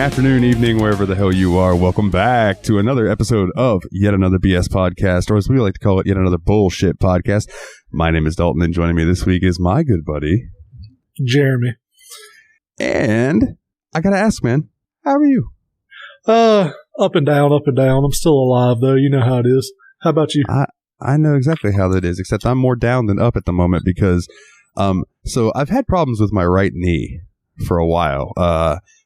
afternoon, evening, wherever the hell you are. Welcome back to another episode of Yet Another BS Podcast, or as we like to call it, Yet Another Bullshit Podcast. My name is Dalton, and joining me this week is my good buddy, Jeremy. And I gotta ask, man, how are you? Up and down, up and down. I'm still alive, though. You know how it is. How about you? I know exactly how that is, except I'm more down than up at the moment because, so I've had problems with my right knee for a while.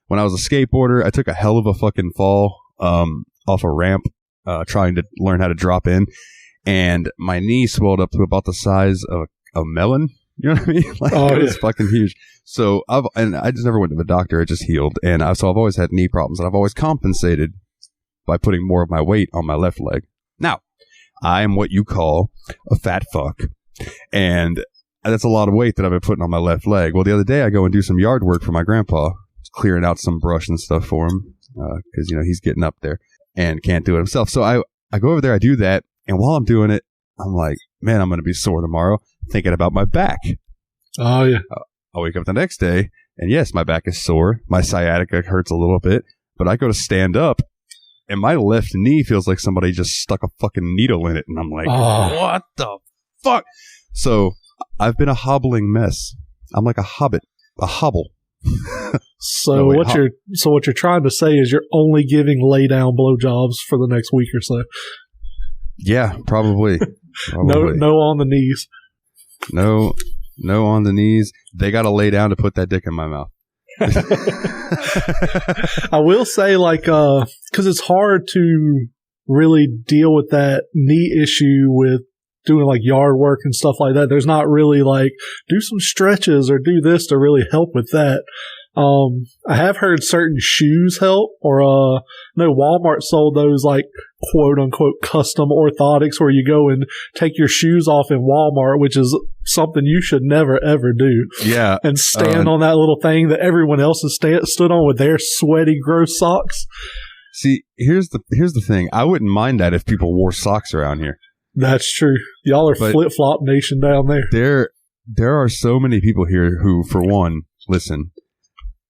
When I was a skateboarder, I took a hell of a fucking fall off a ramp trying to learn how to drop in, and my knee swelled up to about the size of a melon. You know what I mean? Like, it was fucking huge. So I just never went to the doctor. It just healed, and so I've always had knee problems, and I've always compensated by putting more of my weight on my left leg. Now, I am what you call a fat fuck, and that's a lot of weight that I've been putting on my left leg. Well, the other day I go and do some yard work for my grandpa, clearing out some brush and stuff for him because, you know, he's getting up there and can't do it himself. So I go over there, I do that, and while I'm doing it, I'm like, man, I'm going to be sore tomorrow, thinking about my back. Oh, yeah. I wake up the next day, and yes, my back is sore. My sciatica hurts a little bit, but I go to stand up, and my left knee feels like somebody just stuck a fucking needle in it, and I'm like, what the fuck? So I've been a hobbling mess. I'm like a hobbit, a hobble. So what you're trying to say is you're only giving lay down blowjobs for the next week or so. Yeah, probably. No on the knees. No on the knees. They got to lay down to put that dick in my mouth. I will say, like, because it's hard to really deal with that knee issue with doing like yard work and stuff like that. There's not really like do some stretches or do this to really help with that. I have heard certain shoes help, or no, Walmart sold those like quote unquote custom orthotics where you go and take your shoes off in Walmart, which is something you should never ever do. Yeah, and stand on that little thing that everyone else has stood on with their sweaty, gross socks. See, here's the thing. I wouldn't mind that if people wore socks around here. That's true. Y'all are flip-flop nation down there. There are so many people here who, for one, listen,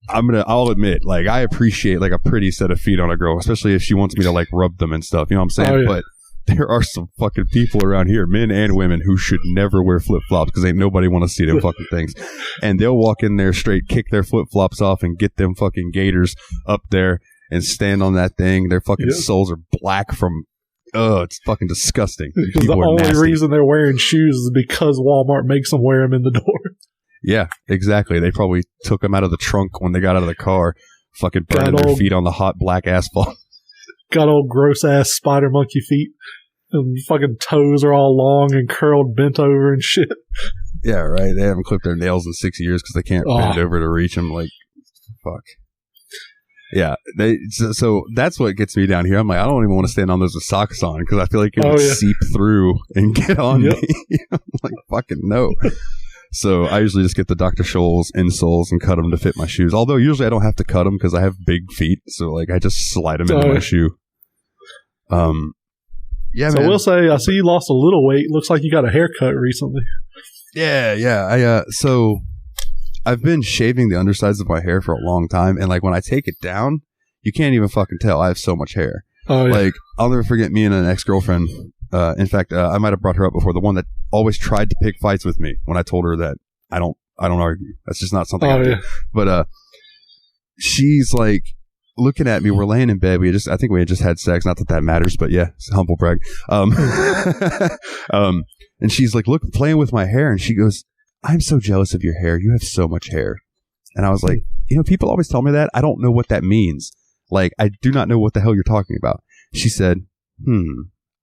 I'll admit, like, I appreciate like a pretty set of feet on a girl, especially if she wants me to like rub them and stuff. You know what I'm saying? Oh, yeah. But there are some fucking people around here, men and women, who should never wear flip-flops because ain't nobody want to see them fucking things. And they'll walk in there straight, kick their flip-flops off, and get them fucking gaiters up there and stand on that thing. Their fucking soles are black from... Oh, it's fucking disgusting. Because the only reason they're wearing shoes is because Walmart makes them wear them in the door. Yeah, exactly. They probably took them out of the trunk when they got out of the car, fucking burning their feet on the hot black asphalt. Got old gross-ass spider monkey feet. And fucking toes are all long and curled, bent over and shit. Yeah, right. They haven't clipped their nails in 6 years because they can't bend over to reach them. Like, fuck. Yeah, so that's what gets me down here. I'm like, I don't even want to stand on those with socks on because I feel like it would seep through and get on me. I'm like, fucking no. So I usually just get the Dr. Scholl's insoles and cut them to fit my shoes. Although usually I don't have to cut them because I have big feet. So like I just slide them into my shoe. Yeah, so man. I will say, I see you lost a little weight. Looks like you got a haircut recently. Yeah. So I've been shaving the undersides of my hair for a long time, and like when I take it down, you can't even fucking tell. I have so much hair. Oh, yeah. Like I'll never forget me and an ex-girlfriend. In fact, I might have brought her up before. The one that always tried to pick fights with me when I told her that I don't argue. That's just not something I do. But she's like looking at me. We're laying in bed. I think we had just had sex. Not that matters, but yeah, it's a humble brag. And she's like, playing with my hair, and she goes, I'm so jealous of your hair. You have so much hair. And I was like, you know, people always tell me that. I don't know what that means. Like, I do not know what the hell you're talking about. She said,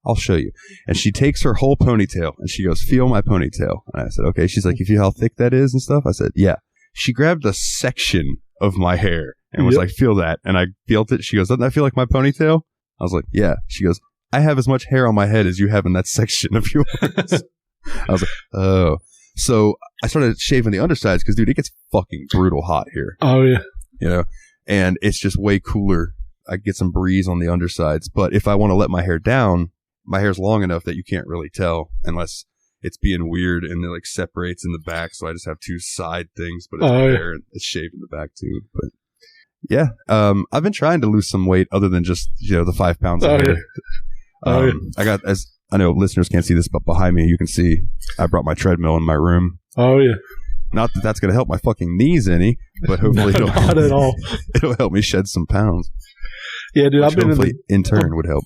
I'll show you. And she takes her whole ponytail and she goes, feel my ponytail. And I said, okay. She's like, you feel how thick that is and stuff? I said, yeah. She grabbed a section of my hair and was like, feel that. And I felt it. She goes, doesn't that feel like my ponytail? I was like, yeah. She goes, I have as much hair on my head as you have in that section of yours. I was like, oh. So I started shaving the undersides because, dude, it gets fucking brutal hot here. Oh, yeah. You know, and it's just way cooler. I get some breeze on the undersides. But if I want to let my hair down, my hair's long enough that you can't really tell unless it's being weird and it like separates in the back. So I just have two side things, but it's hair and it's shaved in the back too. But Yeah. I've been trying to lose some weight other than just, the 5 pounds of hair. Yeah. I got, as I know listeners can't see this, but behind me, you can see I brought my treadmill in my room. Oh, yeah. Not that that's going to help my fucking knees any, but hopefully not at all. It'll help me shed some pounds. Yeah, dude, I've been in turn would help.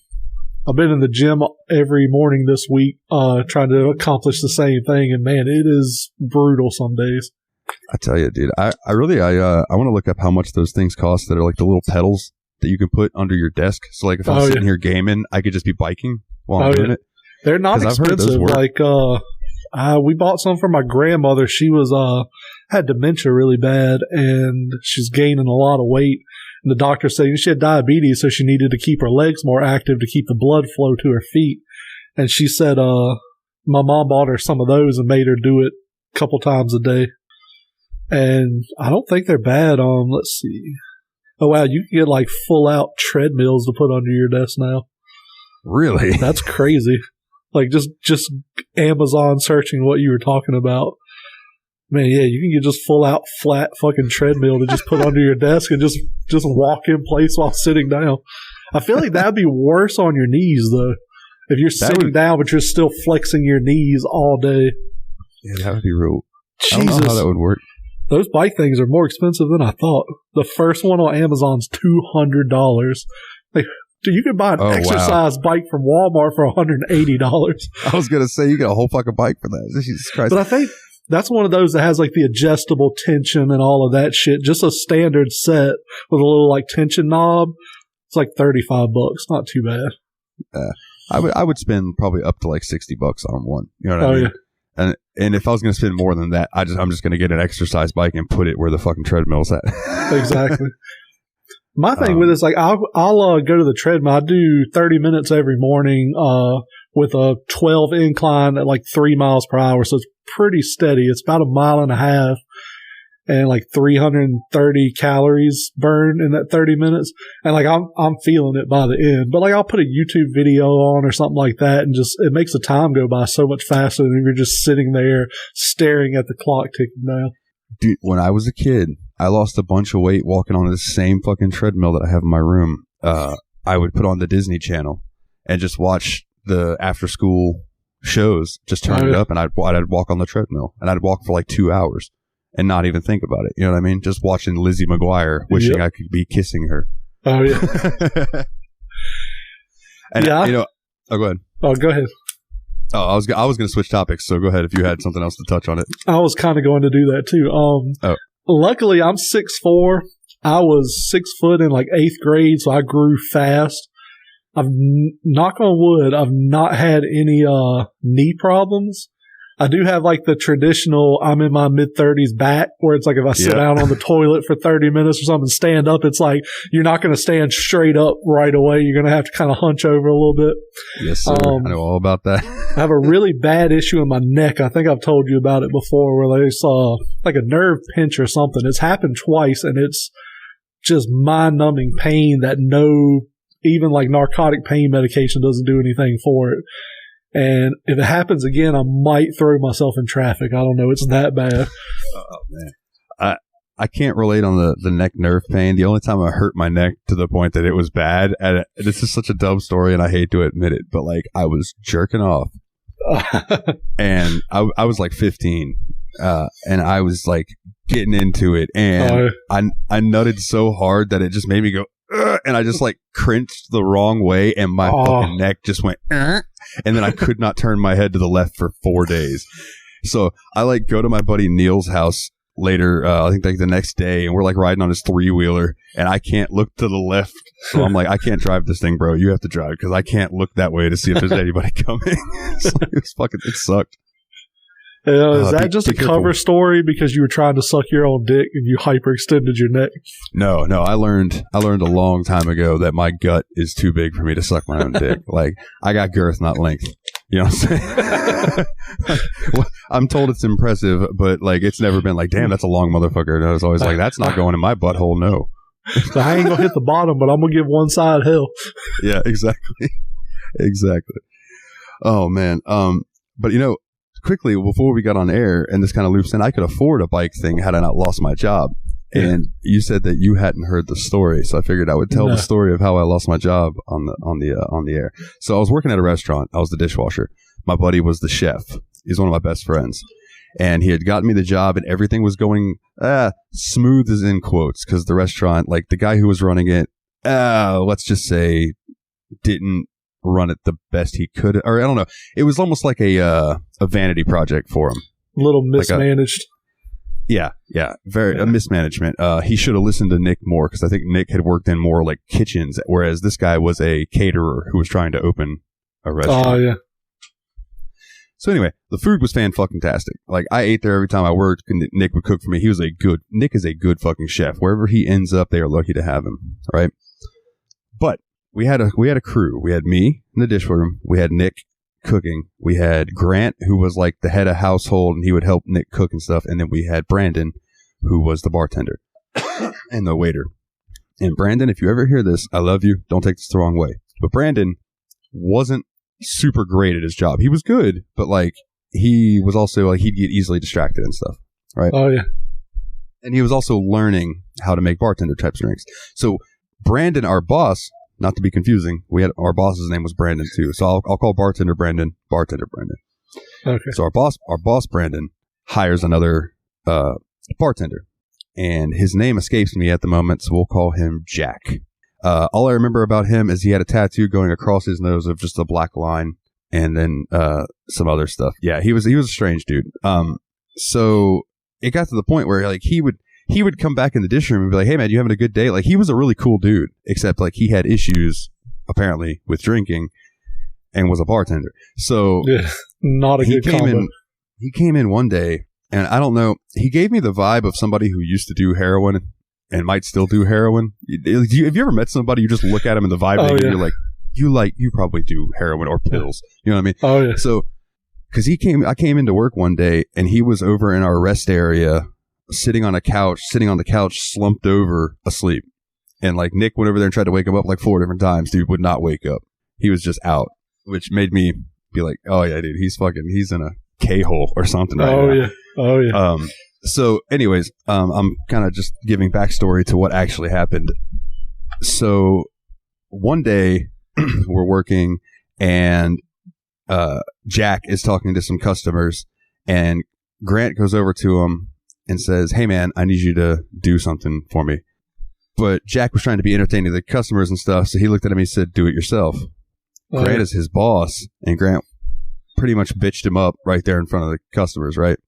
I've been in the gym every morning this week, trying to accomplish the same thing, and man, it is brutal some days. I tell you, dude, I want to look up how much those things cost that are like the little pedals that you can put under your desk. So like if I'm sitting here gaming, I could just be biking while I'm doing it. They're not expensive. Like, we bought some for my grandmother. She was, had dementia really bad and she's gaining a lot of weight. And the doctor said she had diabetes, so she needed to keep her legs more active to keep the blood flow to her feet. And she said, my mom bought her some of those and made her do it a couple times a day. And I don't think they're bad. Let's see. Oh, wow. You can get like full out treadmills to put under your desk now. Really? That's crazy. Like just Amazon searching what you were talking about. Man, yeah, you can get just full out flat fucking treadmill to just put under your desk and just walk in place while sitting down. I feel like that'd be worse on your knees though. If you're sitting down but you're still flexing your knees all day. Yeah, that would be real. Jesus. I don't know how that would work. Those bike things are more expensive than I thought. The first one on Amazon's $200. Like, dude, you can buy an exercise bike from Walmart for $180. I was going to say, you get a whole fucking bike for that. Jesus Christ. But I think that's one of those that has like the adjustable tension and all of that shit. Just a standard set with a little like tension knob. It's like $35. Not too bad. I would spend probably up to like $60 on one. You know what I mean? Yeah. And if I was going to spend more than that, I'm just going to get an exercise bike and put it where the fucking treadmill's at. Exactly. My thing with it is like I'll go to the treadmill. I do 30 minutes every morning with a 12 incline at like 3 miles per hour, so it's pretty steady. It's about 1.5 miles and like 330 calories burned in that 30 minutes. And like I'm feeling it by the end. But like I'll put a YouTube video on or something like that and just it makes the time go by so much faster than if you're just sitting there staring at the clock ticking down. Dude, when I was a kid, I lost a bunch of weight walking on the same fucking treadmill that I have in my room. I would put on the Disney Channel and just watch the after school shows, just turn it up and I'd walk on the treadmill and I'd walk for like 2 hours. And not even think about it. You know what I mean? Just watching Lizzie McGuire, wishing I could be kissing her. Oh, yeah. And, oh, go ahead. Oh, go ahead. Oh, I was going to switch topics, so go ahead if you had something else to touch on it. I was kind of going to do that, too. Luckily, I'm 6'4". I was 6 foot in, like, 8th grade, so I grew fast. Knock on wood, I've not had any knee problems. I do have like the traditional I'm in my mid-30s back where it's like if I sit down on the toilet for 30 minutes or something, stand up, it's like you're not going to stand straight up right away. You're going to have to kind of hunch over a little bit. Yes, sir. I know all about that. I have a really bad issue in my neck. I think I've told you about it before where they saw like a nerve pinch or something. It's happened twice and it's just mind-numbing pain that even like narcotic pain medication doesn't do anything for it. And if it happens again, I might throw myself in traffic. I don't know. It's that bad. Oh, man. I can't relate on the neck nerve pain. The only time I hurt my neck to the point that it was bad, and this is such a dumb story, and I hate to admit it, but like I was jerking off, and I was like 15, and I was like getting into it, and I nutted so hard that it just made me go, and I just like crinched the wrong way, and my fucking neck just went, and then I could not turn my head to the left for 4 days. So I like go to my buddy Neil's house later, I think like the next day, and we're like riding on his 3-wheeler, and I can't look to the left. So I'm like, I can't drive this thing, bro. You have to drive because I can't look that way to see if there's anybody coming. So it sucked. Is that just a cover story because you were trying to suck your own dick and you hyperextended your neck? No. I learned a long time ago that my gut is too big for me to suck my own dick. Like, I got girth, not length. You know what I'm saying? I'm told it's impressive, but like, it's never been like, damn, that's a long motherfucker. And I was always like, that's not going in my butthole, no. So I ain't going to hit the bottom, but I'm going to give one side hell. Yeah, exactly. Exactly. Oh, man. But quickly, before we got on air, and this kind of loops in, I could afford a bike thing had I not lost my job. And you said that you hadn't heard the story, so I figured I would tell the story of how I lost my job on the air. So I was working at a restaurant. I was the dishwasher. My buddy was the chef. He's one of my best friends, and he had gotten me the job, and everything was going smooth as in quotes, because the restaurant, like the guy who was running it, let's just say, didn't run it the best he could, or I don't know. It was almost like a vanity project for him. A little mismanaged. A mismanagement. He should have listened to Nick more, because I think Nick had worked in more like kitchens, whereas this guy was a caterer who was trying to open a restaurant. Oh, yeah. So anyway, the food was fan-fucking-tastic. Like, I ate there every time I worked, and Nick would cook for me. Nick is a good fucking chef. Wherever he ends up, they are lucky to have him, right? But we had a crew. We had me in the dishroom. We had Nick cooking. We had Grant, who was like the head of household, and he would help Nick cook and stuff. And then we had Brandon, who was the bartender and the waiter. And Brandon, if you ever hear this, I love you. Don't take this the wrong way. But Brandon wasn't super great at his job. He was good, but like he was also like he'd get easily distracted and stuff, right? Oh yeah. And he was also learning how to make bartender type drinks. So Brandon, our boss, not to be confusing, our boss's name was Brandon too. So I'll call bartender Brandon. Okay. So our boss Brandon hires another bartender, and his name escapes me at the moment, so we'll call him Jack. All I remember about him is he had a tattoo going across his nose of just a black line, and then some other stuff. Yeah, he was a strange dude. So it got to the point where like he would come back in the dish room and be like, "Hey man, you having a good day?" Like he was a really cool dude, except like he had issues apparently with drinking and was a bartender. So yeah, not a good combo. He came in one day, and I don't know. He gave me the vibe of somebody who used to do heroin and might still do heroin. Have you ever met somebody, you just look at him and the vibe they give, you're like, you probably do heroin or pills. You know what I mean? Oh yeah. So, because I came into work one day and he was over in our rest area, sitting on the couch, slumped over, asleep. And like Nick went over there and tried to wake him up like 4 different times. Dude would not wake up. He was just out, which made me be like, oh yeah, dude, he's in a K-hole or something. Right now. Oh yeah. So anyways, I'm kind of just giving backstory to what actually happened. So one day we're working and Jack is talking to some customers, and Grant goes over to him and says, "Hey man, I need you to do something for me." But Jack was trying to be entertaining to the customers and stuff, so he looked at him and he said, "Do it yourself." Grant is his boss, and Grant pretty much bitched him up right there in front of the customers, right?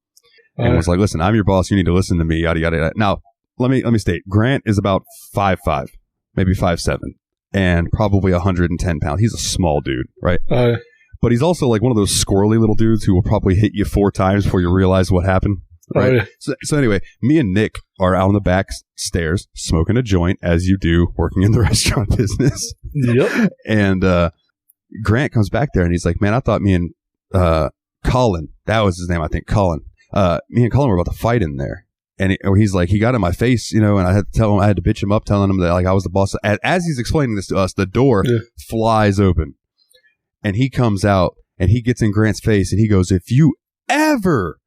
And was like, "Listen, I'm your boss. You need to listen to me." Yada yada yada. Now, let me state: Grant is about 5'5", maybe 5'7", and probably 110 pounds. He's a small dude, right? But he's also like one of those squirrely little dudes who will probably hit you 4 times before you realize what happened, right? So anyway, me and Nick are out on the back stairs smoking a joint, as you do working in the restaurant business. Yep. And Grant comes back there and he's like, "Man, I thought me and Colin," that was his name, I think, Colin. Me and Colin were about to fight in there, and he's like, he got in my face, and I had to tell him, I had to bitch him up, telling him that like I was the boss. As he's explaining this to us, the door flies open, and he comes out, and he gets in Grant's face, and he goes, "If you ever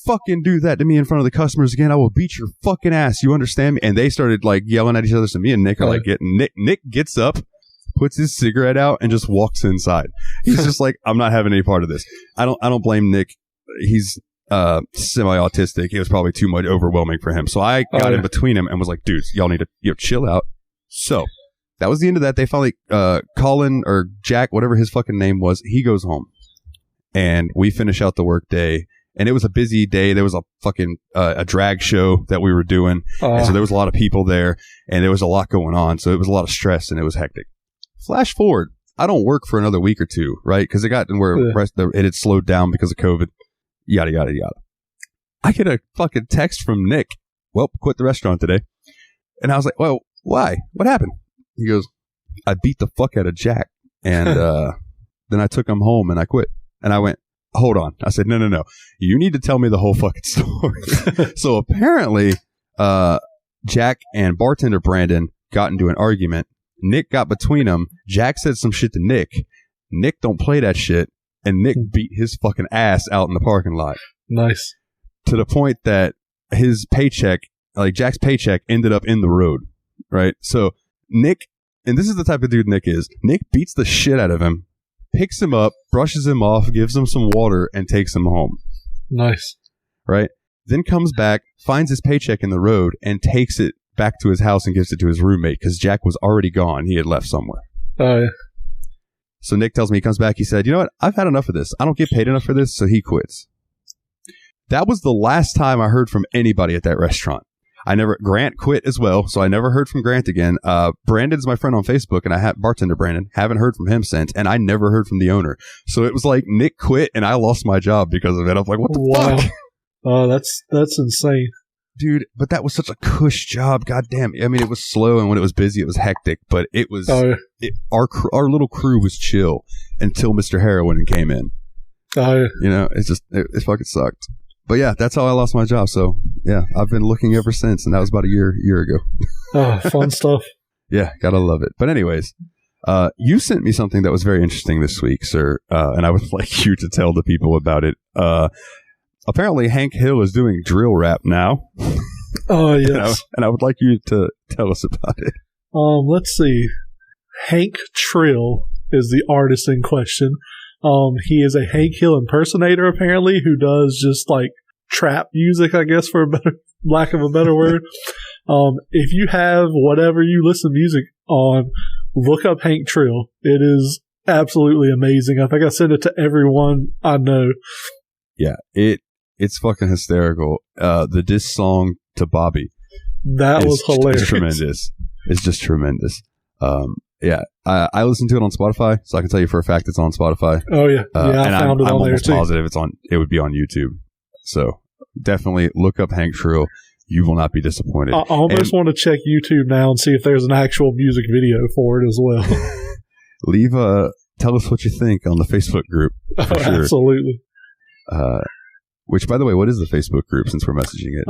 fucking do that to me in front of the customers again, I will beat your fucking ass. You understand me?" And they started like yelling at each other. So me and Nick are like, Nick gets up, puts his cigarette out, and just walks inside. He's just like, "I'm not having any part of this." I don't blame Nick. He's semi-autistic. It was probably too much overwhelming for him. So I got in between him and was like, "Dudes, y'all need to chill out." So that was the end of that. They finally, Colin or Jack, whatever his fucking name was, he goes home, and we finish out the work day. And it was a busy day. There was a fucking a drag show that we were doing, and so there was a lot of people there, and there was a lot going on. So it was a lot of stress, and it was hectic. Flash forward, I don't work for another week or two, right? Because it got to where it had slowed down because of COVID. Yada, yada, yada. I get a fucking text from Nick. "Well, quit the restaurant today." And I was like, "Well, why? What happened?" He goes, "I beat the fuck out of Jack. And then I took him home and I quit." And I went, "Hold on." I said, No. You need to tell me the whole fucking story." So apparently, Jack and bartender Brandon got into an argument. Nick got between them. Jack said some shit to Nick. Nick don't play that shit. And Nick beat his fucking ass out in the parking lot. Nice. To the point that his paycheck like Jack's paycheck ended up in the road, right? So Nick, and this is the type of dude Nick is. Nick beats the shit out of him, picks him up, brushes him off, gives him some water, and takes him home. Nice. Right? Then comes back, finds his paycheck in the road, and takes it back to his house and gives it to his roommate because Jack was already gone. He had left somewhere. Oh, yeah. So Nick tells me, he comes back, he said, you know what? I've had enough of this. I don't get paid enough for this, so he quits. That was the last time I heard from anybody at that restaurant. Grant quit as well, so I never heard from Grant again. Brandon's my friend on Facebook, and I have bartender Brandon. Haven't heard from him since, and I never heard from the owner. So it was like Nick quit, and I lost my job because of it. I'm like, what the fuck? Oh, that's insane. Dude, but that was such a cush job. God damn. I mean, it was slow, and when it was busy, it was hectic, but it was, our little crew was chill until Mr. Heroin came in. Oh, yeah. You know, it fucking sucked. But yeah, that's how I lost my job. So yeah, I've been looking ever since, and that was about a year ago. Oh, fun stuff. Yeah, gotta love it. But anyways, you sent me something that was very interesting this week, sir, and I would like you to tell the people about it. Apparently, Hank Hill is doing drill rap now. Oh, yes. and I would like you to tell us about it. Let's see. Hank Trill is the artist in question. He is a Hank Hill impersonator, apparently, who does just like trap music, I guess, for lack of a better word. If you have whatever you listen to music on, look up Hank Trill. It is absolutely amazing. I think I sent it to everyone I know. Yeah, it's fucking hysterical. The diss song to Bobby. That was hilarious. It's tremendous. It's just tremendous. Yeah, I listened to it on Spotify, so I can tell you for a fact it's on Spotify. Oh yeah, I found it on there too. I'm almost positive it would be on YouTube. So definitely look up Hank Trill. You will not be disappointed. I almost want to check YouTube now and see if there's an actual music video for it as well. Tell us what you think on the Facebook group. For sure. Absolutely. Which, by the way, what is the Facebook group since we're messaging it?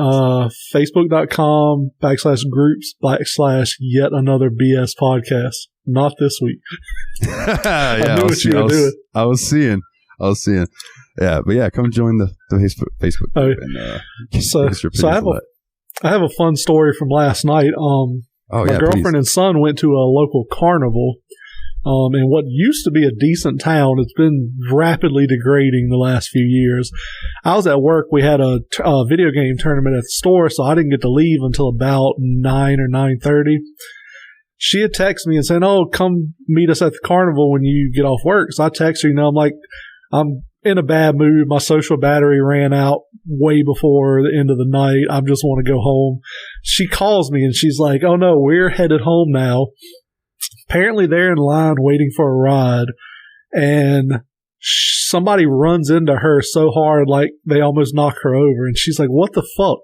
Facebook.com/groups/yet another BS podcast. Not this week. Yeah, I was seeing. Yeah, but yeah, come join the Facebook group. So I have a fun story from last night. My girlfriend and son went to a local carnival. In what used to be a decent town, it's been rapidly degrading the last few years. I was at work. We had a video game tournament at the store, so I didn't get to leave until about 9 or 9:30. She had texted me and said, "Oh, come meet us at the carnival when you get off work." So I text her, I'm like, I'm in a bad mood. My social battery ran out way before the end of the night. I just want to go home. She calls me and she's like, "Oh no, we're headed home now." Apparently they're in line waiting for a ride, and somebody runs into her so hard like they almost knock her over, and she's like, "What the fuck?"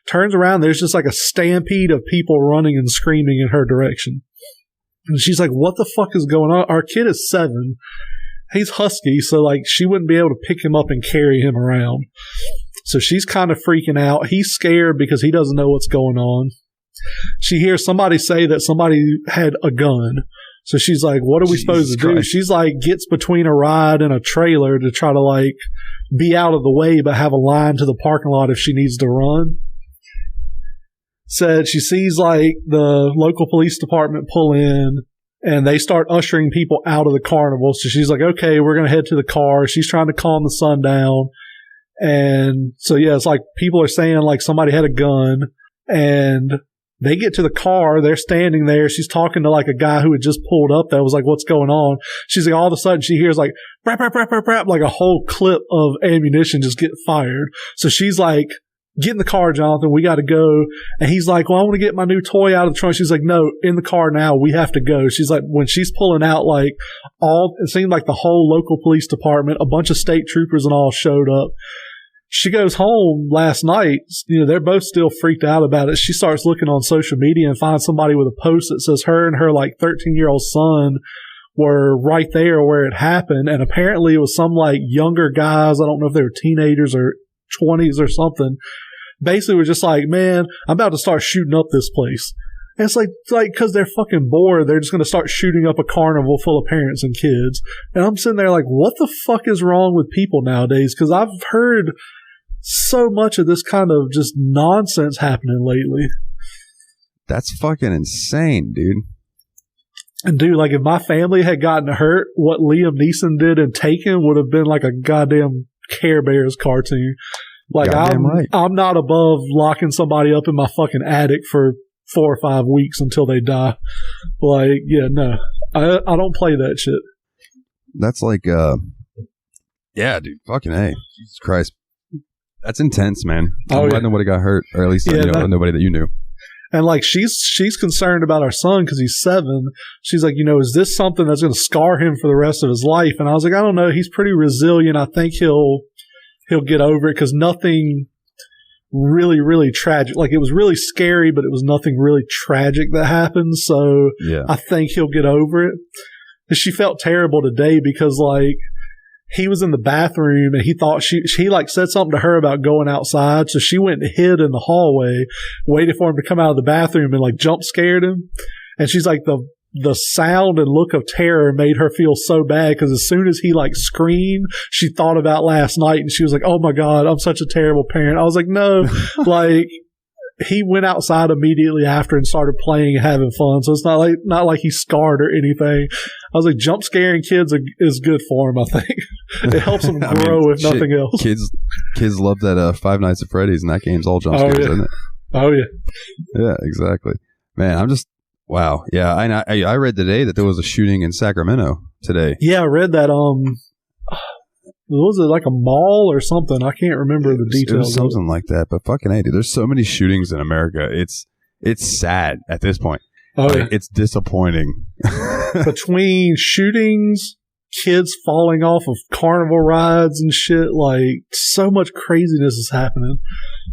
Turns around, there's just like a stampede of people running and screaming in her direction. And she's like, "What the fuck is going on?" Our kid is 7. He's husky, so like she wouldn't be able to pick him up and carry him around. So she's kind of freaking out. He's scared because he doesn't know what's going on. She hears somebody say that somebody had a gun. So she's like, "What are we supposed to do?" She's like, gets between a ride and a trailer to try to like be out of the way, but have a line to the parking lot if she needs to run. Said she sees like the local police department pull in and they start ushering people out of the carnival. So she's like, "Okay, we're going to head to the car." She's trying to calm the son down. And so, yeah, it's like people are saying like somebody had a gun, and they get to the car. They're standing there. She's talking to like a guy who had just pulled up that was like, "What's going on?" She's like, all of a sudden she hears like, "Brap, brap, brap, brap, brap," like a whole clip of ammunition just get fired. So she's like, "Get in the car, Jonathan. We got to go." And he's like, "Well, I want to get my new toy out of the trunk." She's like, "No, in the car now. We have to go." She's like, when she's pulling out, like it seemed like the whole local police department, a bunch of state troopers and all showed up. She goes home last night. They're both still freaked out about it. She starts looking on social media and finds somebody with a post that says her and her like 13-year-old son were right there where it happened. And apparently it was some like younger guys. I don't know if they were teenagers or 20s or something. Basically, we're just like, "Man, I'm about to start shooting up this place." And it's like, because they're fucking bored, they're just going to start shooting up a carnival full of parents and kids. And I'm sitting there like, what the fuck is wrong with people nowadays? Because I've heard so much of this kind of just nonsense happening lately. That's fucking insane, dude. And dude, like if my family had gotten hurt, what Liam Neeson did in Taken would have been like a goddamn Care Bears cartoon. Like I'm not above locking somebody up in my fucking attic for 4 or 5 weeks until they die. Like, yeah, no, I don't play that shit. That's like, yeah, dude, fucking A. Jesus Christ. That's intense, man. I'm glad nobody got hurt, or at least nobody that you knew. And like she's concerned about our son because he's 7. She's like, is this something that's going to scar him for the rest of his life? And I was like, I don't know. He's pretty resilient. I think he'll get over it because nothing really, really tragic. Like it was really scary, but it was nothing really tragic that happened. So I think he'll get over it. And she felt terrible today because like he was in the bathroom and he thought she like said something to her about going outside. So she went and hid in the hallway, waited for him to come out of the bathroom and like jump scared him. And she's like, the sound and look of terror made her feel so bad because as soon as he like screamed, she thought about last night and she was like, oh my God, I'm such a terrible parent. I was like, no, like he went outside immediately after and started playing and having fun. So it's not like he's scarred or anything. I was like, jump scaring kids is good for him, I think. It helps them grow if nothing else. Kids love that Five Nights at Freddy's, and that game's all jump scares, isn't it? Oh, yeah. Yeah, exactly. Man, I'm just, wow. Yeah, I read today that there was a shooting in Sacramento today. Yeah, I read that, was it like a mall or something? I can't remember the details. It was something like that, but fucking hey, dude, there's so many shootings in America. It's sad at this point. Oh, yeah. It's disappointing. Between shootings, kids falling off of carnival rides and shit, like so much craziness is happening.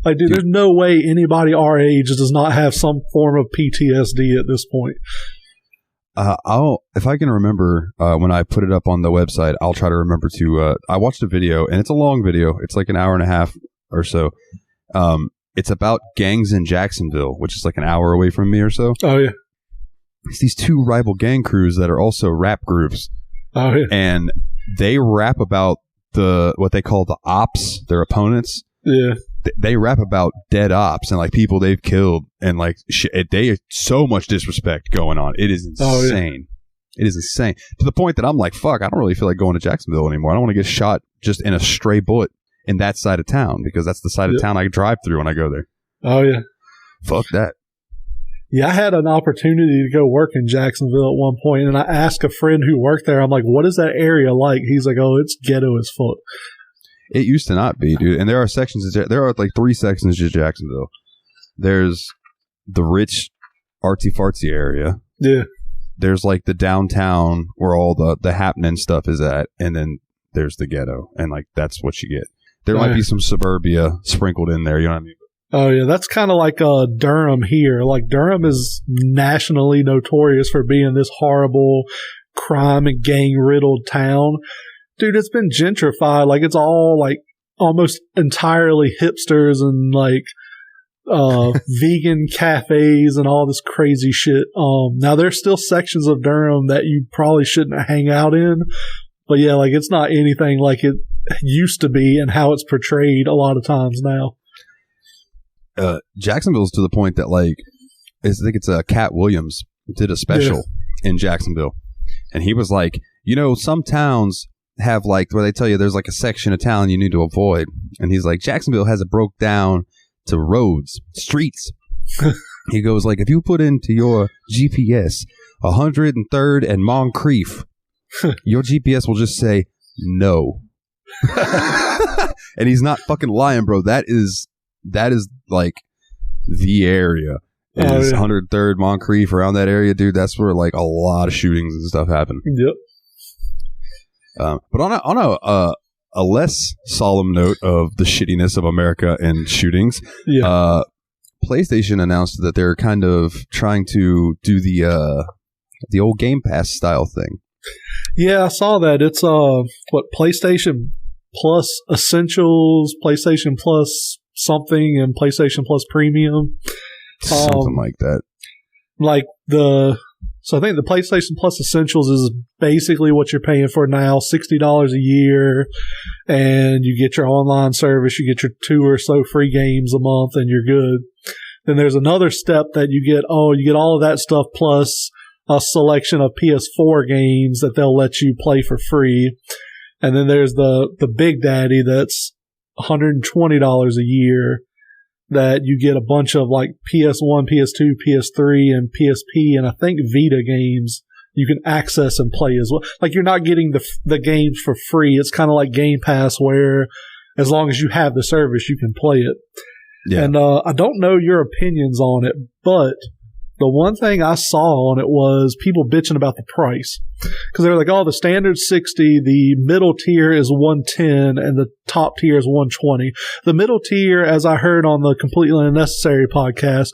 Like, dude, there's no way anybody our age does not have some form of PTSD at this point. If I can remember, when I put it up on the website, I'll try to remember to, I watched a video and it's a long video. It's like an hour and a half or so. It's about gangs in Jacksonville, which is like an hour away from me or so. Oh yeah. It's these 2 rival gang crews that are also rap groups. Oh yeah. And they rap about what they call the ops, their opponents. Yeah. They rap about dead ops and like people they've killed and like they so much disrespect going on. It is insane. Oh, yeah. It is insane to the point that I'm like, fuck, I don't really feel like going to Jacksonville anymore. I don't want to get shot just in a stray bullet in that side of town because that's the side of town I drive through when I go there. Oh yeah. Fuck that. Yeah, I had an opportunity to go work in Jacksonville at one point, and I asked a friend who worked there, I'm like, what is that area like? He's like, oh, it's ghetto as fuck. It used to not be, dude. And there are sections, there are like 3 sections of Jacksonville. There's the rich artsy-fartsy area. Yeah. There's like the downtown where all the happening stuff is at, and then there's the ghetto, and like that's what you get. There might be some suburbia sprinkled in there, you know what I mean? Oh yeah, that's kind of like Durham here. Like Durham is nationally notorious for being this horrible crime and gang riddled town. Dude, it's been gentrified. Like it's all like almost entirely hipsters and like vegan cafes and all this crazy shit. Now there's still sections of Durham that you probably shouldn't hang out in, but yeah, like it's not anything like it used to be and how it's portrayed a lot of times now. Jacksonville's to the point that like I think it's Cat Williams did a special in Jacksonville, and he was like, some towns have like where they tell you there's like a section of town you need to avoid, and he's like, Jacksonville has it broke down to roads, streets. He goes like, if you put into your GPS 103rd and Moncrief, your GPS will just say no. And he's not fucking lying, bro. That is like the area. Is 103rd Moncrief, around that area, dude. That's where like a lot of shootings and stuff happen. Yep. But on a less solemn note of the shittiness of America and shootings, PlayStation announced that they're kind of trying to do the old Game Pass style thing. Yeah, I saw that. It's PlayStation Plus Essentials, PlayStation Plus something, and PlayStation Plus Premium. Something like that. So I think the PlayStation Plus Essentials is basically what you're paying for now, $60 a year. and you get your online service, you get your 2 or so free games a month, and you're good. Then there's another step that you get all of that stuff plus a selection of PS4 games that they'll let you play for free. And then there's the big daddy that's $120 a year that you get a bunch of like PS1, PS2, PS3, and PSP, and I think Vita games you can access and play as well. Like you're not getting the games for free. It's kind of like Game Pass where as long as you have the service, you can play it. Yeah. And I don't know your opinions on it, but the one thing I saw on it was people bitching about the price. Because they were like, oh, the standard's $60, the middle tier is $110, and the top tier is $120. The middle tier, as I heard on the Completely Unnecessary podcast,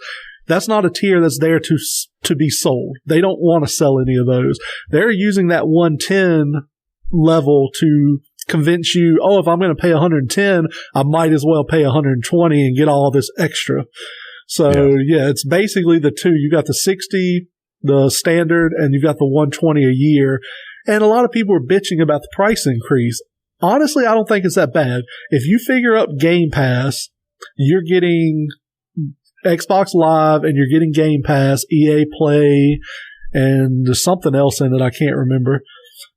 that's not a tier that's there to be sold. They don't want to sell any of those. They're using that 110 level to convince you, oh, if I'm going to pay 110, I might as well pay 120 and get all this extra. So, yeah, it's basically the two. You got the 60, the standard, and you got the 120 a year. And a lot of people are bitching about the price increase. Honestly, I don't think it's that bad. If you figure up Game Pass, you're getting Xbox Live and you're getting Game Pass, EA Play, and there's something else in it I can't remember.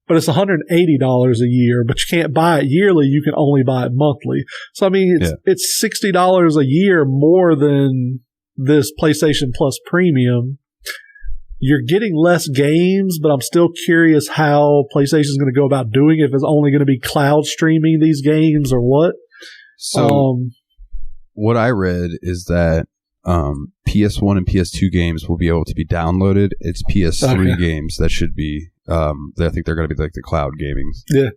But it's $180 a year, but you can't buy it yearly. You can only buy it monthly. So, I mean, it's $60 a year more than this PlayStation Plus Premium. You're getting less games, but I'm still curious how PlayStation's going to go about doing it, if it's only going to be cloud streaming these games or what. So, what I read is that PS1 and PS2 games will be able to be downloaded. It's PS3 games that should be I think they're going to be like the cloud gaming. Yeah.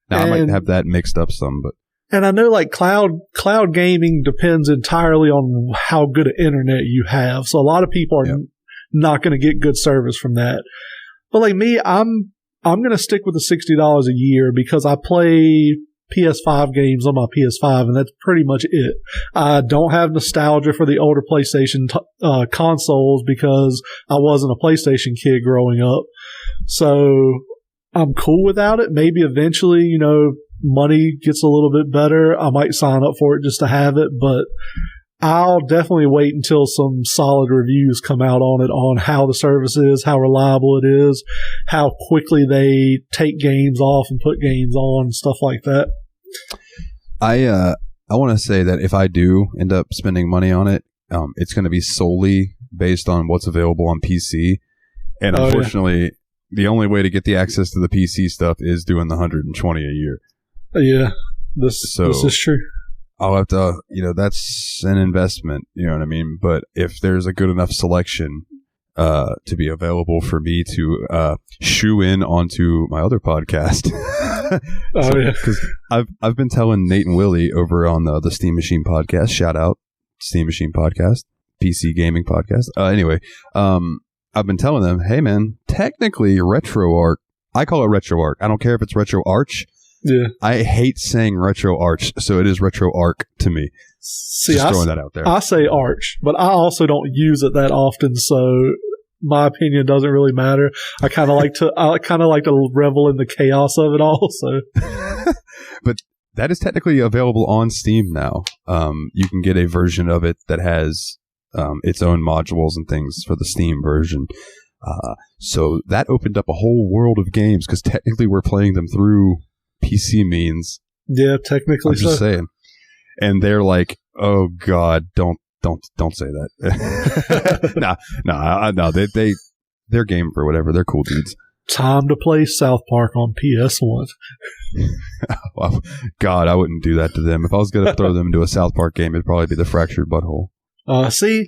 Now, I might have that mixed up some, but. And I know like cloud gaming depends entirely on how good an internet you have. So a lot of people are not going to get good service from that. But like me, I'm going to stick with the $60 a year because I play PS5 games on my PS5, and that's pretty much it. I don't have nostalgia for the older PlayStation consoles because I wasn't a PlayStation kid growing up. So I'm cool without it. Maybe eventually, money gets a little bit better. I might sign up for it just to have it, but I'll definitely wait until some solid reviews come out on it, on how the service is, how reliable it is, how quickly they take games off and put games on, and stuff like that. I want to say that if I do end up spending money on it, it's going to be solely based on what's available on PC. And unfortunately, the only way to get the access to the PC stuff is doing the $120 a year. Yeah, this is true. I'll have to, that's an investment, you know what I mean? But if there's a good enough selection to be available for me to shoe in onto my other podcast. Because I've been telling Nate and Willie over on the Steam Machine podcast, shout out, Steam Machine podcast, PC gaming podcast. Anyway, I've been telling them, hey man, technically RetroArch, I call it RetroArch. I don't care if it's RetroArch. Yeah. I hate saying RetroArch, so it is RetroArch to me. See, just throwing that out there. I say Arch, but I also don't use it that often, so my opinion doesn't really matter. I kind of like to revel in the chaos of it all. So, but that is technically available on Steam now. You can get a version of it that has its own modules and things for the Steam version. So that opened up a whole world of games because technically we're playing them through PC means. Yeah, technically. I'm just saying. And they're like, "Oh God, don't say that." No. They're game for whatever. They're cool dudes. Time to play South Park on PS1. Well, God, I wouldn't do that to them. If I was going to throw them into a South Park game, it'd probably be the Fractured Butthole. See,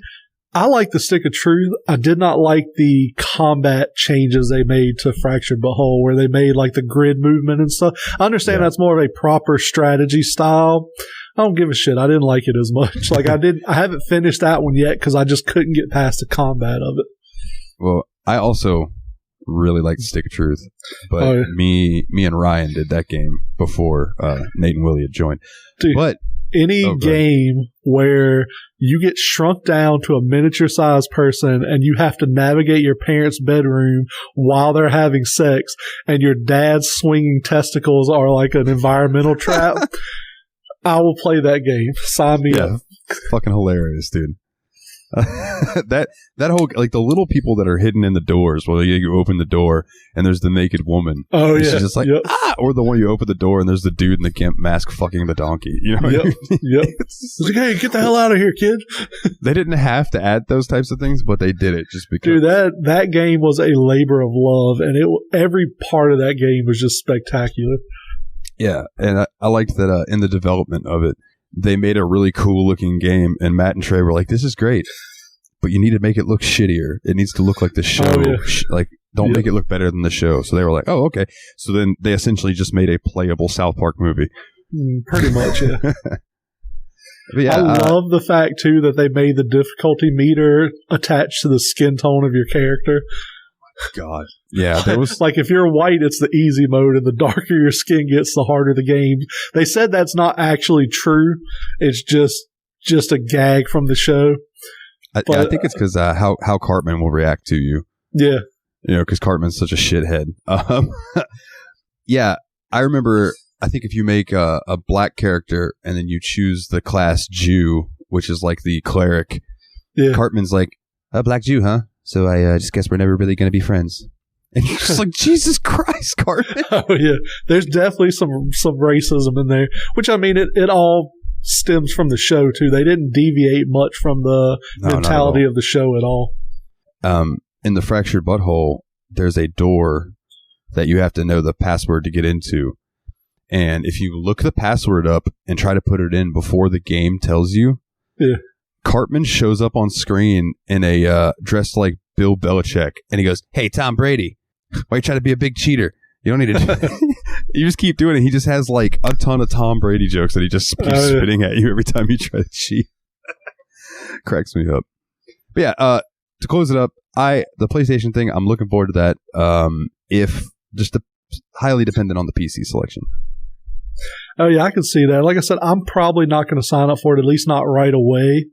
I like the Stick of Truth. I did not like the combat changes they made to Fractured Butthole, where they made like the grid movement and stuff. I understand that's more of a proper strategy style. I don't give a shit. I didn't like it as much. Like I haven't finished that one yet because I just couldn't get past the combat of it. Well, I also really like the Stick of Truth, but me and Ryan did that game before Nate and Willie had joined. Dude. But Any game where you get shrunk down to a miniature-sized person and you have to navigate your parents' bedroom while they're having sex, and your dad's swinging testicles are like an environmental trap, I will play that game. Sign me up. Fucking hilarious, dude. that whole, like, the little people that are hidden in the doors, well, you open the door and there's the naked woman. Oh, yeah. She's just like, or the one you open the door and there's the dude in the gimp mask fucking the donkey. You know what I mean? It's like, hey, get the hell out of here, kid. They didn't have to add those types of things, but they did it just because. Dude, that game was a labor of love, and every part of that game was just spectacular. Yeah, and I liked that in the development of it, they made a really cool looking game, and Matt and Trey were like, this is great, but you need to make it look shittier. It needs to look like the show. Oh, yeah. Don't make it look better than the show. So they were like, oh, okay. So then they essentially just made a playable South Park movie. Pretty much, yeah. Yeah, I love the fact, too, that they made the difficulty meter attached to the skin tone of your character. God. Yeah, there was like, if you're white, it's the easy mode, and the darker your skin gets, the harder the game. They said that's not actually true. It's just a gag from the show. I think it's because how Cartman will react to you. Yeah, because Cartman's such a shithead. Yeah, I remember. I think if you make a black character and then you choose the class Jew, which is like the cleric, Cartman's like, a black Jew, huh? So I just guess we're never really going to be friends. And you're just like, Jesus Christ, Cartman. Oh, yeah. There's definitely some racism in there, which, I mean, it all stems from the show, too. They didn't deviate much from the mentality of the show at all. In the Fractured Butthole, there's a door that you have to know the password to get into. And if you look the password up and try to put it in before the game tells you, Cartman shows up on screen in a dressed like Bill Belichick, and he goes, "Hey, Tom Brady, why you trying to be a big cheater? You don't need to. You just keep doing it." He just has like a ton of Tom Brady jokes that he just keeps spitting at you every time you try to cheat. Cracks me up. But yeah, to close it up, the PlayStation thing, I'm looking forward to that. If just highly dependent on the PC selection. Oh yeah, I can see that. Like I said, I'm probably not going to sign up for it, at least not right away.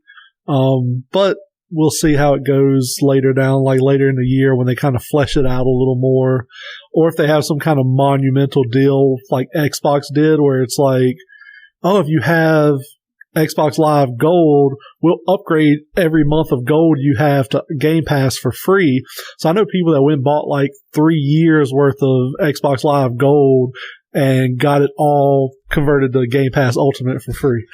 But we'll see how it goes later in the year when they kind of flesh it out a little more, or if they have some kind of monumental deal like Xbox did, where it's like, oh, if you have Xbox Live Gold, we'll upgrade every month of gold you have to Game Pass for free. So I know people that went and bought like 3 years worth of Xbox Live Gold and got it all converted to Game Pass Ultimate for free.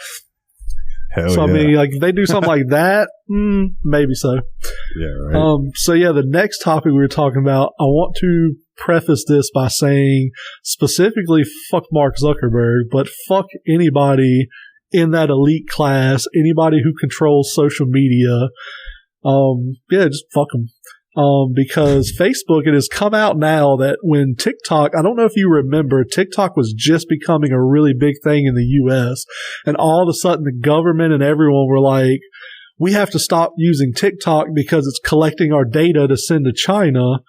Hell so, yeah. I mean, like, if they do something like that, maybe so. Yeah, right. So, yeah, the next topic we were talking about, I want to preface this by saying specifically fuck Mark Zuckerberg, but fuck anybody in that elite class, anybody who controls social media. Yeah, just fuck them. Because Facebook, it has come out now that when TikTok, I don't know if you remember, TikTok was just becoming a really big thing in the US, and all of a sudden the government and everyone were like, we have to stop using TikTok because it's collecting our data to send to China.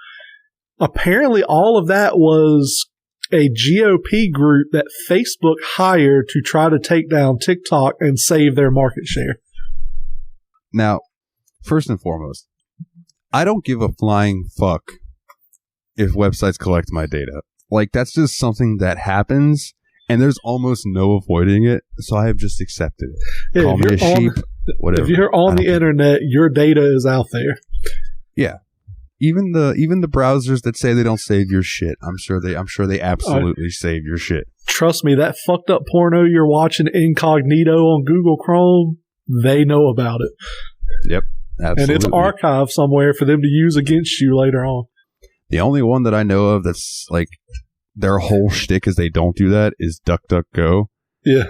Apparently all of that was a GOP group that Facebook hired to try to take down TikTok and save their market share. Now, first and foremost, I don't give a flying fuck if websites collect my data. Like, that's just something that happens, and there's almost no avoiding it, so I have just accepted it. Yeah, call me a sheep, whatever. If you're on the internet, your data is out there. Yeah. Even the browsers that say they don't save your shit, I'm sure they absolutely save your shit. Trust me, that fucked up porno you're watching incognito on Google Chrome, they know about it. Yep. Absolutely. And it's archived somewhere for them to use against you later on. The only one that I know of that's like their whole shtick is they don't do that is DuckDuckGo. Yeah.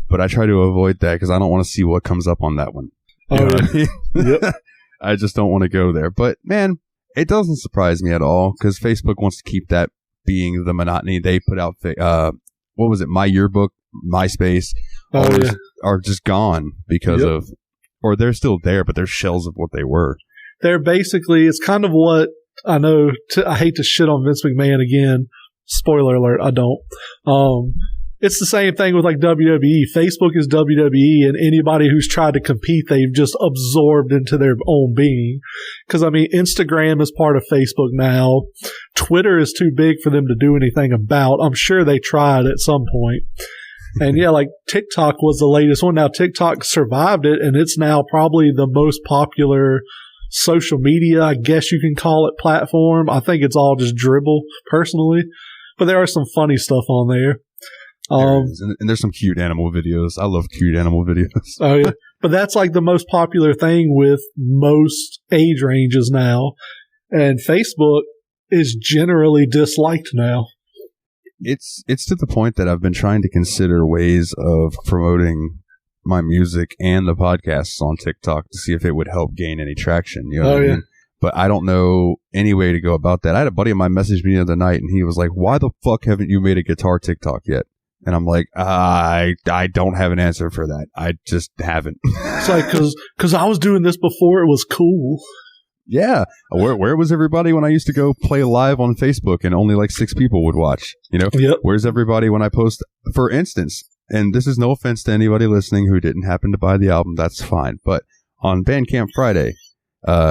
But I try to avoid that because I don't want to see what comes up on that one. You know what I mean? Yep. I just don't want to go there. But man, it doesn't surprise me at all because Facebook wants to keep that being the monotony. They put out, what was it? My Yearbook, MySpace, all those are just gone because of... Or they're still there, but they're shells of what they were. They're basically, it's kind of what, I know, I hate to shit on Vince McMahon again. Spoiler alert, I don't. It's the same thing with like WWE. Facebook is WWE, and anybody who's tried to compete, they've just absorbed into their own being. Because, I mean, Instagram is part of Facebook now. Twitter is too big for them to do anything about. I'm sure they tried at some point. And yeah, like TikTok was the latest one. Now, TikTok survived it, and it's now probably the most popular social media, I guess you can call it, platform. I think it's all just dribble, personally. But there are some funny stuff on there. And there's some cute animal videos. I love cute animal videos. Oh yeah, but that's like the most popular thing with most age ranges now, and Facebook is generally disliked now. It's to the point that I've been trying to consider ways of promoting my music and the podcasts on TikTok to see if it would help gain any traction. You know what I mean? But I don't know any way to go about that. I had a buddy of mine message me the other night, and he was like, "Why the fuck haven't you made a guitar TikTok yet?" And I'm like, I don't have an answer for that. I just haven't. It's like, cause I was doing this before it was cool. Yeah. Where was everybody when I used to go play live on Facebook and only like 6 people would watch? You know? Yep. Where's everybody when I post, for instance, and this is no offense to anybody listening who didn't happen to buy the album, that's fine. But on Bandcamp Friday,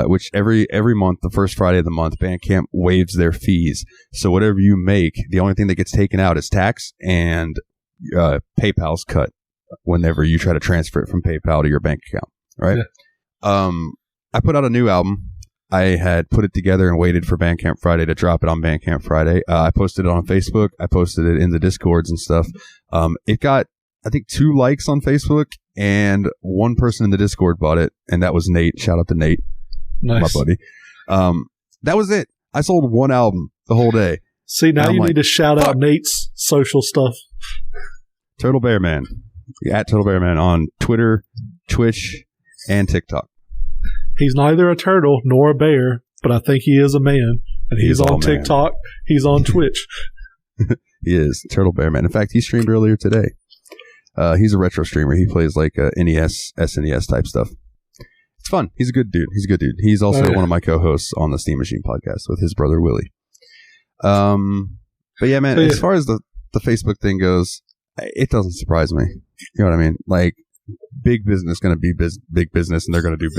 which every month, the first Friday of the month, Bandcamp waives their fees. So whatever you make, the only thing that gets taken out is tax and PayPal's cut whenever you try to transfer it from PayPal to your bank account. Right? Yeah. I put out a new album. I had put it together and waited for Bandcamp Friday to drop it on Bandcamp Friday. I posted it on Facebook. I posted it in the Discords and stuff. It got, I think, 2 likes on Facebook, and 1 person in the Discord bought it, and that was Nate. Shout out to Nate. Nice. My buddy. That was it. I sold 1 album the whole day. See, now you need to shout out Nate's social stuff. Turtle Bear Man. At Turtle Bear Man on Twitter, Twitch, and TikTok. He's neither a turtle nor a bear, but I think he is a man. And he's on TikTok. Man. He's on Twitch. He is. Turtle Bear Man. In fact, he streamed earlier today. He's a retro streamer. He plays like NES, SNES type stuff. It's fun. He's a good dude. He's also one of my co-hosts on the Steam Machine podcast with his brother Willie. But yeah, man, as far as the Facebook thing goes, it doesn't surprise me. You know what I mean? Like, big business going to be big business, and they're going to do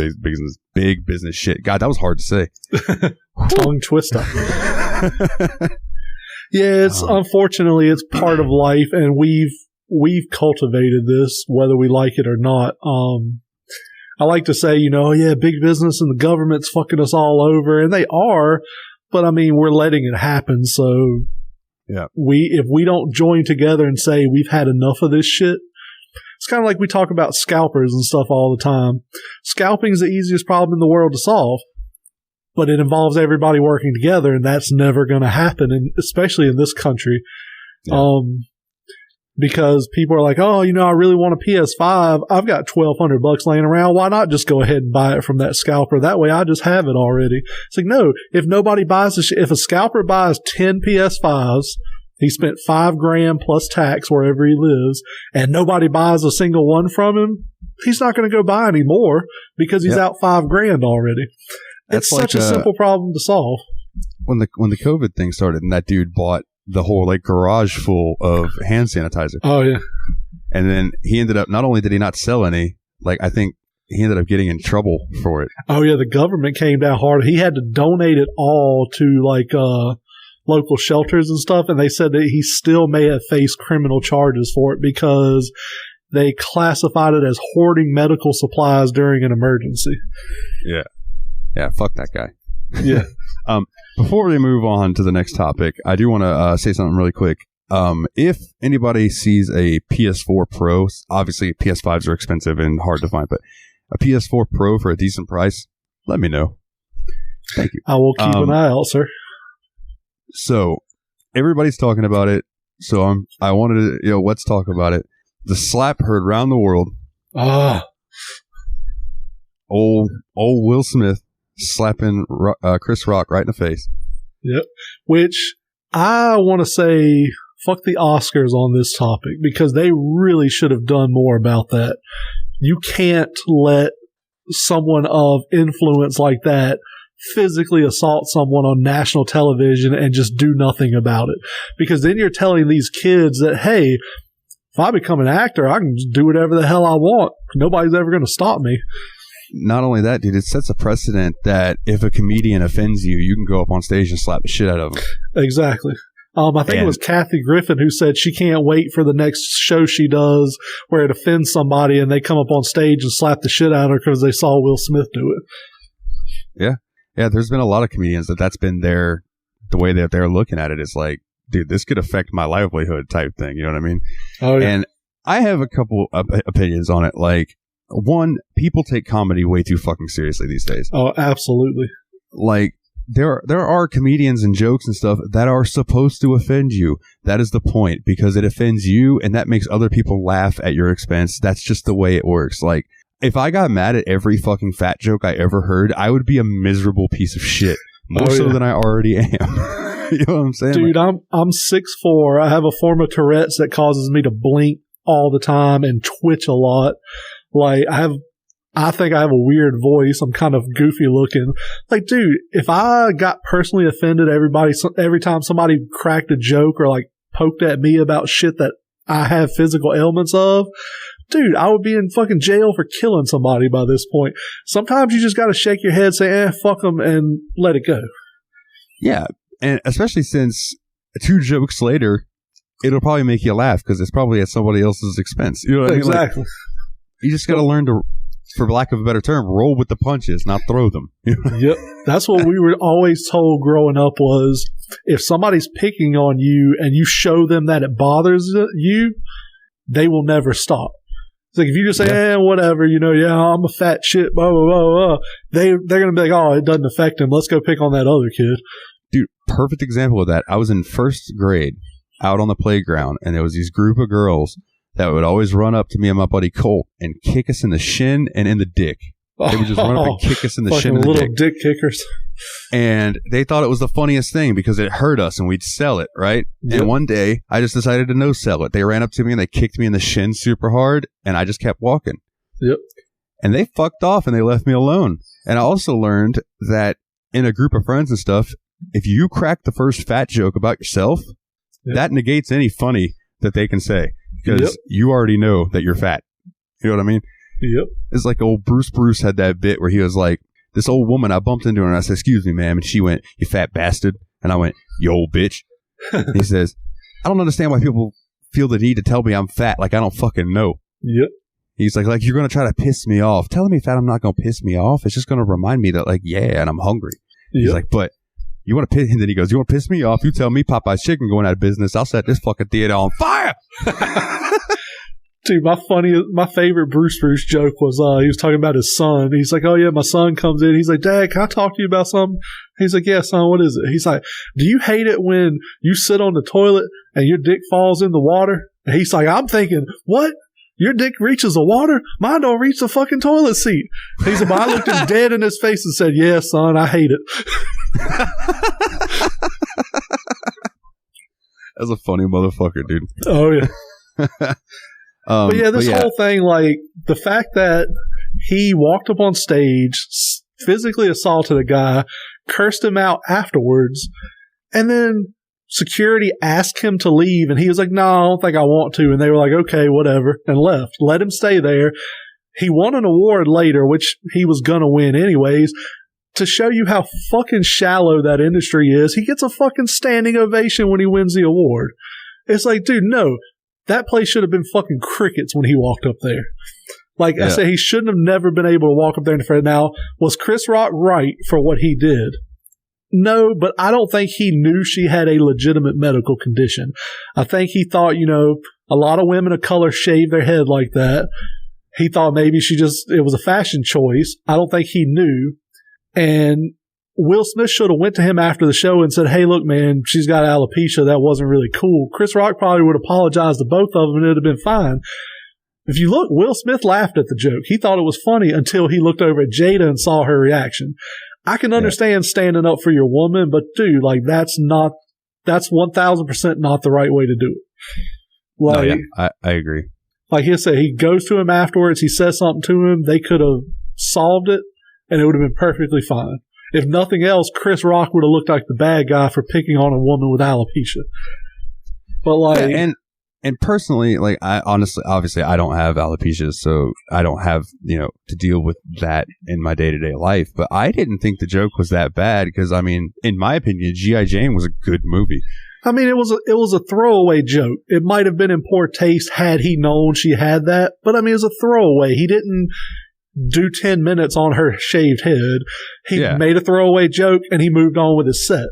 big business shit. God, that was hard to say. Tongue twister. Yeah, it's unfortunately it's part of life, and we've cultivated this whether we like it or not. I like to say, big business and the government's fucking us all over, and they are, but I mean, we're letting it happen. So yeah, if we don't join together and say we've had enough of this shit, it's kind of like we talk about scalpers and stuff all the time. Scalping is the easiest problem in the world to solve, but it involves everybody working together, and that's never going to happen, and especially in this country. Yeah. Because people are like, oh, I really want a PS5. I've got $1,200 laying around. Why not just go ahead and buy it from that scalper? That way I just have it already. It's like, no, if nobody buys if a scalper buys 10 PS5s, he spent $5,000 plus tax wherever he lives, and nobody buys a single one from him, he's not going to go buy any more because he's out $5,000 already. It's such a simple problem to solve. When the COVID thing started, and that dude bought the whole garage full of hand sanitizer. Oh yeah. And then he ended up, not only did he not sell any, I think he ended up getting in trouble for it. Oh yeah, the government came down hard. He had to donate it all to local shelters and stuff, and they said that he still may have faced criminal charges for it because they classified it as hoarding medical supplies during an emergency. Yeah. Yeah, fuck that guy. Yeah. Before we move on to the next topic, I do want to say something really quick. If anybody sees a PS4 Pro, obviously PS5s are expensive and hard to find, but a PS4 Pro for a decent price, let me know. Thank you. I will keep an eye out, sir. So everybody's talking about it. So I wanted to, let's talk about it. The slap heard around the world. Old Will Smith slapping Chris Rock right in the face. Yep. Which I want to say, fuck the Oscars on this topic, because they really should have done more about that. You can't let someone of influence like that physically assault someone on national television and just do nothing about it. Because then you're telling these kids that, hey, if I become an actor, I can just do whatever the hell I want. Nobody's ever going to stop me. Not only that, dude, it sets a precedent that if a comedian offends you, you can go up on stage and slap the shit out of them. Exactly. I think it was Kathy Griffin who said she can't wait for the next show she does where it offends somebody and they come up on stage and slap the shit out of her because they saw Will Smith do it. Yeah. Yeah, there's been a lot of comedians that's been the way that they're looking at it is like, dude, this could affect my livelihood type thing. You know what I mean? Oh, yeah. And I have a couple of opinions on it. Like, one, people take comedy way too fucking seriously these days. Oh, absolutely. Like, there are comedians and jokes and stuff that are supposed to offend you. That is the point, because it offends you and that makes other people laugh at your expense. That's just the way it works. Like, if I got mad at every fucking fat joke I ever heard, I would be a miserable piece of shit. More so than I already am. You know what I'm saying? Dude, I'm 6'4". I have a form of Tourette's that causes me to blink all the time and twitch a lot. Like, I think I have a weird voice. I'm kind of goofy looking. Like, dude, if I got personally offended every time somebody cracked a joke or like poked at me about shit that I have physical ailments of, dude, I would be in fucking jail for killing somebody by this point. Sometimes you just got to shake your head, say, fuck them, and let it go. Yeah, and especially since 2 jokes later, it'll probably make you laugh because it's probably at somebody else's expense. You know what I mean? Exactly. Like, you just got to learn to, for lack of a better term, roll with the punches, not throw them. Yep. That's what we were always told growing up was, if somebody's picking on you and you show them that it bothers you, they will never stop. It's like if you just say, whatever, I'm a fat shit, blah, blah, blah, blah, they're going to be like, oh, it doesn't affect him. Let's go pick on that other kid. Dude, perfect example of that. I was in 1st grade out on the playground, and there was these group of girls that would always run up to me and my buddy Colt and kick us in the shin and in the dick. They would just run up and kick us in the shin and the little dick kickers. And they thought it was the funniest thing because it hurt us and we'd sell it, right? Yep. And one day, I just decided to no sell it. They ran up to me and they kicked me in the shin super hard, and I just kept walking. Yep. And they fucked off and they left me alone. And I also learned that in a group of friends and stuff, if you crack the first fat joke about yourself, that negates any funny that they can say because you already know that you're fat. You know what I mean? Yep. It's like old Bruce had that bit where he was like, this old woman, I bumped into her and I said, excuse me, ma'am. And she went, you fat bastard. And I went, you old bitch. And he says, I don't understand why people feel the need to tell me I'm fat like I don't fucking know. Yep. He's like you're going to try to piss me off. Telling me fat, I'm not going to piss me off. It's just going to remind me that, like, yeah, and I'm hungry. Yep. He's like, but you want to piss? And then he goes, you want to piss me off? You tell me Popeye's Chicken going out of business. I'll set this fucking theater on fire. Dude, my favorite Bruce joke was he was talking about his son. He's like, oh yeah, my son comes in. He's like, Dad, can I talk to you about something? He's like, yeah, son, what is it? He's like, do you hate it when you sit on the toilet and your dick falls in the water? And he's like, I'm thinking, what? Your dick reaches the water? Mine don't reach the fucking toilet seat. He's like, I looked him dead in his face and said, yeah, son, I hate it. That's a funny motherfucker, dude. Oh, yeah. But yeah, this whole thing, like, the fact that he walked up on stage, physically assaulted a guy, cursed him out afterwards, and then security asked him to leave, and he was like, no, I don't think I want to. And they were like, okay, whatever, and left. Let him stay there. He won an award later, which he was going to win anyways. To show you how fucking shallow that industry is, he gets a fucking standing ovation when he wins the award. It's like, dude, no. That place should have been fucking crickets when he walked up there. Like I said, he shouldn't have never been able to walk up there and defend. Now, was Chris Rock right for what he did? No, but I don't think he knew she had a legitimate medical condition. I think he thought, a lot of women of color shave their head like that. He thought maybe it was a fashion choice. I don't think he knew. And Will Smith should have went to him after the show and said, hey, look, man, she's got alopecia. That wasn't really cool. Chris Rock probably would apologize to both of them and it would have been fine. If you look, Will Smith laughed at the joke. He thought it was funny until he looked over at Jada and saw her reaction. I can understand standing up for your woman, but dude, like, that's 1000% not the right way to do it. Like, I agree. Like he said, he goes to him afterwards. He says something to him. They could have solved it and it would have been perfectly fine. If nothing else, Chris Rock would have looked like the bad guy for picking on a woman with alopecia. But like, and And personally, like, I honestly, obviously, I don't have alopecia, so I don't have, to deal with that in my day-to-day life. But I didn't think the joke was that bad because, I mean, in my opinion, G.I. Jane was a good movie. I mean, it was a throwaway joke. It might have been in poor taste had he known she had that, but I mean, it was a throwaway. He didn't do 10 minutes on her shaved head. He made a throwaway joke and he moved on with his set.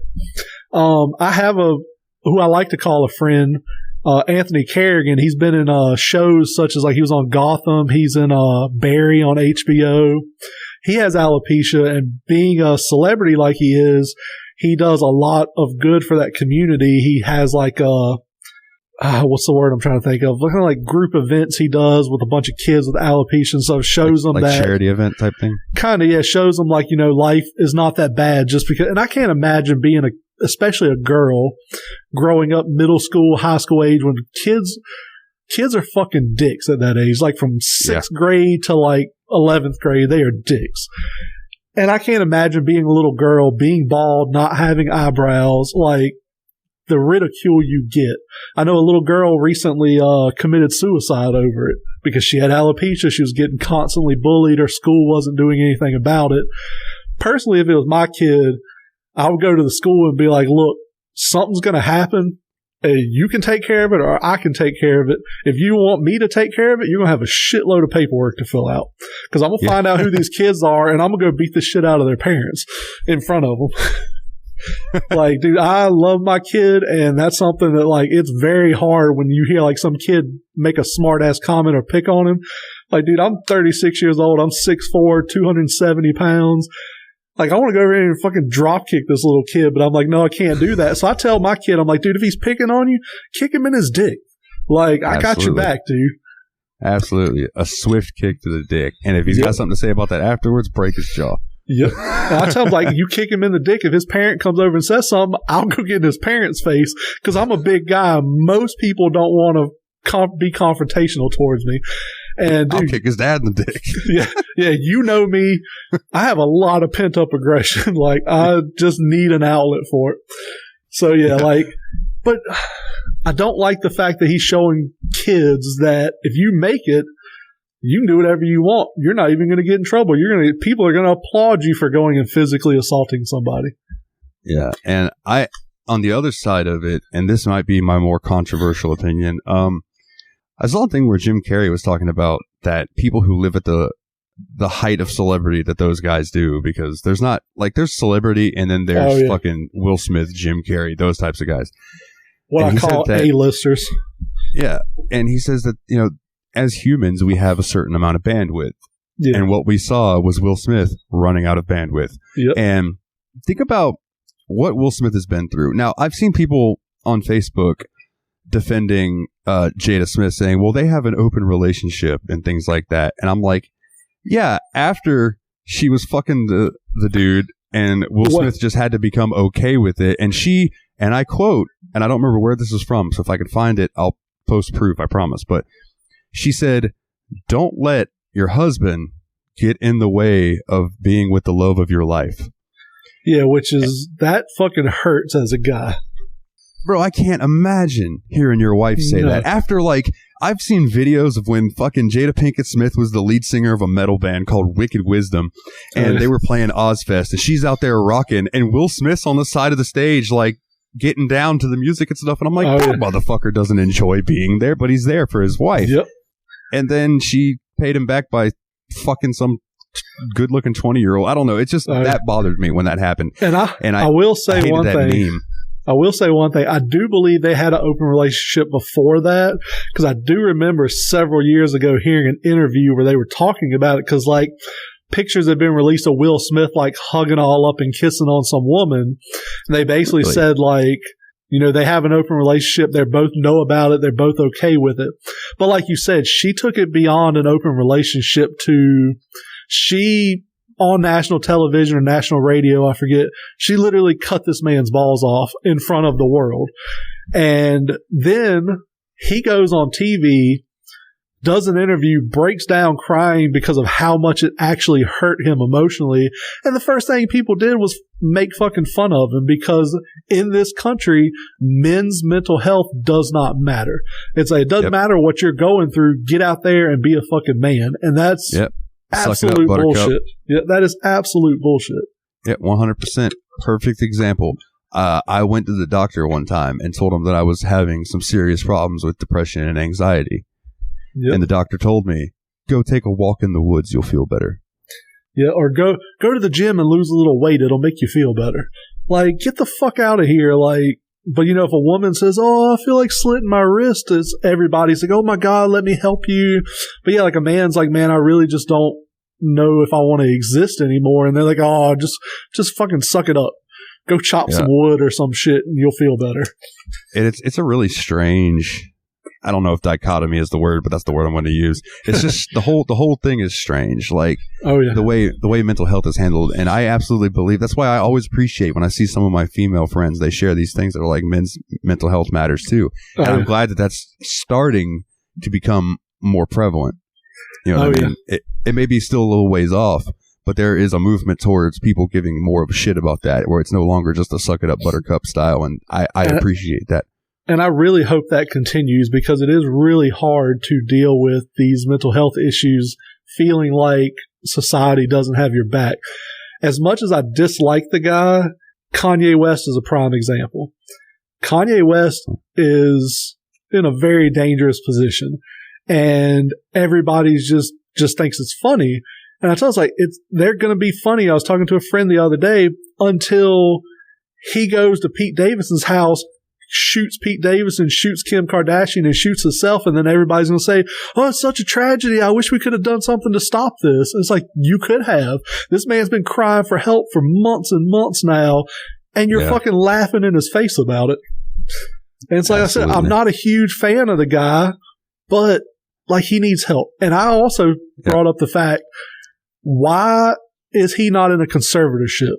I have who I like to call a friend, Anthony Kerrigan. He's been in shows such as, like, he was on Gotham. He's in Barry on HBO. He has alopecia, and being a celebrity like he is, he does a lot of good for that community. He has like what's the word I'm trying to think of? Kind of like group events he does with a bunch of kids with alopecia and stuff. Shows them like that charity event type thing. Kind of, yeah. Shows them like, life is not that bad just because. And I can't imagine being especially a girl growing up middle school, high school age when kids are fucking dicks at that age. Like from 6th grade to like 11th grade, they are dicks. And I can't imagine being a little girl, being bald, not having eyebrows, like the ridicule you get. I know a little girl recently committed suicide over it because she had alopecia. She was getting constantly bullied. Her school wasn't doing anything about it. Personally, if it was my kid, I would go to the school and be like, look, something's going to happen. You can take care of it or I can take care of it. If you want me to take care of it, you're going to have a shitload of paperwork to fill out because I'm going to find out who these kids are and I'm going to go beat the shit out of their parents in front of them. Like, dude, I love my kid, and that's something that, like, it's very hard when you hear, like, some kid make a smart-ass comment or pick on him. Like, dude, I'm 36 years old. I'm 6'4", 270 pounds. Like, I want to go over here and fucking drop kick this little kid, but I'm like, no, I can't do that. So I tell my kid, I'm like, dude, if he's picking on you, kick him in his dick. Like, I got your back, dude. Absolutely. A swift kick to the dick. And if he's got something to say about that afterwards, break his jaw. Yep. And I tell him, like, you kick him in the dick. If his parent comes over and says something, I'll go get in his parent's face because I'm a big guy. Most people don't want to be confrontational towards me. And dude, I'll kick his dad in the dick. Yeah, you know me. I have a lot of pent up aggression. Like, I just need an outlet for it. So yeah, like, but I don't like the fact that he's showing kids that if you make it, you can do whatever you want. You're not even going to get in trouble. People are going to applaud you for going and physically assaulting somebody. Yeah, and on the other side of it, and this might be my more controversial opinion, I saw a thing where Jim Carrey was talking about that people who live at the height of celebrity that those guys do, because there's celebrity and then there's fucking Will Smith, Jim Carrey, those types of guys. What I call A-listers. Yeah, and he says that, as humans, we have a certain amount of bandwidth. Yeah. And what we saw was Will Smith running out of bandwidth. Yep. And think about what Will Smith has been through. Now, I've seen people on Facebook defending Jada Smith, saying, well, they have an open relationship and things like that. And I'm like, yeah, after she was fucking the dude and Will Smith just had to become okay with it. And and I quote, and I don't remember where this is from, so if I can find it, I'll post proof, I promise. But she said, don't let your husband get in the way of being with the love of your life. Yeah, that fucking hurts as a guy. Bro, I can't imagine hearing your wife say that. After, like, I've seen videos of when fucking Jada Pinkett Smith was the lead singer of a metal band called Wicked Wisdom, and they were playing Ozfest, and she's out there rocking, and Will Smith's on the side of the stage, like, getting down to the music and stuff, and I'm like, that motherfucker doesn't enjoy being there, but he's there for his wife. Yep. And then she paid him back by fucking some good-looking 20-year-old. I don't know. It's just that bothered me when that happened. And I will say one thing. I will say one thing. I do believe they had an open relationship before that, because I do remember several years ago hearing an interview where they were talking about it, because, like, pictures had been released of Will Smith, like, hugging all up and kissing on some woman. And they basically said, like, they have an open relationship. They both know about it. They're both okay with it. But like you said, she took it beyond an open relationship to on national television or national radio, I forget, she literally cut this man's balls off in front of the world. And then he goes on TV does an interview, breaks down crying because of how much it actually hurt him emotionally. And the first thing people did was make fucking fun of him, because in this country, men's mental health does not matter. It doesn't matter what you're going through. Get out there and be a fucking man. And that's absolute bullshit. Yeah, that is absolute bullshit. Yeah, 100%. Perfect example. I went to the doctor one time and told him that I was having some serious problems with depression and anxiety. Yep. And the doctor told me, go take a walk in the woods. You'll feel better. Yeah, or go to the gym and lose a little weight. It'll make you feel better. Like, get the fuck out of here. Like, but if a woman says, oh, I feel like slitting my wrist, everybody's like, oh my God, let me help you. But yeah, like a man's like, man, I really just don't know if I want to exist anymore. And they're like, oh, just fucking suck it up. Go chop some wood or some shit and you'll feel better. It's a really strange, I don't know if dichotomy is the word, but that's the word I'm going to use. It's just the whole thing is strange. Like, the way mental health is handled. And I absolutely believe, that's why I always appreciate when I see some of my female friends, they share these things that are like, men's mental health matters too. And I'm glad that that's starting to become more prevalent. You know what I mean? It may be still a little ways off, but there is a movement towards people giving more of a shit about that, where it's no longer just a suck it up buttercup style. And I appreciate that. And I really hope that continues, because it is really hard to deal with these mental health issues feeling like society doesn't have your back. As much as I dislike the guy, Kanye West is a prime example. Kanye West is in a very dangerous position, and everybody's just thinks it's funny. And I was like, they're going to be funny. I was talking to a friend the other day, until he goes to Pete Davidson's house, shoots Pete Davidson, shoots Kim Kardashian, and shoots himself. And then everybody's going to say, oh, it's such a tragedy. I wish we could have done something to stop this. And it's like, you could have. This man's been crying for help for months and months now, and you're fucking laughing in his face about it. And it's like Absolutely. I said, I'm not a huge fan of the guy, but like, he needs help. And I also brought up the fact, why is he not in a conservatorship?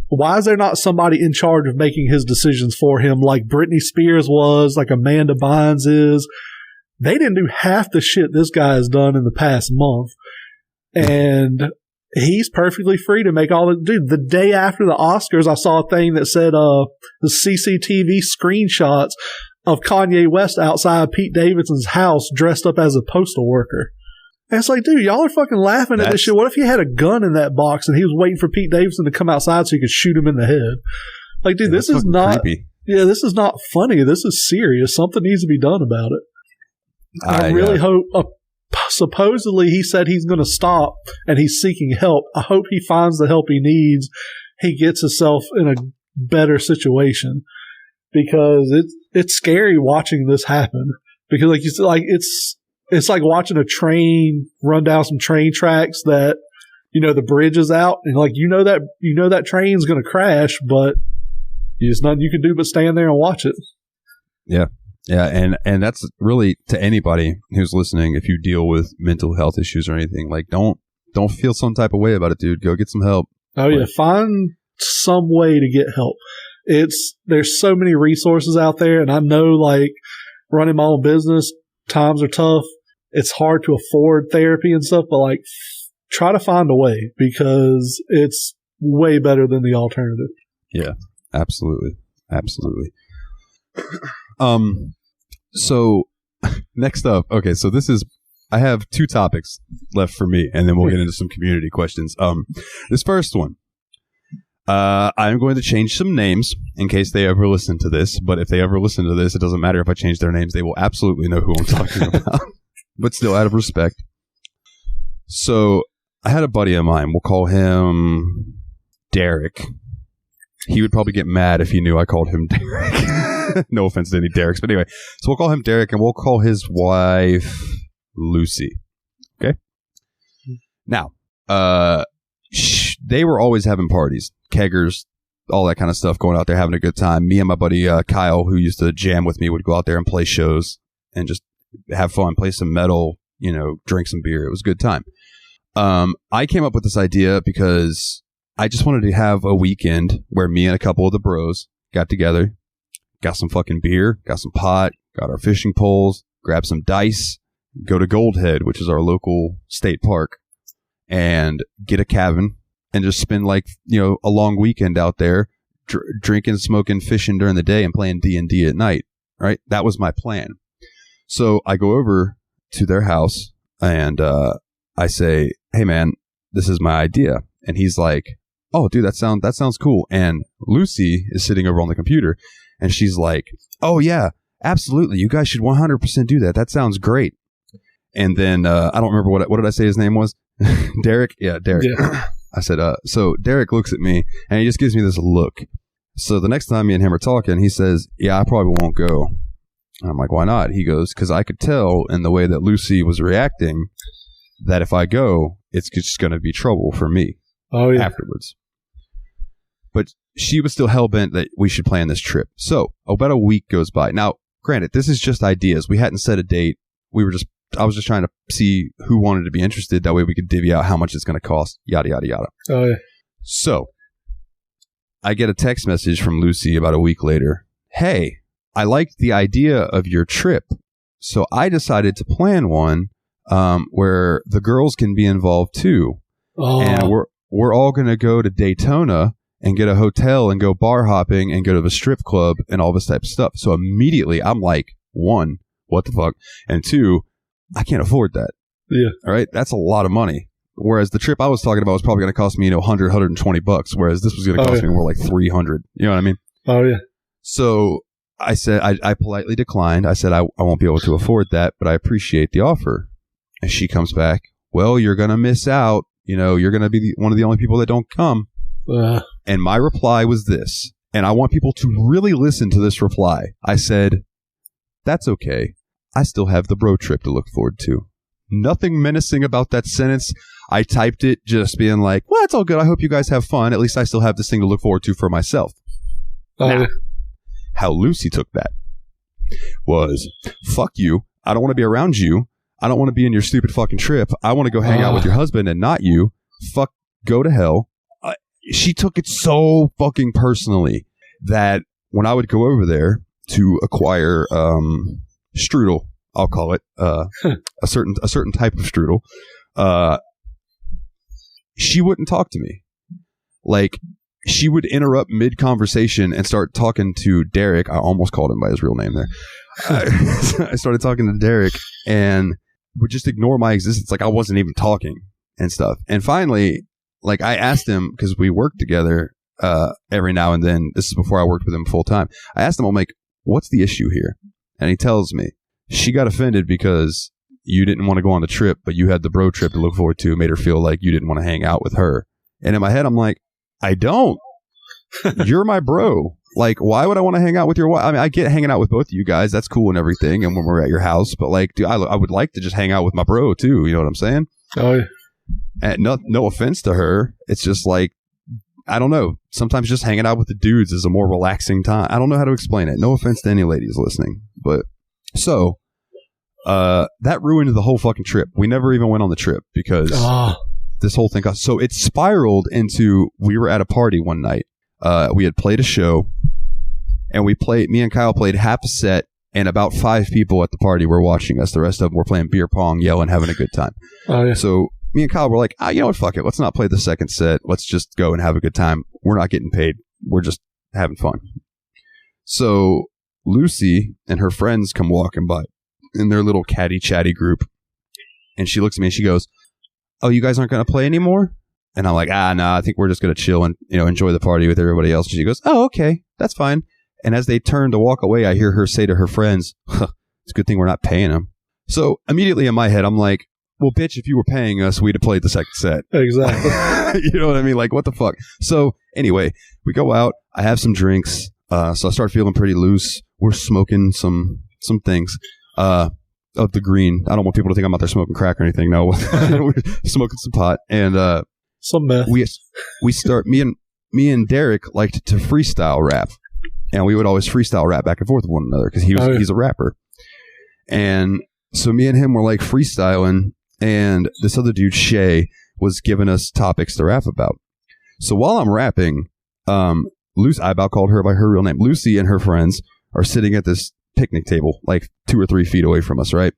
Why is there not somebody in charge of making his decisions for him, like Britney Spears was, like Amanda Bynes is? They didn't do half the shit this guy has done in the past month. And he's perfectly free to make all the... Dude, the day after the Oscars, I saw a thing that said the CCTV screenshots of Kanye West outside Pete Davidson's house dressed up as a postal worker. And it's like, dude, y'all are fucking laughing at this shit. What if he had a gun in that box and he was waiting for Pete Davidson to come outside so he could shoot him in the head? Like, dude, this is not creepy. Yeah, this is not funny. This is serious. Something needs to be done about it. I really hope, supposedly he said he's going to stop and he's seeking help. I hope he finds the help he needs. He gets himself in a better situation, because it's scary watching this happen. Because like you said, like it's like watching a train run down some train tracks that, the bridge is out, and like, that train's going to crash, but there's nothing you can do but stand there and watch it. Yeah. Yeah. And that's really to anybody who's listening. If you deal with mental health issues or anything, like, don't feel some type of way about it, dude. Go get some help. Oh yeah. Find some way to get help. There's so many resources out there, and I know, like, running my own business, times are tough. It's hard to afford therapy and stuff, but like, try to find a way, because it's way better than the alternative. Yeah, absolutely. Absolutely. So next up, okay, so I have 2 topics left for me, and then we'll get into some community questions. This first one, I'm going to change some names in case they ever listen to this, but if they ever listen to this, it doesn't matter if I change their names. They will absolutely know who I'm talking about. But still, out of respect. So I had a buddy of mine. We'll call him Derek. He would probably get mad if he knew I called him Derek. No offense to any Dereks, but anyway. So we'll call him Derek, and we'll call his wife Lucy. Okay? Now, they were always having parties, keggers, all that kind of stuff, going out there having a good time. Me and my buddy Kyle, who used to jam with me, would go out there and play shows and just have fun, play some metal, drink some beer. It was a good time. I came up with this idea because I just wanted to have a weekend where me and a couple of the bros got together, got some fucking beer, got some pot, got our fishing poles, grabbed some dice, go to Goldhead, which is our local state park, and get a cabin and just spend like, a long weekend out there drinking, smoking, fishing during the day and playing D&D at night. Right? That was my plan. So I go over to their house and I say, hey man, this is my idea. And he's like, oh dude, that sounds cool. And Lucy is sitting over on the computer and she's like, oh yeah, absolutely. You guys should 100% do that. That sounds great. And then I don't remember what did I say his name was? Derek? Yeah, Derek. Yeah. I said, so Derek looks at me and he just gives me this look. So the next time me and him are talking, he says, yeah, I probably won't go. And I'm like, why not? He goes, because I could tell in the way that Lucy was reacting that if I go, it's just going to be trouble for me afterwards. But she was still hell-bent that we should plan this trip. So about a week goes by. Now, granted, this is just ideas. We hadn't set a date. I was just trying to see who wanted to be interested. That way we could divvy out how much it's going to cost, yada, yada, yada. Oh, yeah. So I get a text message from Lucy about a week later. Hey, I liked the idea of your trip, so I decided to plan one where the girls can be involved too. Oh. And we're all going to go to Daytona and get a hotel and go bar hopping and go to the strip club and all this type of stuff. So immediately I'm like, one, what the fuck? And two, I can't afford that. Yeah. All right. That's a lot of money. Whereas the trip I was talking about was probably going to cost me, $120, whereas this was going to cost me more like $300. You know what I mean? Oh, yeah. So I said, I politely declined. I said, I won't be able to afford that, but I appreciate the offer. And she comes back, well, you're going to miss out. You're going to be one of the only people that don't come. And my reply was this, and I want people to really listen to this reply. I said, that's okay. I still have the bro trip to look forward to. Nothing menacing about that sentence. I typed it just being like, well, it's all good. I hope you guys have fun. At least I still have this thing to look forward to for myself. Now, how Lucy took that was, fuck you. I don't want to be around you. I don't want to be in your stupid fucking trip. I want to go hang out with your husband and not you. Fuck, go to hell. She took it so fucking personally that when I would go over there to acquire strudel, I'll call it a certain type of strudel, she wouldn't talk to me. Like, she would interrupt mid-conversation and start talking to Derek. I almost called him by his real name there. I started talking to Derek and would just ignore my existence like I wasn't even talking and stuff. And finally, like, I asked him, because we worked together every now and then. This is before I worked with him full time. I asked him, I'm like, what's the issue here? And he tells me, she got offended because you didn't want to go on the trip, but you had the bro trip to look forward to. It made her feel like you didn't want to hang out with her. And in my head, I'm like, I don't. You're my bro. Like, why would I want to hang out with your wife? I mean, I get hanging out with both of you guys. That's cool and everything. And when we're at your house, but like, dude, I would like to just hang out with my bro too. You know what I'm saying? Oh, yeah. And no offense to her. It's just like, I don't know. Sometimes just hanging out with the dudes is a more relaxing time. I don't know how to explain it. No offense to any ladies listening. But so that ruined the whole fucking trip. We never even went on the trip because this whole thing got, so it spiraled into, we were at a party one night. We had played a show and me and Kyle played half a set and about 5 people at the party were watching us. The rest of them were playing beer pong, yelling, having a good time. Oh, yeah. So me and Kyle were like, you know what, fuck it. Let's not play the second set. Let's just go and have a good time. We're not getting paid. We're just having fun. So Lucy and her friends come walking by in their little catty chatty group. And she looks at me and she goes, oh, you guys aren't going to play anymore? And I'm like, nah, I think we're just going to chill and, enjoy the party with everybody else. And she goes, oh, okay, that's fine. And as they turn to walk away, I hear her say to her friends, it's a good thing we're not paying them. So immediately in my head, I'm like, well, bitch, if you were paying us, we'd have played the second set. Exactly. You know what I mean? Like, what the fuck? So anyway, we go out. I have some drinks. So I start feeling pretty loose. We're smoking some things of the green. I don't want people to think I'm out there smoking crack or anything. No, we're smoking some pot and some meth. We start. Me and Derek liked to freestyle rap, and we would always freestyle rap back and forth with one another because he's a rapper. And so me and him were like freestyling. And this other dude, Shay, was giving us topics to rap about. So while I'm rapping, Lucy, I about called her by her real name. Lucy and her friends are sitting at this picnic table, like 2 or 3 feet away from us, right?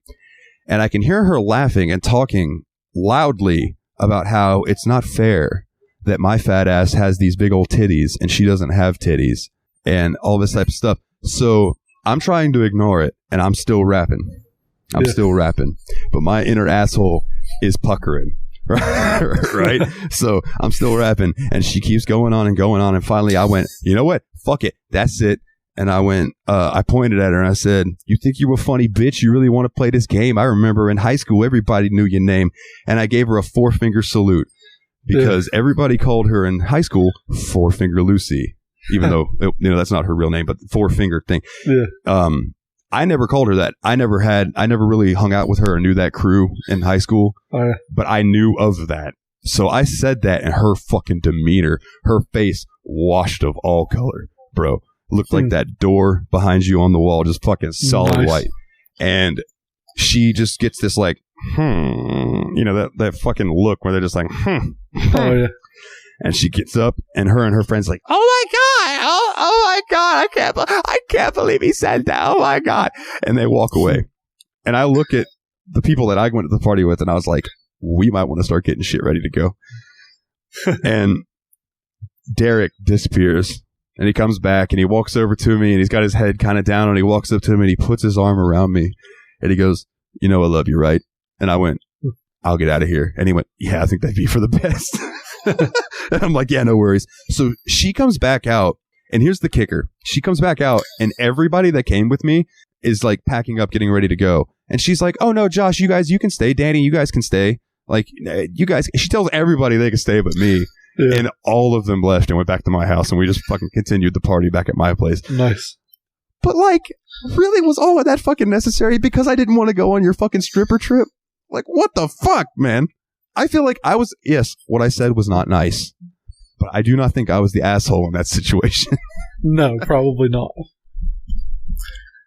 and I can hear her laughing and talking loudly about how it's not fair that my fat ass has these big old titties and she doesn't have titties and all this type of stuff. So I'm trying to ignore it, and I'm still rapping. Still rapping, but my inner asshole is puckering. Right? So I'm still rapping, and she keeps going on, and finally I went, you know what? Fuck it. That's it. And I went, I pointed at her and I said, you think you a funny bitch? You really want to play this game? I remember in high school, everybody knew your name. And I gave her a 4-finger salute because everybody called her in high school 4-Finger Lucy, even though, that's not her real name, but 4-finger thing. Yeah. I never called her that. I never really hung out with her or knew that crew in high school, but I knew of that. So I said that, and her fucking demeanor, her face washed of all color, bro. Looked like that door behind you on the wall, just fucking solid white. And she just gets this like, that fucking look where they're just like, Oh, yeah. And she gets up, and her friends like, oh my god, oh my god, I can't believe he said that. Oh my god. And they walk away. And I look at the people that I went to the party with, and I was like, we might want to start getting shit ready to go. And Derek disappears, and he comes back, and he walks over to me, and he's got his head kind of down, and he walks up to me, and he puts his arm around me, and he goes, I love you, right? And I went, I'll get out of here. And he went, yeah, I think that'd be for the best. And I'm like, yeah, no worries. So she comes back out, and here's the kicker. She comes back out, and everybody that came with me is like packing up, getting ready to go. And she's like, oh no, Josh, you can stay. Danny, you guys can stay. Like, you guys, she tells everybody they can stay but me. Yeah. And all of them left and went back to my house, and we just fucking continued the party back at my place. Nice. But like, really, was all of that fucking necessary because I didn't want to go on your fucking stripper trip? Like, what the fuck, man? I feel like what I said was not nice, but I do not think I was the asshole in that situation. No, probably not.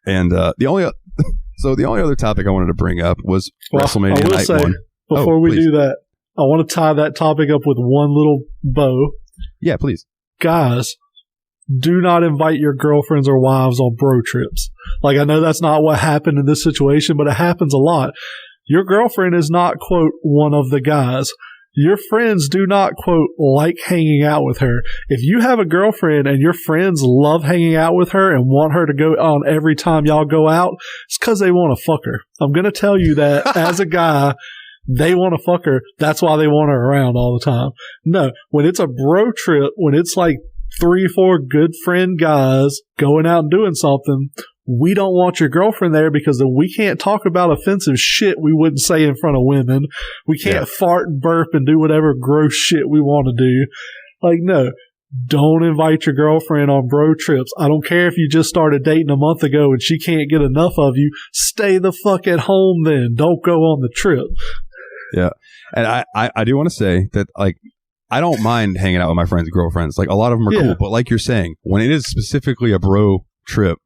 And the only other topic I wanted to bring up was WrestleMania Night 1. Before we do that, I want to tie that topic up with one little bow. Yeah, please. Guys, do not invite your girlfriends or wives on bro trips. Like, I know that's not what happened in this situation, but it happens a lot. Your girlfriend is not, quote, one of the guys. Your friends do not, quote, like hanging out with her. If you have a girlfriend and your friends love hanging out with her and want her to go on every time y'all go out, it's because they want to fuck her. I'm going to tell you that as a guy, they want to fuck her. That's why they want her around all the time. No, when it's a bro trip, when it's like 3-4 good friend guys going out and doing something, we don't want your girlfriend there because we can't talk about offensive shit we wouldn't say in front of women. We can't fart and burp and do whatever gross shit we want to do. Like, no, don't invite your girlfriend on bro trips. I don't care if you just started dating a month ago and she can't get enough of you. Stay the fuck at home then. Don't go on the trip. Yeah. And I do want to say that, like, I don't mind hanging out with my friends' girlfriends. Like, a lot of them are cool. But like you're saying, when it is specifically a bro trip,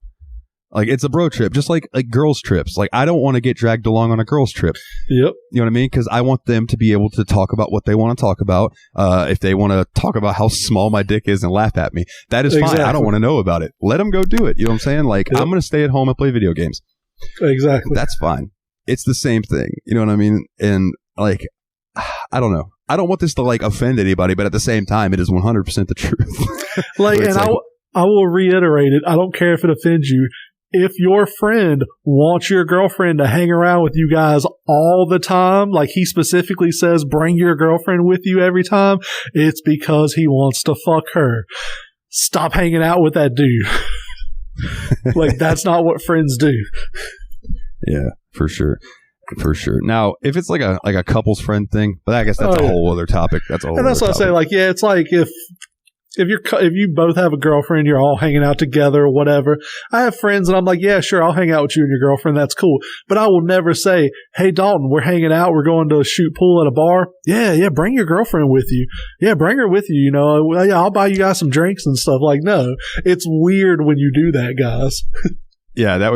like, it's a bro trip, just like girls' trips. Like, I don't want to get dragged along on a girls' trip. Yep. You know what I mean? Because I want them to be able to talk about what they want to talk about. If they want to talk about how small my dick is and laugh at me, that is fine. I don't want to know about it. Let them go do it. You know what I'm saying? Like, I'm going to stay at home and play video games. Exactly. That's fine. It's the same thing. You know what I mean? And, like, I don't know. I don't want this to, like, offend anybody, but at the same time, it is 100% the truth. I will reiterate it. I don't care if it offends you. If your friend wants your girlfriend to hang around with you guys all the time, like he specifically says, bring your girlfriend with you every time, it's because he wants to fuck her. Stop hanging out with that dude. Like, that's not what friends do. Yeah, for sure. For sure. Now, if it's like a couples friend thing, but I guess that's a whole other topic. That's a whole. And that's what I say. Like, yeah, it's like if you both have a girlfriend, you're all hanging out together or whatever. I have friends and I'm like, yeah, sure, I'll hang out with you and your girlfriend. That's cool. But I will never say, hey, Dalton, we're hanging out. We're going to shoot pool at a bar. Yeah, bring your girlfriend with you. Yeah, bring her with you. You know, yeah, I'll buy you guys some drinks and stuff. Like, no, it's weird when you do that, guys. Yeah, that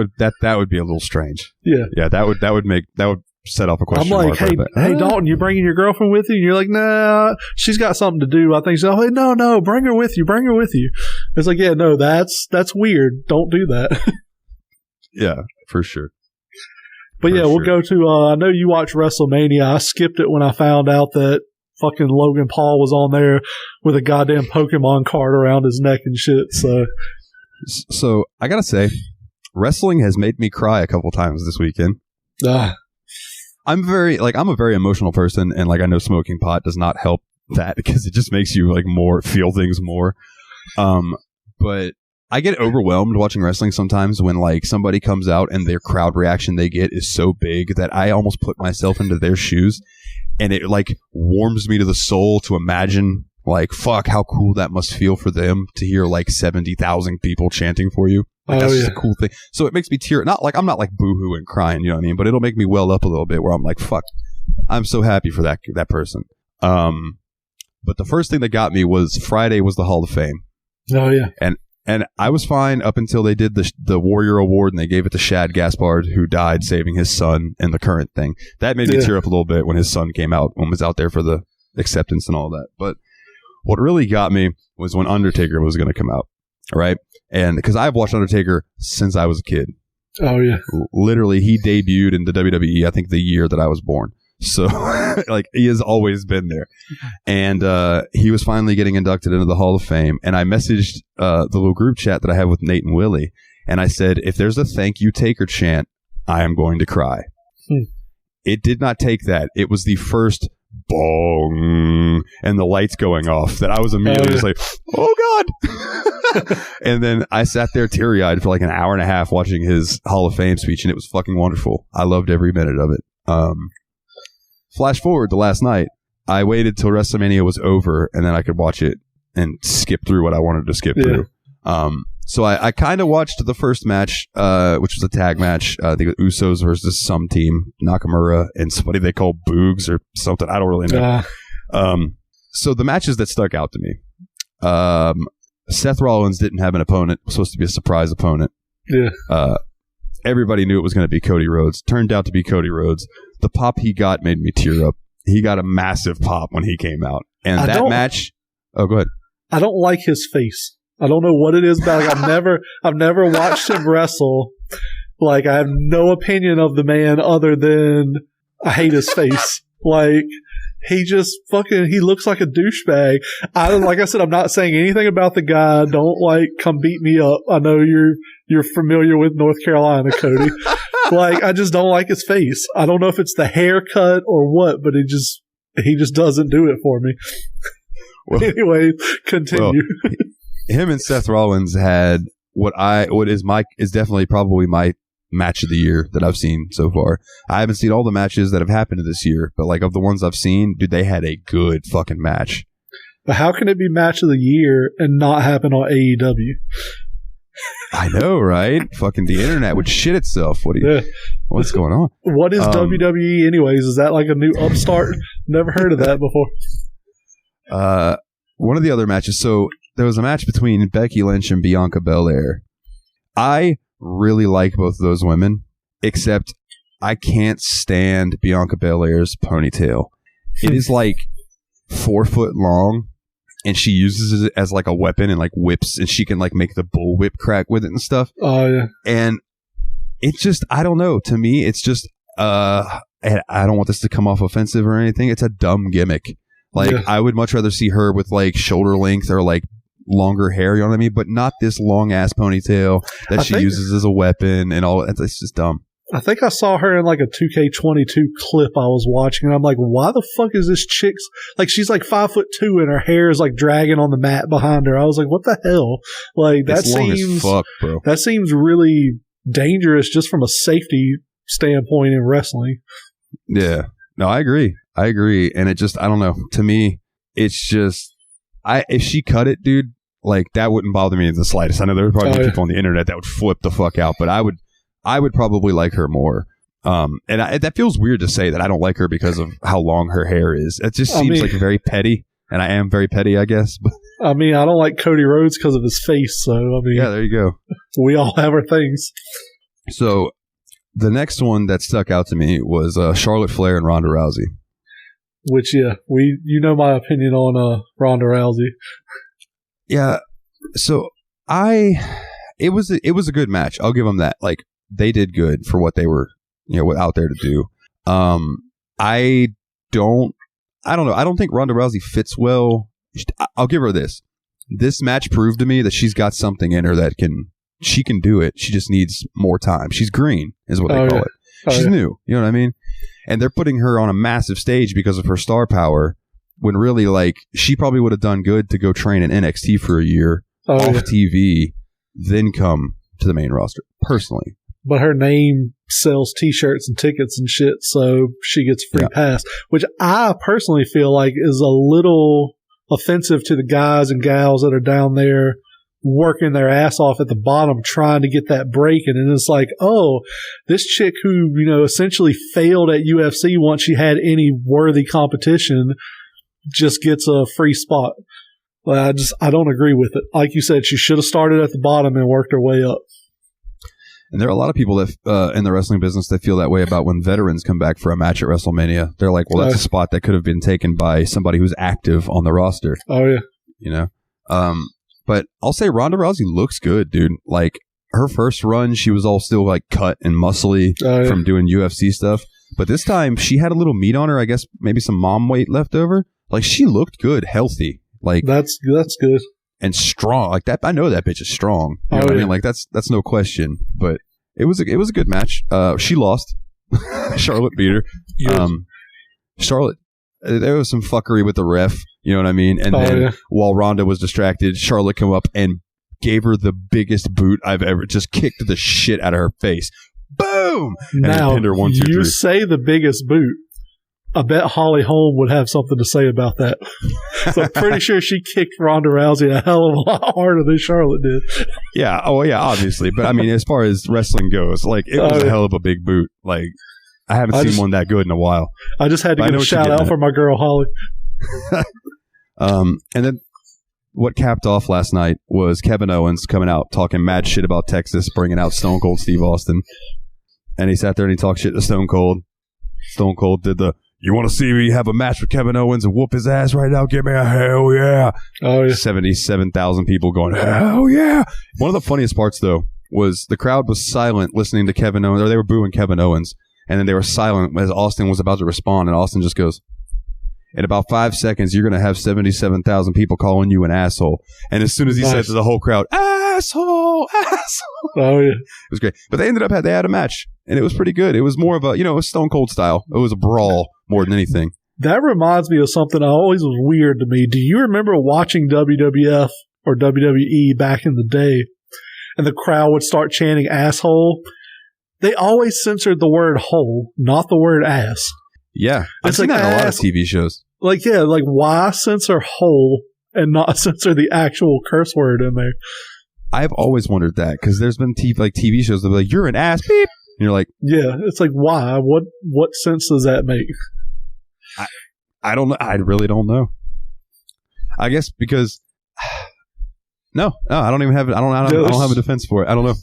would be a little strange. Yeah, that would set off a question. I'm like, hey, Dalton, you bringing your girlfriend with you? And you're like, nah, she's got something to do. I think she's like, no, bring her with you. Bring her with you. It's like, yeah, no, that's weird. Don't do that. Yeah, for sure. But yeah, we'll go to, I know you watch WrestleMania. I skipped it when I found out that fucking Logan Paul was on there with a goddamn Pokemon card around his neck and shit. So I gotta say, wrestling has made me cry a couple times this weekend. I'm a very emotional person, and like I know smoking pot does not help that because it just makes you like more feel things more. But I get overwhelmed watching wrestling sometimes when like somebody comes out and their crowd reaction they get is so big that I almost put myself into their shoes, and it like warms me to the soul to imagine like, fuck, how cool that must feel for them to hear like 70,000 people chanting for you. Like, that's just a cool thing. So it makes me tear. Not like I'm not like boohoo and crying, you know what I mean? But it'll make me well up a little bit where I'm like, fuck, I'm so happy for that person. But the first thing that got me was Friday was the Hall of Fame. Oh yeah, and I was fine up until they did the Warrior Award and they gave it to Shad Gaspard, who died saving his son in the current thing. That made me tear up a little bit when his son came out and was out there for the acceptance and all that. But what really got me was when Undertaker was going to come out, right? And because I've watched Undertaker since I was a kid. Oh, yeah. Literally, he debuted in the WWE, I think, the year that I was born. So, like, he has always been there. And he was finally getting inducted into the Hall of Fame. And I messaged the little group chat that I have with Nate and Willie. And I said, if there's a thank you Taker chant, I am going to cry. It did not take that. It was the first bong and the lights going off that I was immediately just like, oh God. And then I sat there teary-eyed for like an hour and a half watching his Hall of Fame speech, and it was fucking wonderful. I loved every minute of it. Flash forward to last night. I waited till WrestleMania was over and then I could watch it and skip through what I wanted to skip through. So I kind of watched the first match, which was a tag match. I think Usos versus some team, Nakamura and somebody they call Boogs or something. I don't really know. So the matches that stuck out to me, Seth Rollins didn't have an opponent. It was supposed to be a surprise opponent. Everybody knew it was going to be Cody Rhodes. Turned out to be Cody Rhodes. The pop he got made me tear up. He got a massive pop when he came out. And that match... Oh, go ahead. I don't like his face. I don't know what it is about. Like, I've never watched him wrestle. Like, I have no opinion of the man other than I hate his face. Like, he just he looks like a douchebag. Like I said, I'm not saying anything about the guy. Don't like come beat me up. I know you're familiar with North Carolina, Cody. Like, I just don't like his face. I don't know if it's the haircut or what, but he just doesn't do it for me. Well, anyway, continue. Well, him and Seth Rollins had what is definitely probably my match of the year that I've seen so far. I haven't seen all the matches that have happened this year, but like of the ones I've seen, dude, they had a good fucking match. But how can it be match of the year and not happen on AEW? I know, right? Fucking the internet would shit itself. What's going on? What is WWE anyways? Is that like a new upstart? Never heard of that before. One of the other matches. So there was a match between Becky Lynch and Bianca Belair. I really like both of those women, except I can't stand Bianca Belair's ponytail. It is like 4 foot long, and she uses it as like a weapon and like whips, and she can like make the bull whip crack with it and stuff. Oh yeah. And it's just, I don't know. To me, it's just, I don't want this to come off offensive or anything. It's a dumb gimmick. Like, I would much rather see her with like shoulder length or like longer hair, you know what I mean? But not this long ass ponytail that she uses as a weapon and all. It's just dumb. I think I saw her in like a 2K22 clip I was watching, and I'm like, why the fuck is this chick's like, she's like 5'2" and her hair is like dragging on the mat behind her. I was like, what the hell? Like, that seems fuck, bro. That seems really dangerous just from a safety standpoint in wrestling. Yeah. No, I agree. And it just, I don't know. To me, it's just, if she cut it, dude, like that wouldn't bother me in the slightest. I know there would probably be people on the internet that would flip the fuck out, but I would probably like her more. And that feels weird to say that I don't like her because of how long her hair is. It just seems like very petty, and I am very petty, I guess. But I mean, I don't like Cody Rhodes because of his face. So I mean, yeah, there you go. We all have our things. So the next one that stuck out to me was Charlotte Flair and Ronda Rousey. Which, you know my opinion on Ronda Rousey. Yeah, so it was a good match. I'll give them that. Like, they did good for what they were out there to do. I don't know. I don't think Ronda Rousey fits well. I'll give her this. This match proved to me that she's got something in her that she can do it. She just needs more time. She's green, is what they call it. She's new. You know what I mean? And they're putting her on a massive stage because of her star power. When really, like, she probably would have done good to go train in NXT for a year off TV, then come to the main roster. Personally. But her name sells T-shirts and tickets and shit, so she gets a free pass, which I personally feel like is a little offensive to the guys and gals that are down there working their ass off at the bottom trying to get that break. And it's like, oh, this chick who, essentially failed at UFC once she had any worthy competition just gets a free spot. Well, I don't agree with it. Like you said, she should have started at the bottom and worked her way up. And there are a lot of people that in the wrestling business that feel that way about when veterans come back for a match at WrestleMania. They're like, well, that's a spot that could have been taken by somebody who's active on the roster. Oh, yeah. But I'll say Ronda Rousey looks good, dude. Like, her first run, she was all still, like, cut and muscly from doing UFC stuff. But this time, she had a little meat on her. I guess maybe some mom weight left over. Like, she looked good, healthy. Like, that's good. And strong. Like, that, I know that bitch is strong. You know what I mean? Like, that's no question. But it was a good match. She lost. Charlotte beat her. Yes. Charlotte, there was some fuckery with the ref. You know what I mean? And then while Ronda was distracted, Charlotte came up and gave her the biggest boot I've ever, just kicked the shit out of her face. Boom! And now, pinned her 1, 2, 3. You say the biggest boot. I bet Holly Holm would have something to say about that. So I'm pretty sure she kicked Ronda Rousey a hell of a lot harder than Charlotte did. Yeah. Oh, yeah, obviously. But, I mean, as far as wrestling goes, like, it was a hell of a big boot. Like, I haven't seen one that good in a while. I just had to give a shout out for my girl, Holly. And then what capped off last night was Kevin Owens coming out talking mad shit about Texas, bringing out Stone Cold Steve Austin. And he sat there and he talked shit to Stone Cold. Stone Cold did you want to see me have a match with Kevin Owens and whoop his ass right now? Give me a hell yeah. Oh, yeah. 77,000 people going, hell yeah. One of the funniest parts, though, was the crowd was silent listening to Kevin Owens, or they were booing Kevin Owens, and then they were silent as Austin was about to respond, and Austin just goes, in about 5 seconds, you're going to have 77,000 people calling you an asshole. And as soon as he said to the whole crowd, asshole, asshole. Oh, yeah. It was great. But they had a match, and it was pretty good. It was more of a, it was Stone Cold style. It was a brawl more than anything. That reminds me of something that always was weird to me. Do you remember watching WWF or WWE back in the day, and the crowd would start chanting asshole? They always censored the word hole, not the word ass. Yeah. I've seen that in a lot of TV shows. Like, why censor hole and not censor the actual curse word in there? I've always wondered that, because there's been TV shows that be like, you're an ass, beep. And you're like, yeah, it's like, why? What sense does that make? I don't know. I really don't know. I guess because no, I don't even have it. I don't have a defense for it. I don't know.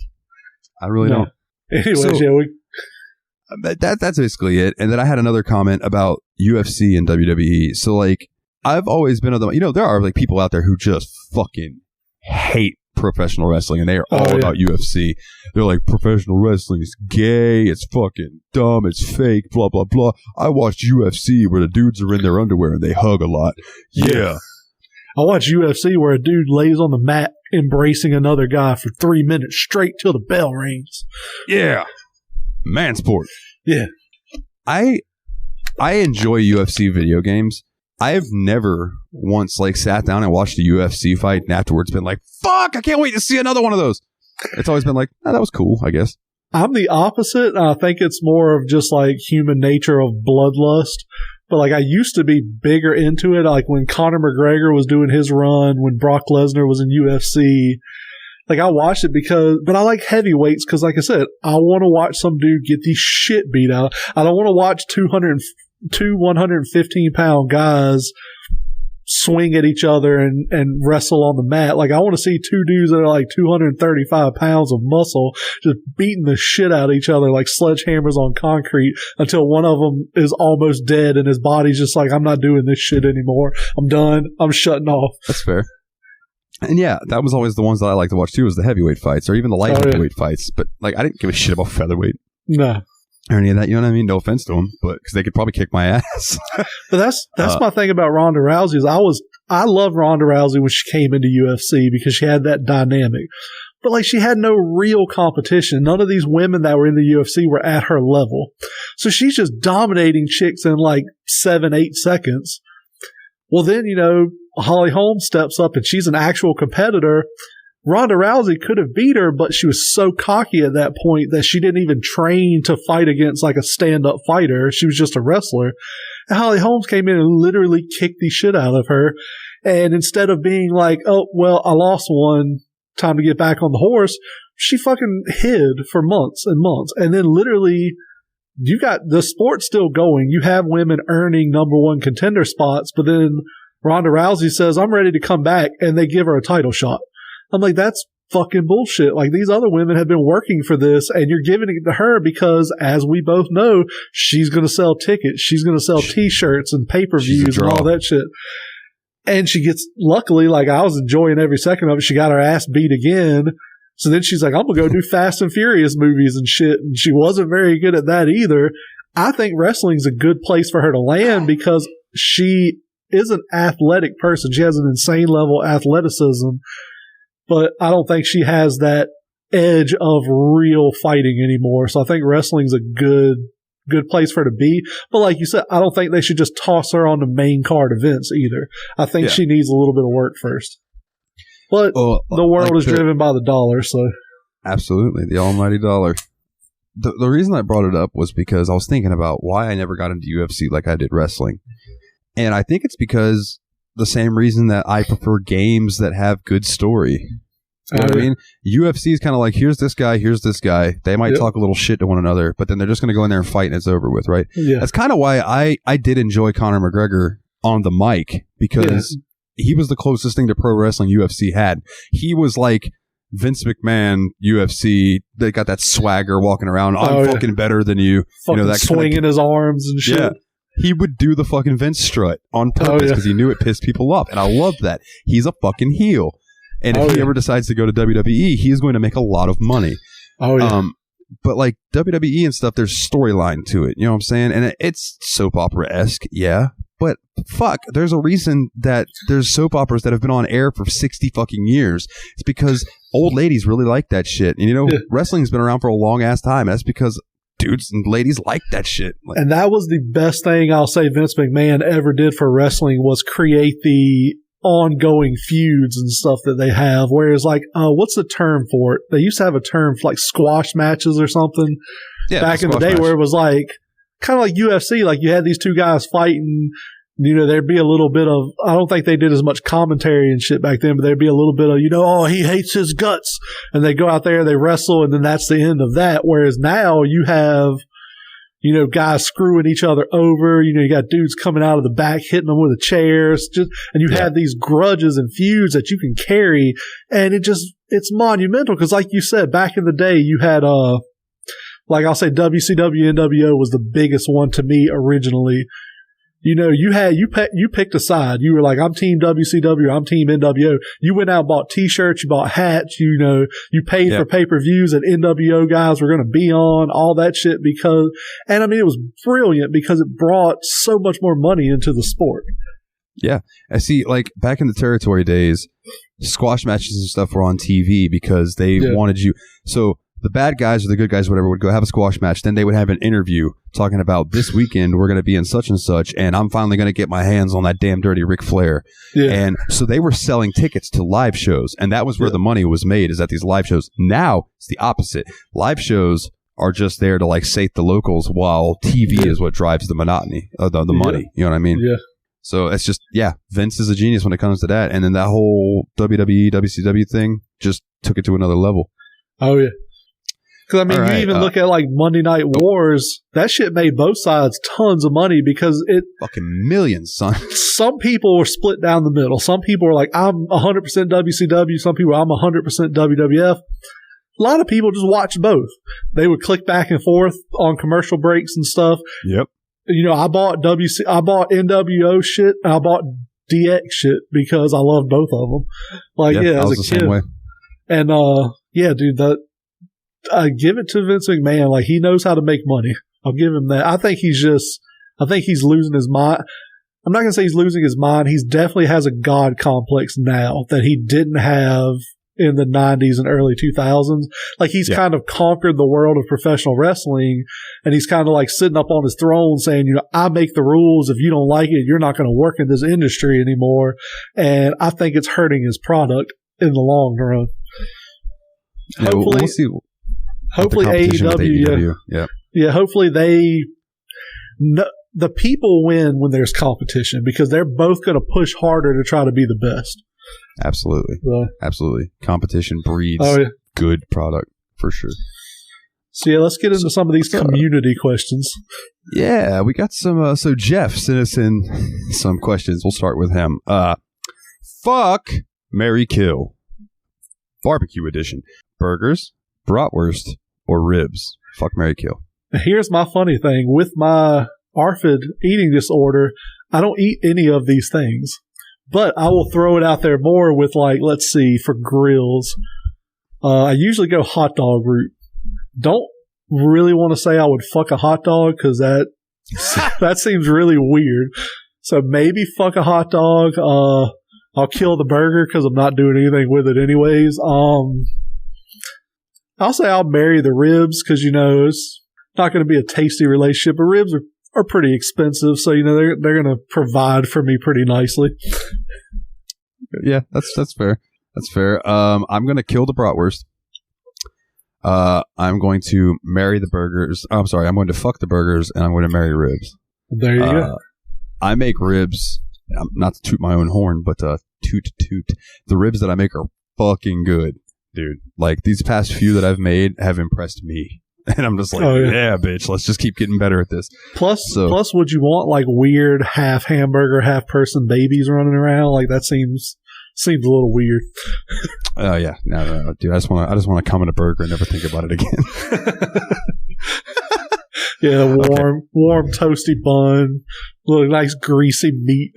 I really don't. Anyways, that's basically it. And then I had another comment about UFC and WWE. So, like, I've always been of them. There are like people out there who just fucking hate professional wrestling, and they are all about UFC. They're like, professional wrestling is gay, it's fucking dumb, it's fake, blah blah blah. I watched UFC where the dudes are in their underwear and they hug a lot. Yeah. I watch UFC where a dude lays on the mat embracing another guy for 3 minutes straight till the bell rings. Yeah. Man sport. Yeah. I enjoy UFC video games. I've never once sat down and watched a UFC fight and afterwards been like, fuck, I can't wait to see another one of those. It's always been like, that was cool, I guess. I'm the opposite. I think it's more of just human nature of bloodlust. But I used to be bigger into it. Like when Conor McGregor was doing his run, when Brock Lesnar was in UFC. I watched it but I like heavyweights because, like I said, I want to watch some dude get the shit beat out. I don't want to watch two 115-pound guys swing at each other and wrestle on the mat. I want to see two dudes that are 235 pounds of muscle just beating the shit out of each other like sledgehammers on concrete until one of them is almost dead and his body's just I'm not doing this shit anymore. I'm done. I'm shutting off. That's fair. And yeah, that was always the ones that I like to watch too, was the heavyweight fights or even the light heavyweight fights. But I didn't give a shit about featherweight. No. or any of that. You know what I mean? No offense to them, but because they could probably kick my ass. But that's my thing about Ronda Rousey is I loved Ronda Rousey when she came into UFC because she had that dynamic. But like she had no real competition. None of these women that were in the UFC were at her level. So she's just dominating chicks in like 7-8 seconds. Well, then, Holly Holm steps up and she's an actual competitor. Ronda Rousey could have beat her, but she was so cocky at that point that she didn't even train to fight against like a stand-up fighter. She was just a wrestler. And Holly Holmes came in and literally kicked the shit out of her. And instead of being like, oh, well, I lost one, time to get back on the horse, she fucking hid for months and months. And then literally, you got the sport still going. You have women earning number one contender spots, but then Ronda Rousey says, I'm ready to come back, and they give her a title shot. I'm like, that's fucking bullshit. Like, these other women have been working for this, and you're giving it to her because, as we both know, she's going to sell tickets. She's going to sell T-shirts and pay-per-views and all that shit. And she gets, luckily, like, I was enjoying every second of it. She got her ass beat again. So then she's like, I'm going to go do Fast and Furious movies and shit. And she wasn't very good at that either. I think wrestling's a good place for her to land because she is an athletic person. She has an insane level of athleticism. But I don't think she has that edge of real fighting anymore. So I think wrestling's a good place for her to be. But like you said, I don't think they should just toss her on the main card events either. I think she needs a little bit of work first. But the world is driven by the dollar, so. Absolutely, the almighty dollar. The reason I brought it up was because I was thinking about why I never got into UFC like I did wrestling. And I think it's because the same reason that I prefer games that have good story. You know what I mean? UFC is kind of like, here's this guy. They might talk a little shit to one another, but then they're just going to go in there and fight and it's over with, right? Yeah. That's kind of why I did enjoy Conor McGregor on the mic, because he was the closest thing to pro wrestling UFC had. He was like Vince McMahon, UFC. They got that swagger walking around. I'm fucking better than you. Fucking that swinging his arms and shit. Yeah. He would do the fucking Vince strut on purpose because he knew it pissed people off. And I love that. He's a fucking heel. And if he ever decides to go to WWE, he's going to make a lot of money. But like WWE and stuff, there's storyline to it. You know what I'm saying? And it's soap opera-esque, yeah. But fuck, there's a reason that there's soap operas that have been on air for 60 fucking years. It's because old ladies really like that shit. And wrestling's been around for a long ass time. That's because dudes and ladies like that shit. And that was the best thing I'll say Vince McMahon ever did for wrestling, was create the ongoing feuds and stuff that they have. Whereas like, what's the term for it? They used to have a term for like squash matches or something back in the day where it was like, kind of like UFC, like you had these two guys fighting, there'd be a little bit of, I don't think they did as much commentary and shit back then, but there'd be a little bit of, oh, he hates his guts. And they go out there, they wrestle, and then that's the end of that. Whereas now you have, guys screwing each other over. You got dudes coming out of the back, hitting them with the chairs, and you have these grudges and feuds that you can carry. And it's monumental. Cause like you said, back in the day, you had, like I'll say WCW NWO was the biggest one to me originally. You picked a side. You were like, I'm team WCW, I'm team NWO. You went out and bought t-shirts, you bought hats, you paid for pay-per-views that NWO guys were going to be on, all that shit and I mean, it was brilliant because it brought so much more money into the sport. Yeah. I see, like, back in the territory days, squash matches and stuff were on TV because they wanted you. So the bad guys or the good guys, whatever, would go have a squash match. Then they would have an interview talking about this weekend we're going to be in such and such, and I'm finally going to get my hands on that damn dirty Ric Flair. Yeah. And so they were selling tickets to live shows, and that was where the money was made, is at these live shows. Now it's the opposite. Live shows are just there to like sate the locals, while TV is what drives the monotony, the money. You know what I mean? Yeah. So it's just, Vince is a genius when it comes to that. And then that whole WWE, WCW thing just took it to another level. Oh, yeah. Because, I mean, you even look at, like, Monday Night Wars, that shit made both sides tons of money because it... Fucking millions, son. Some people were split down the middle. Some people were like, I'm 100% WCW. Some people, I'm 100% WWF. A lot of people just watched both. They would click back and forth on commercial breaks and stuff. Yep. I bought NWO shit, and I bought DX shit because I loved both of them. Like, as a kid. Same way. And, dude, give it to Vince McMahon. Like, he knows how to make money. I'll give him that. I think he's losing his mind. I'm not going to say he's losing his mind. He definitely has a God complex now that he didn't have in the 90s and early 2000s. Like, he's kind of conquered the world of professional wrestling, and he's kind of like sitting up on his throne saying, you know, I make the rules. If you don't like it, you're not going to work in this industry anymore. And I think it's hurting his product in the long run. Yeah, Hopefully, we'll see. Hopefully AEW. Yeah, hopefully the people win when there's competition, because they're both going to push harder to try to be the best. Absolutely. Absolutely. Competition breeds good product, for sure. So, yeah, let's get into some of these community questions. Yeah, we got some. So, Jeff sent us in some questions. We'll start with him. Fuck, marry, kill. Barbecue edition. Burgers, bratwurst, or ribs. Fuck, marry, kill. Here's my funny thing. With my ARFID eating disorder, I don't eat any of these things. But I will throw it out there more with, like, let's see, for grills. I usually go hot dog route. Don't really want to say I would fuck a hot dog, because that seems really weird. So maybe fuck a hot dog. I'll kill the burger because I'm not doing anything with it anyways. I'll say I'll marry the ribs because, you know, it's not going to be a tasty relationship. But ribs are pretty expensive, so, you know, they're going to provide for me pretty nicely. Yeah, that's fair. That's fair. I'm going to kill the bratwurst. I'm going to marry the burgers. I'm sorry. I'm going to fuck the burgers, and I'm going to marry ribs. There you go. I make ribs, not to toot my own horn, but toot. The ribs that I make are fucking good, dude. Like, these past few that I've made have impressed me. And I'm just like, yeah, bitch, let's just keep getting better at this. Plus, would you want, like, weird half hamburger, half person babies running around? Like, that seems a little weird. Oh yeah, no, dude. I just want to come in a burger and never think about it again. Yeah, warm toasty bun, little nice greasy meat.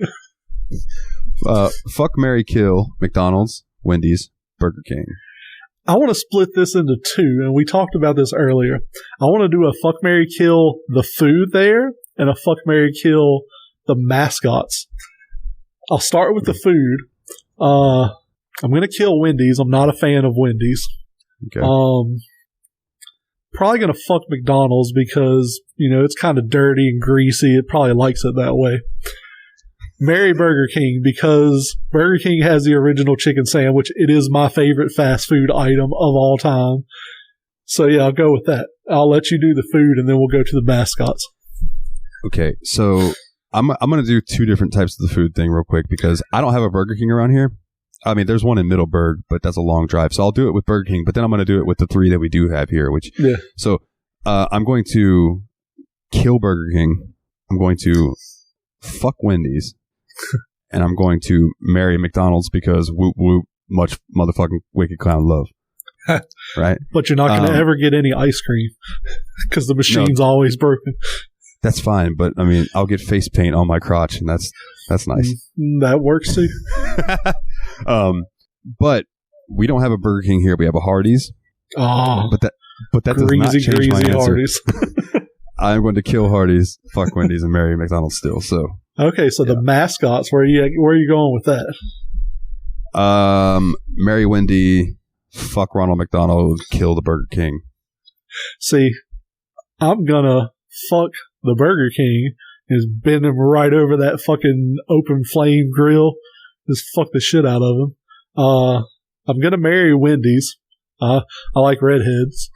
Fuck, marry, kill. McDonald's, Wendy's, Burger King. I want to split this into two, and we talked about this earlier. I want to do a fuck, marry, kill the food there, and a fuck, marry, kill the mascots. I'll start with the food. I'm going to kill Wendy's. I'm not a fan of Wendy's. Okay. Probably going to fuck McDonald's because, you know, it's kind of dirty and greasy. It probably likes it that way. Marry Burger King because Burger King has the original chicken sandwich. It is my favorite fast food item of all time. So, yeah, I'll go with that. I'll let you do the food, and then we'll go to the mascots. Okay, so I'm going to do two different types of the food thing real quick because I don't have a Burger King around here. I mean, there's one in Middleburg, but that's a long drive. So I'll do it with Burger King, but then I'm going to do it with the three that we do have here. So I'm going to kill Burger King. I'm going to fuck Wendy's. And I'm going to marry McDonald's because whoop whoop, much motherfucking wicked clown love. Right? But you're not going to ever get any ice cream because the machine's always broken. That's fine, but I mean, I'll get face paint on my crotch, and that's nice. That works too. But we don't have a Burger King here. We have a Hardee's. Oh, but that does not change my answer. Hardee's. I'm going to kill Hardee's, fuck Wendy's, and marry McDonald's still. So okay, so the mascots. Where are you going with that? Marry Wendy, fuck Ronald McDonald, kill the Burger King. See, I'm gonna fuck the Burger King and bend him right over that fucking open flame grill. Just fuck the shit out of him. I'm gonna marry Wendy's. I like redheads.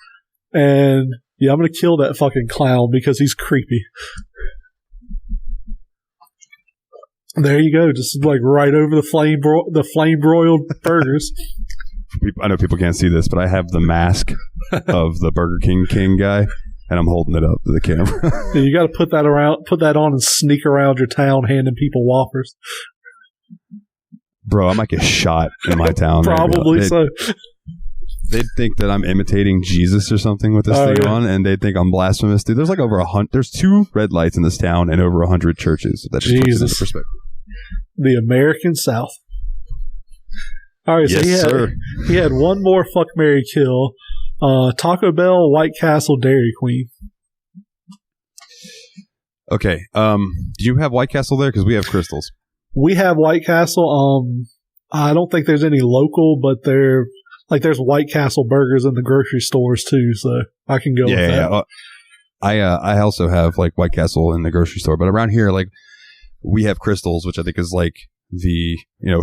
And yeah, I'm gonna kill that fucking clown because he's creepy. There you go, just like right over the flame broiled burgers. I know people can't see this, but I have the mask of the Burger King guy, and I'm holding it up to the camera. Yeah, you got to put that on, and sneak around your town handing people Whoppers. Bro, I might get shot in my town. Probably so. They'd think that I'm imitating Jesus or something with this thing on, and they'd think I'm blasphemous. Dude, there's like over 100. There's 2 red lights in this town and over 100 churches. That just puts it into perspective. The American South. All right, yes, so he had one more fuck, marry, kill. Taco Bell, White Castle, Dairy Queen. Okay. Do you have White Castle there? Because we have Crystals. We have White Castle. I don't think there's any local, but there's White Castle burgers in the grocery stores too, so I can go with that. Yeah. I also have like White Castle in the grocery store, but around here, like we have Crystals, which I think is like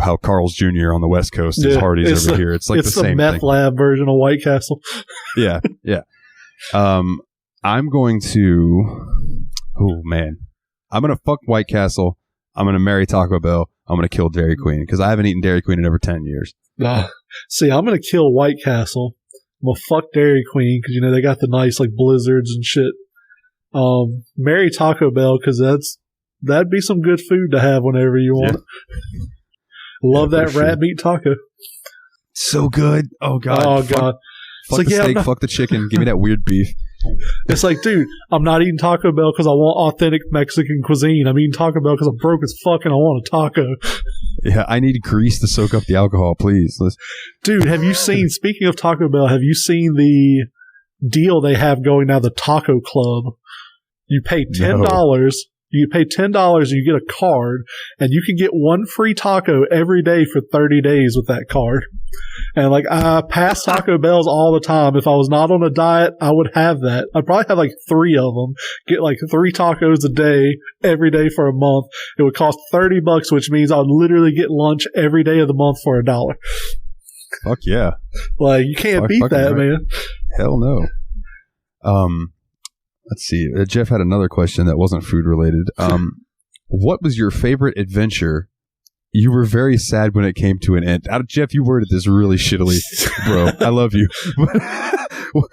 how Carl's Jr. on the West Coast is Hardee's over here. It's like the same thing. It's the meth lab version of White Castle. Yeah. I'm going to. Oh man, I'm gonna fuck White Castle. I'm gonna marry Taco Bell. I'm gonna kill Dairy Queen because I haven't eaten Dairy Queen in over 10 years. See, I'm gonna kill White Castle. I'm gonna fuck Dairy Queen because they got the nice like blizzards and shit. Marry Taco Bell because that'd be some good food to have whenever you want. Yeah. Love that rat meat taco. So good. Oh god. Oh god. Fuck the steak. Fuck the chicken. Give me that weird beef. It's like, dude, I'm not eating Taco Bell because I want authentic Mexican cuisine. I'm eating Taco Bell because I'm broke as fuck and I want a taco. Yeah, I need grease to soak up the alcohol, please. Dude, have you seen, speaking of Taco Bell, have you seen the deal they have going now, the Taco Club? You pay $10. No. You pay $10 and you get a card, and you can get one free taco every day for 30 days with that card. And like, I pass Taco Bells all the time. If I was not on a diet, I would have that. I'd probably have like 3 of them. Get like 3 tacos a day, every day for a month. It would cost $30, which means I would literally get lunch every day of the month for $1. Fuck yeah. Like, you can't beat that, right. Man. Hell no. Let's see. Jeff had another question that wasn't food related. What was your favorite adventure? You were very sad when it came to an end. Jeff, you worded this really shittily, bro. I love you.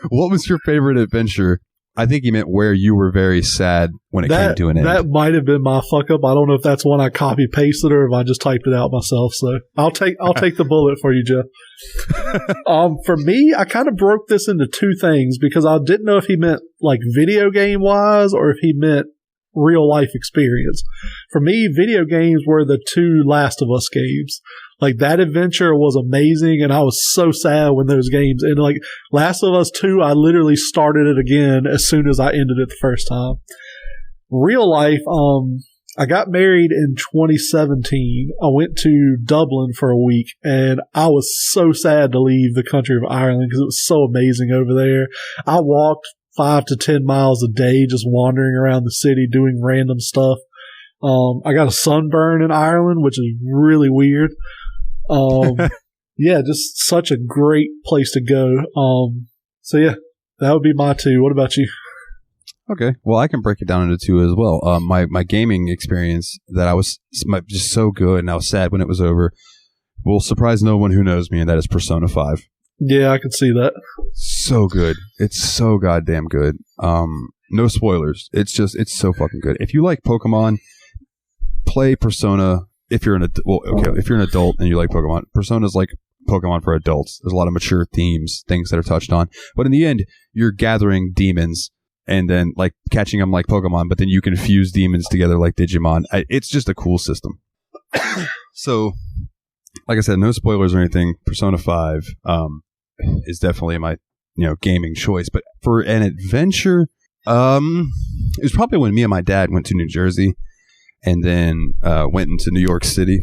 What was your favorite adventure? I think he meant where you were very sad when it came to an end. That might have been my fuck up. I don't know if that's one I copy pasted or if I just typed it out myself. So I'll take the bullet for you, Jeff. For me, I kind of broke this into 2 things because I didn't know if he meant like video game wise or if he meant real life experience. For me, video games were the 2 Last of Us games. Like, that adventure was amazing, and I was so sad when those games ended. Like, Last of Us 2, I literally started it again as soon as I ended it the first time. Real life, I got married in 2017. I went to Dublin for a week, and I was so sad to leave the country of Ireland because it was so amazing over there. I walked 5 to 10 miles a day just wandering around the city doing random stuff. I got a sunburn in Ireland, which is really weird. Yeah, just such a great place to go. So yeah, that would be my 2. What about you? Okay, well, I can break it down into 2 as well. My gaming experience that I was just so good, and I was sad when it was over, will surprise no one who knows me, and that is Persona 5. Yeah, I can see that. So good. It's so goddamn good. No spoilers. It's so fucking good. If you like Pokemon, play Persona. If you're an adult and you like Pokemon, Persona's like Pokemon for adults. There's a lot of mature themes, things that are touched on. But in the end, you're gathering demons and then like catching them like Pokemon, but then you can fuse demons together like Digimon. It's just a cool system. So, like I said, no spoilers or anything. Persona 5 is definitely my gaming choice. But for an adventure, it was probably when me and my dad went to New Jersey. And then went into New York City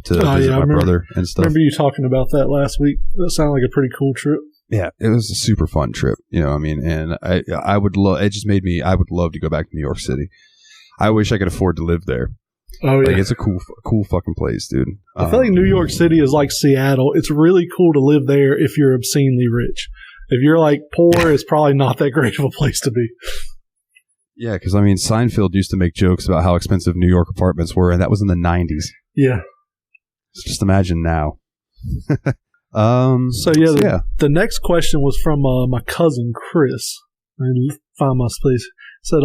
to visit my brother and stuff. I remember you talking about that last week. That sounded like a pretty cool trip. Yeah, it was a super fun trip. And I would love. It just made me. I would love to go back to New York City. I wish I could afford to live there. Oh yeah, it's a cool fucking place, dude. I feel like New York City is like Seattle. It's really cool to live there if you're obscenely rich. If you're like poor, it's probably not that great of a place to be. Yeah, because Seinfeld used to make jokes about how expensive New York apartments were, and that was in the 90s. Yeah. So just imagine now. The next question was from my cousin Chris. Let me find my place. Said,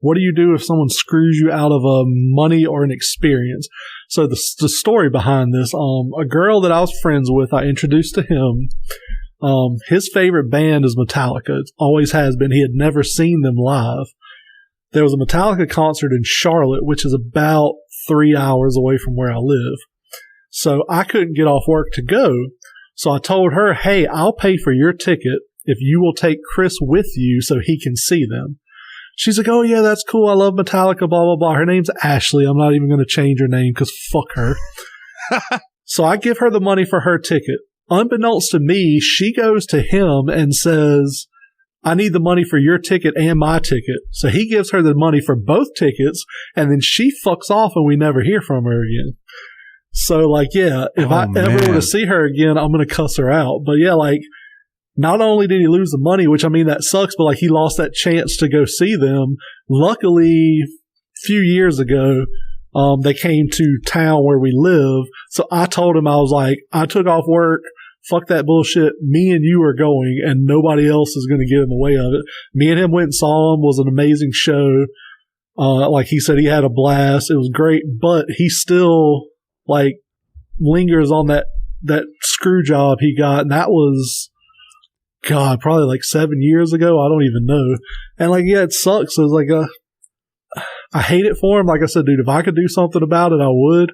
what do you do if someone screws you out of money or an experience? So the story behind this, a girl that I was friends with, I introduced to him. His favorite band is Metallica. It always has been. He had never seen them live. There was a Metallica concert in Charlotte, which is about 3 hours away from where I live. So I couldn't get off work to go. So I told her, hey, I'll pay for your ticket if you will take Chris with you so he can see them. She's like, oh yeah, that's cool. I love Metallica, blah, blah, blah. Her name's Ashley. I'm not even going to change her name because fuck her. So I give her the money for her ticket. Unbeknownst to me, she goes to him and says, I need the money for your ticket and my ticket. So he gives her the money for both tickets, and then she fucks off and we never hear from her again. So, like, yeah, if I ever were to see her again, I'm going to cuss her out. But yeah, like, not only did he lose the money, which I mean, that sucks, but like, he lost that chance to go see them. Luckily, a few years ago, they came to town where we live. So I told him, I was like, I took off work. Fuck that bullshit. Me and you are going, and nobody else is going to get in the way of it. Me and him went and saw him. It was an amazing show. Like he said, he had a blast. It was great, but he still like lingers on that screw job he got, and that was, God, probably like 7 years ago. I don't even know. And like, yeah, it sucks. It was like I hate it for him. Like I said, dude, if I could do something about it, I would.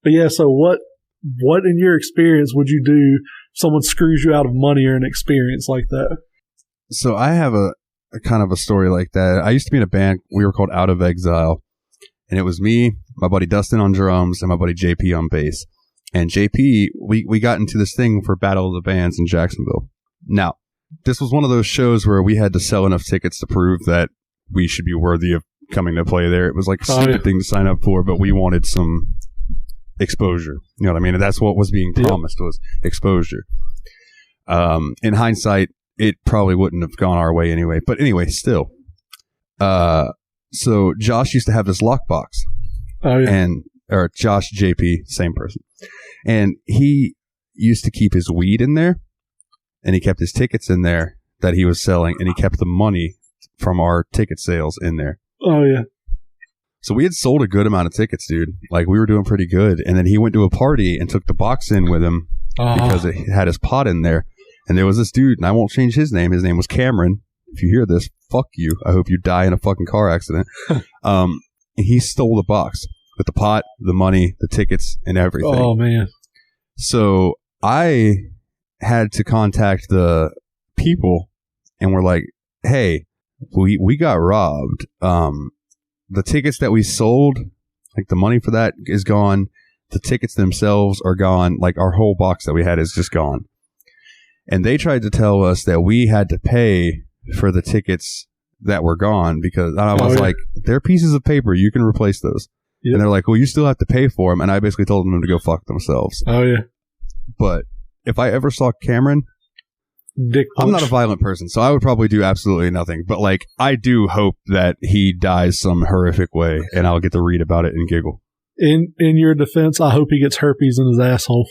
But yeah, so what in your experience would you do if someone screws you out of money or an experience like that? So I have a kind of a story like that. I used to be in a band. We were called Out of Exile. And it was me, my buddy Dustin on drums, and my buddy JP on bass. And JP, we got into this thing for Battle of the Bands in Jacksonville. Now, this was one of those shows where we had to sell enough tickets to prove that we should be worthy of coming to play there. It was like a stupid thing to sign up for, but we wanted some exposure. You know what I mean? And that's what was being promised, was exposure. In hindsight, it probably wouldn't have gone our way anyway. But anyway, still. So Josh used to have this lockbox. Oh, yeah. Or Josh, JP, same person. And he used to keep his weed in there, and he kept his tickets in there that he was selling, and he kept the money from our ticket sales in there. Oh, yeah. So we had sold a good amount of tickets, dude. Like, we were doing pretty good. And then he went to a party and took the box in with him because it had his pot in there. And there was this dude, and I won't change his name. His name was Cameron. If you hear this, fuck you. I hope you die in a fucking car accident. And he stole the box with the pot, the money, the tickets, and everything. Oh, man. So I had to contact the people, and we're like, hey, we got robbed. The tickets that we sold, like the money for that is gone. The tickets themselves are gone. Like, our whole box that we had is just gone. And they tried to tell us that we had to pay for the tickets that were gone, because I was like, they're pieces of paper. You can replace those. Yep. And they're like, well, you still have to pay for them. And I basically told them to go fuck themselves. Oh, yeah. But if I ever saw Cameron, Dick punch. I'm not a violent person, so I would probably do absolutely nothing. But, like, I do hope that he dies some horrific way, and I'll get to read about it and giggle. In your defense, I hope he gets herpes in his asshole.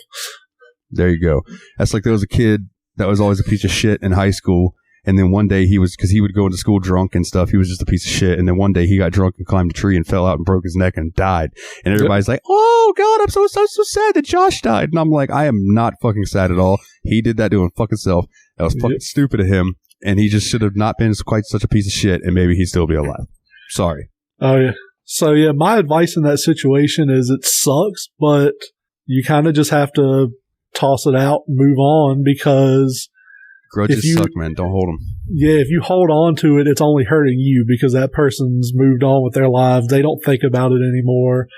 There you go. That's like, there was a kid that was always a piece of shit in high school. And then one day because he would go into school drunk and stuff, he was just a piece of shit. And then one day he got drunk and climbed a tree and fell out and broke his neck and died. And everybody's like, oh, God, I'm so sad that Josh died. And I'm like, I am not fucking sad at all. He did that to his fucking self. That was fucking stupid of him. And he just should have not been quite such a piece of shit. And maybe he'd still be alive. Sorry. Oh, yeah. So, yeah, my advice in that situation is it sucks, but you kind of just have to toss it out and move on, because grudges suck, man. Don't hold them. Yeah, if you hold on to it, it's only hurting you, because that person's moved on with their lives. They don't think about it anymore.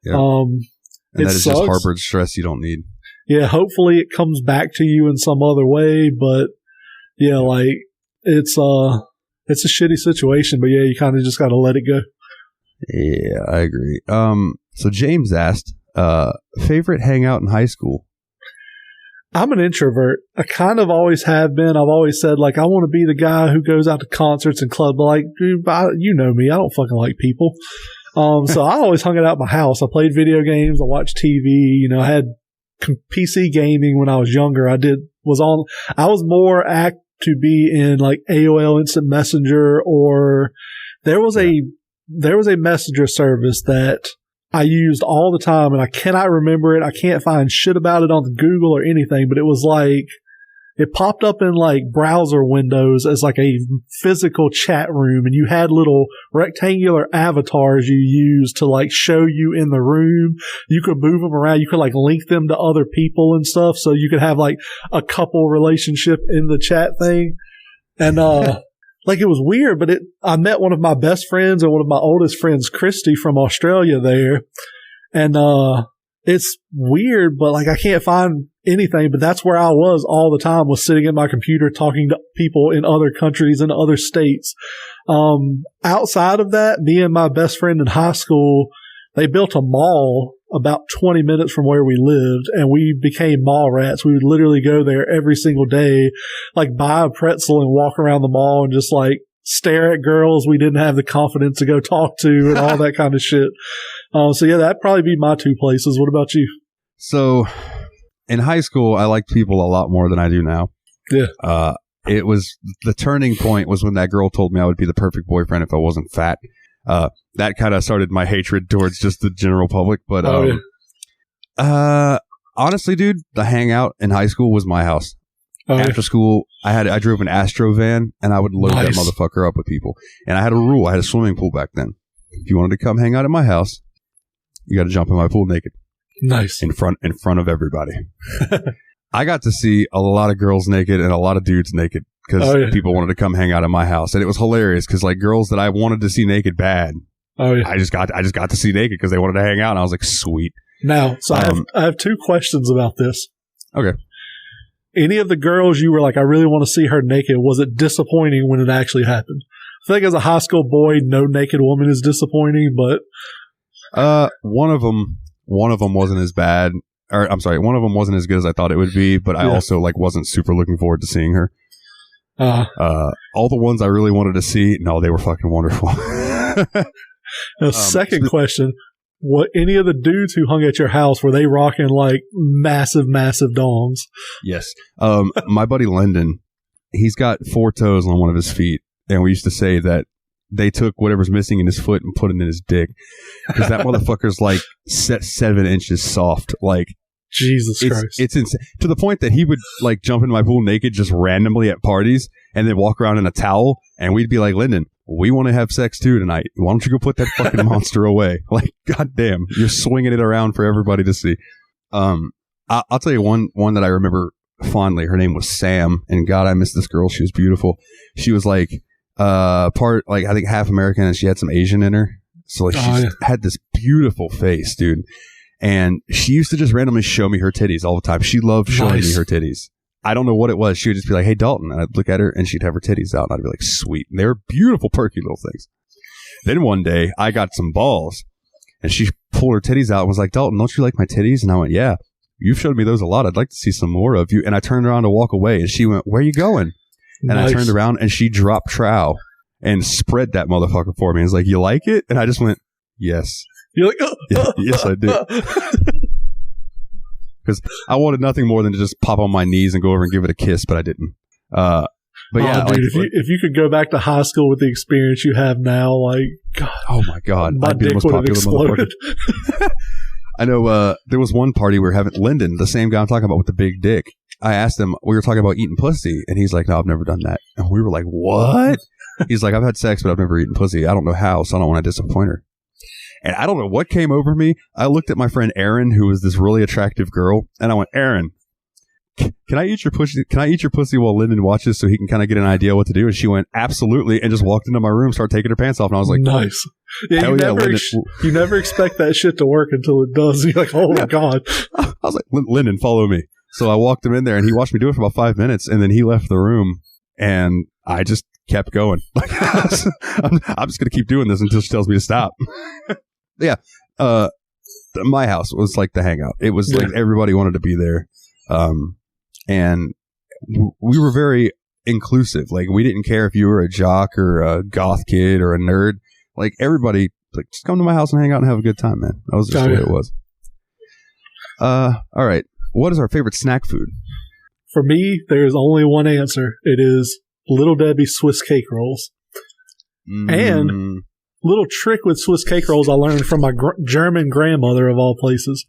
Yeah. And that is just harbored stress you don't need. Yeah, hopefully it comes back to you in some other way, but yeah, like, it's a shitty situation, but yeah, you kind of just got to let it go. Yeah, I agree. So James asked, favorite hangout in high school? I'm an introvert. I kind of always have been. I've always said, like, I want to be the guy who goes out to concerts and clubs. Like, dude, you know me. I don't fucking like people. So I always hung it out at my house. I played video games. I watched TV. You know, I had PC gaming when I was younger. I was more apt to be in, like, AOL Instant Messenger, or there was a messenger service that I used all the time, and I cannot remember it. I can't find shit about it on the Google or anything, but it was like, it popped up in like browser windows as like a physical chat room, and you had little rectangular avatars you used to like show you in the room. You could move them around. You could like link them to other people and stuff, so you could have like a couple relationship in the chat thing. And like it was weird, but I met one of my best friends and one of my oldest friends, Christy from Australia there. And, it's weird, but like I can't find anything, but that's where I was all the time, was sitting at my computer talking to people in other countries and other states. Outside of that, me and my best friend in high school, they built a mall about 20 minutes from where we lived, and we became mall rats. We would literally go there every single day, like buy a pretzel and walk around the mall and just like stare at girls we didn't have the confidence to go talk to and all that kind of shit. So yeah, that'd probably be my two places. What about you? So in high school, I liked people a lot more than I do now. Yeah. It was the turning point was when that girl told me I would be the perfect boyfriend if I wasn't fat. That kind of started my hatred towards just the general public. But honestly, dude, the hangout in high school was my house. After school, I drove an Astro van, and I would load that motherfucker up with people. And I had a rule. I had a swimming pool back then. If you wanted to come hang out at my house, you got to jump in my pool naked. Nice. In front of everybody. I got to see a lot of girls naked and a lot of dudes naked because people wanted to come hang out at my house. And it was hilarious because like girls that I wanted to see naked bad, I just got to see naked because they wanted to hang out. And I was like, sweet. Now, so I have two questions about this. Okay. Any of the girls you were like, I really want to see her naked, was it disappointing when it actually happened? I think as a high school boy, no naked woman is disappointing, but one of them wasn't as bad, or I'm sorry, one of them wasn't as good as I thought it would be, but I also like wasn't super looking forward to seeing her. All the ones I really wanted to see, no, they were fucking wonderful. Now, second question. What, any of the dudes who hung at your house, were they rocking like massive dongs? Yes. My buddy Lyndon, he's got 4 toes on one of his feet, and we used to say that they took whatever's missing in his foot and put it in his dick, because that motherfucker's like 7 inches soft. Like, Jesus Christ. It's insane. To the point that he would like jump in my pool naked just randomly at parties and then walk around in a towel, and we'd be like, Lyndon, we want to have sex too tonight. Why don't you go put that fucking monster away? Like, goddamn, you're swinging it around for everybody to see. I'll tell you one that I remember fondly. Her name was Sam, and God, I miss this girl. She was beautiful. She was like part like I think half American, and she had some Asian in her. So like she had this beautiful face, dude. And she used to just randomly show me her titties all the time. She loved showing me her titties. I don't know what it was. She would just be like, hey, Dalton. And I'd look at her and she'd have her titties out. And I'd be like, sweet. And they were beautiful, perky little things. Then one day I got some balls and she pulled her titties out and was like, Dalton, don't you like my titties? And I went, yeah, you've showed me those a lot. I'd like to see some more of you. And I turned around to walk away and she went, where are you going? And I turned around and she dropped trow and spread that motherfucker for me. And was like, you like it? And I just went, yes. You're like, yes, I did. Because I wanted nothing more than to just pop on my knees and go over and give it a kiss, but I didn't. But yeah, dude, if you could go back to high school with the experience you have now, like, God, oh my God, my I'd be the most popular motherfucker. I know. There was one party we were having. Lyndon, the same guy I'm talking about with the big dick. I asked him. We were talking about eating pussy, and he's like, "No, I've never done that." And we were like, "What?" He's like, "I've had sex, but I've never eaten pussy. I don't know how, so I don't want to disappoint her." And I don't know what came over me. I looked at my friend Erin, who was this really attractive girl, and I went, Erin, can I eat your pussy? Can I eat your pussy while Lyndon watches so he can kind of get an idea what to do? And she went, absolutely, and just walked into my room, started taking her pants off, and I was like, nice. Yeah, you never expect that shit to work until it does. You're like, oh my God. I was like, Lyndon, follow me. So I walked him in there, and he watched me do it for about 5 minutes, and then he left the room, and I just kept going. Like, I'm just going to keep doing this until she tells me to stop. Yeah. My house was like the hangout. It was like everybody wanted to be there. And we were very inclusive. Like, we didn't care if you were a jock or a goth kid or a nerd. Like, everybody, like, just come to my house and hang out and have a good time, man. That was just the way it was. All right. What is our favorite snack food? For me, there's only one answer. It is Little Debbie Swiss cake rolls. And little trick with Swiss cake rolls I learned from my German grandmother, of all places.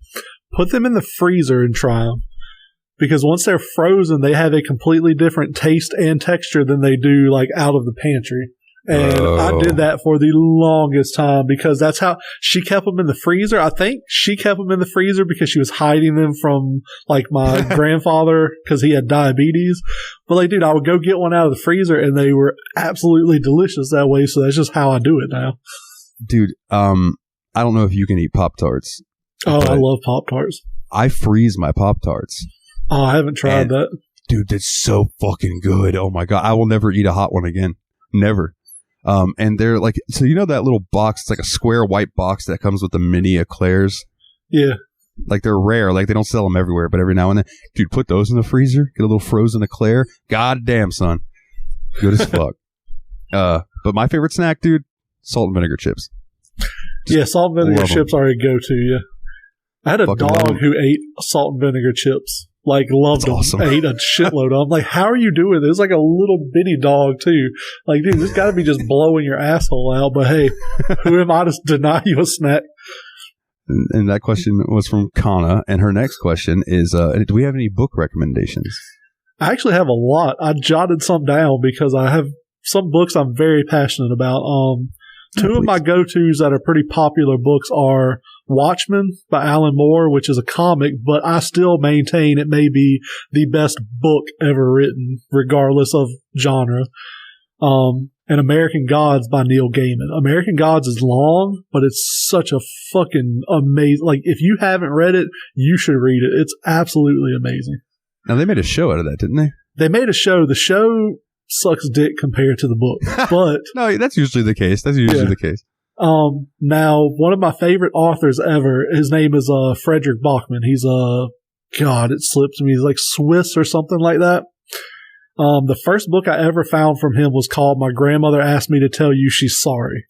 Put them in the freezer and try them. Because once they're frozen, they have a completely different taste and texture than they do like out of the pantry. And I did that for the longest time because that's how she kept them in the freezer. I think she kept them in the freezer because she was hiding them from like my grandfather because he had diabetes. But like, dude, I would go get one out of the freezer and they were absolutely delicious that way. So that's just how I do it now. Dude, I don't know if you can eat Pop-Tarts. Oh, I love Pop-Tarts. I freeze my Pop-Tarts. Oh, I haven't tried that. Dude, that's so fucking good. Oh my God. I will never eat a hot one again. Never. And they're like, so you know that little box, it's like a square white box that comes with the mini eclairs? Yeah. Like they're rare, like they don't sell them everywhere, but every now and then, dude, put those in the freezer, get a little frozen eclair. God damn, son. Good as fuck. But my favorite snack, dude, salt and vinegar chips. Yeah, salt and vinegar chips are a go-to, yeah. I had a dog who ate salt and vinegar chips. Like, loved them. Awesome. Ate a shitload of them. Like, how are you doing this? It's like a little bitty dog, too. Like, dude, this got to be just blowing your asshole out. But hey, who am I to deny you a snack? And that question was from Kana. And her next question is, do we have any book recommendations? I actually have a lot. I jotted some down because I have some books I'm very passionate about. Two of my go-tos that are pretty popular books are Watchmen by Alan Moore, which is a comic, but I still maintain it may be the best book ever written, regardless of genre. And American Gods by Neil Gaiman. American Gods is long, but it's such a fucking amazing, like, if you haven't read it, you should read it. It's absolutely amazing. Now, they made a show out of that, didn't they? They made a show. The show sucks dick compared to the book, but no, that's usually the case. The case. Now one of my favorite authors ever, his name is Frederick Bachman. He's God, it slips me. He's like Swiss or something like that. The first book I ever found from him was called My Grandmother Asked Me to Tell You She's Sorry.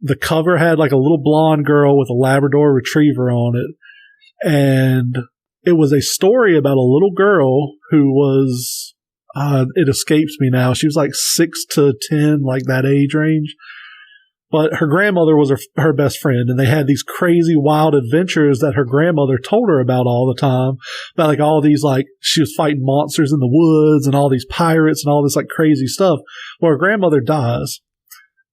The cover had like a little blonde girl with a Labrador retriever on it, and it was a story about a little girl who was it escapes me now. She was like 6 to 10, like that age range. But her grandmother was her best friend, and they had these crazy wild adventures that her grandmother told her about all the time. About like all these, like, she was fighting monsters in the woods and all these pirates and all this like crazy stuff. Well, her grandmother dies,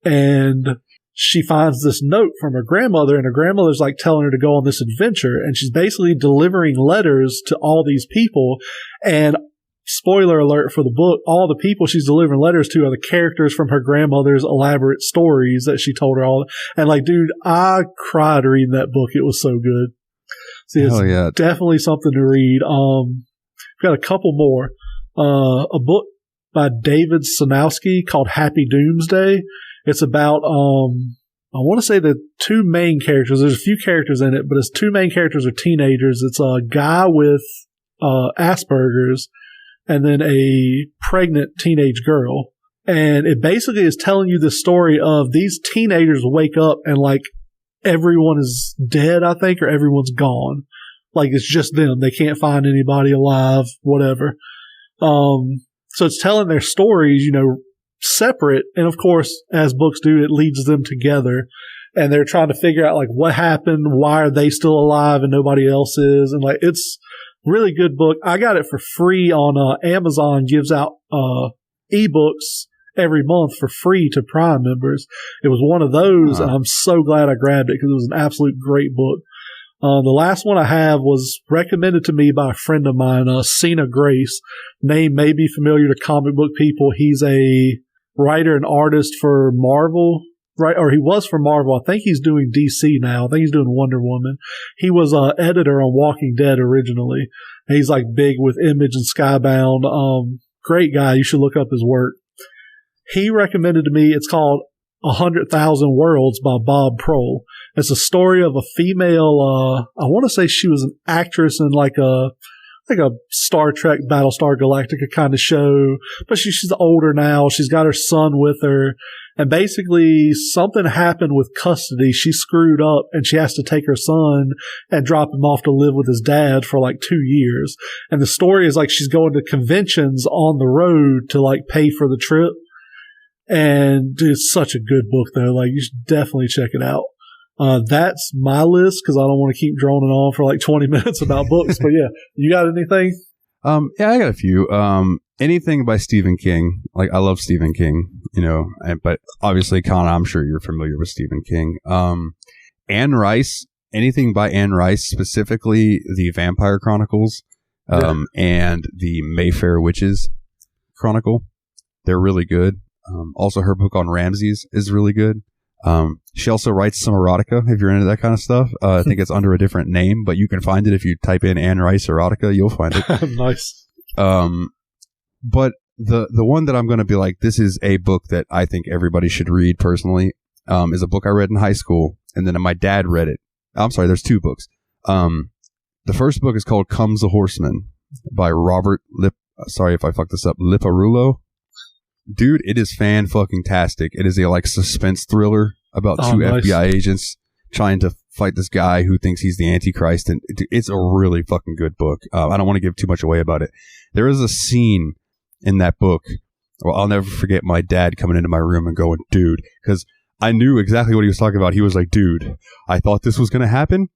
and she finds this note from her grandmother, and her grandmother's like telling her to go on this adventure, and she's basically delivering letters to all these people. And spoiler alert for the book, all the people she's delivering letters to are the characters from her grandmother's elaborate stories that she told her all. And like, dude, I cried reading that book. It was so good. See, it's definitely something to read. Got a couple more. A book by David Sanowski called Happy Doomsday. It's about, I want to say the two main characters. There's a few characters in it, but its two main characters are teenagers. It's a guy with Asperger's, and then a pregnant teenage girl. And it basically is telling you the story of these teenagers wake up and like everyone is dead, I think, or everyone's gone. Like it's just them. They can't find anybody alive, whatever. So it's telling their stories, separate. And of course, as books do, it leads them together. And they're trying to figure out like what happened, why are they still alive and nobody else is. And like, it's really good book. I got it for free on Amazon. Gives out ebooks every month for free to Prime members. It was one of those, and I'm so glad I grabbed it because it was an absolute great book. The last one I have was recommended to me by a friend of mine, Cena Grace. Name may be familiar to comic book people. He's a writer and artist for Marvel. Right, or he was for Marvel. I think he's doing DC now. I think he's doing Wonder Woman. He was an editor on Walking Dead originally. He's like big with Image and Skybound. Great guy. You should look up his work. He recommended to me, it's called 100,000 Worlds by Bob Prohl. It's a story of a female, I want to say she was an actress in like a Star Trek Battlestar Galactica kind of show, but she's older now. She's got her son with her. And basically something happened with custody. She screwed up and she has to take her son and drop him off to live with his dad for like 2 years. And the story is like she's going to conventions on the road to like pay for the trip. And dude, it's such a good book though. Like you should definitely check it out. That's my list because I don't want to keep droning on for like 20 minutes about books. But yeah, you got anything? Yeah, I got a few. anything by Stephen King. Like, I love Stephen King, but obviously, Connor, I'm sure you're familiar with Stephen King. Anne Rice, anything by Anne Rice, specifically the Vampire Chronicles, and the Mayfair Witches Chronicle. They're really good. Also, her book on Ramses is really good. She also writes some erotica, if you're into that kind of stuff. I think it's under a different name, but you can find it if you type in Anne Rice erotica, you'll find it. Nice. But the one that I'm going to be like, this is a book that I think everybody should read personally, is a book I read in high school, and then my dad read it. I'm sorry, there's two books. The first book is called Comes the Horseman by Robert sorry if I fucked this up, Liparulo. Dude, it is fan-fucking-tastic. It is a suspense thriller about two nice. FBI agents trying to fight this guy who thinks he's the Antichrist, and it's a really fucking good book. I don't want to give too much away about it. There is a scene in that book where I'll never forget my dad coming into my room and going, dude, because I knew exactly what he was talking about. He was like, dude, I thought this was going to happen.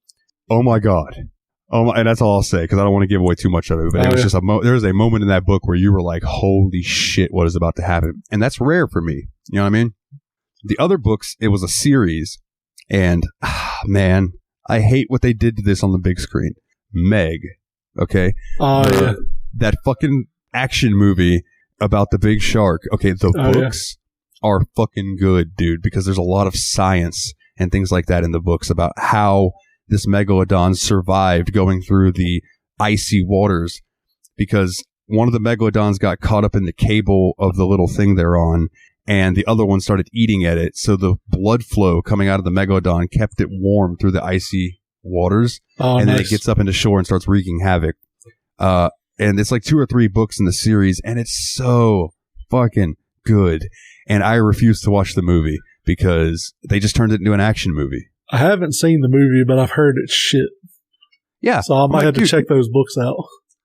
Oh my God. And that's all I'll say, because I don't want to give away too much of it. But it was just there was a moment in that book where you were like, holy shit, what is about to happen? And that's rare for me. You know what I mean? The other books, it was a series. And, man, I hate what they did to this on the big screen. Meg. Okay? That fucking action movie about the big shark. Okay, the books are fucking good, dude, because there's a lot of science and things like that in the books about how this megalodon survived going through the icy waters, because one of the megalodons got caught up in the cable of the little thing they're on, and the other one started eating at it. So the blood flow coming out of the megalodon kept it warm through the icy waters. And then it gets up into shore and starts wreaking havoc. And it's like 2 or 3 books in the series, and it's so fucking good. And I refuse to watch the movie because they just turned it into an action movie. I haven't seen the movie, but I've heard it's shit. Yeah. So I might have to check those books out.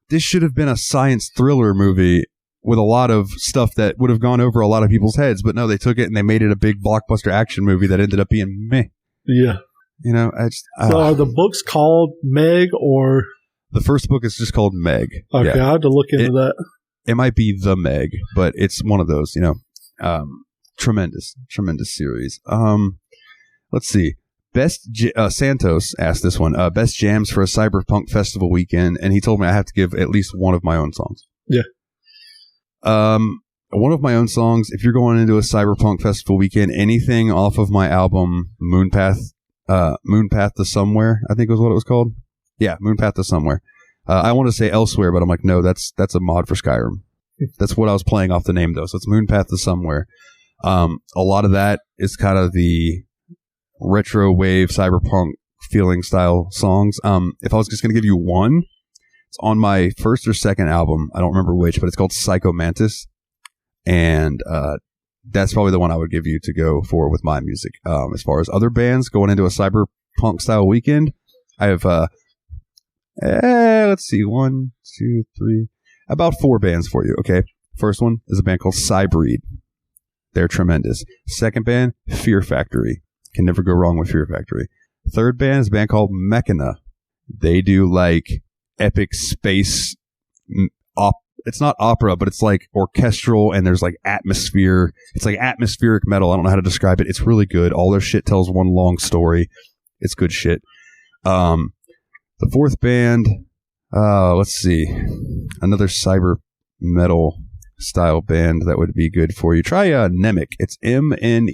This should have been a science thriller movie with a lot of stuff that would have gone over a lot of people's heads. But no, they took it and they made it a big blockbuster action movie that ended up being meh. Yeah. So are the books called Meg, or? The first book is just called Meg. Okay, yeah. I'll have to look into that. It might be The Meg, but it's one of those, tremendous series. Let's see. Santos asked this one, best jams for a cyberpunk festival weekend, and he told me I have to give at least one of my own songs. Yeah. One of my own songs, if you're going into a cyberpunk festival weekend, anything off of my album Moonpath to Somewhere, I think was what it was called. Yeah, Moonpath to Somewhere. I want to say Elsewhere, but I'm like, no, that's a mod for Skyrim. That's what I was playing off the name, though. So it's Moonpath to Somewhere. A lot of that is kind of the retro wave cyberpunk feeling style songs. If I was just going to give you one, it's on my first or second album. I don't remember which, but it's called Psycho Mantis. And that's probably the one I would give you to go for with my music. As far as other bands going into a cyberpunk style weekend, I have, let's see, 1, 2, 3, about 4 bands for you. Okay. First one is a band called Cybreed. They're tremendous. Second band, Fear Factory. Can never go wrong with Fear Factory. Third band is a band called Mechana. They do like epic space it's not opera, but it's like orchestral, and there's like atmosphere. It's like atmospheric metal. I don't know how to describe it. It's really good. All their shit tells one long story. It's good shit. The fourth band, let's see, another cyber metal style band that would be good for you. Try Nemic. It's Mnemic.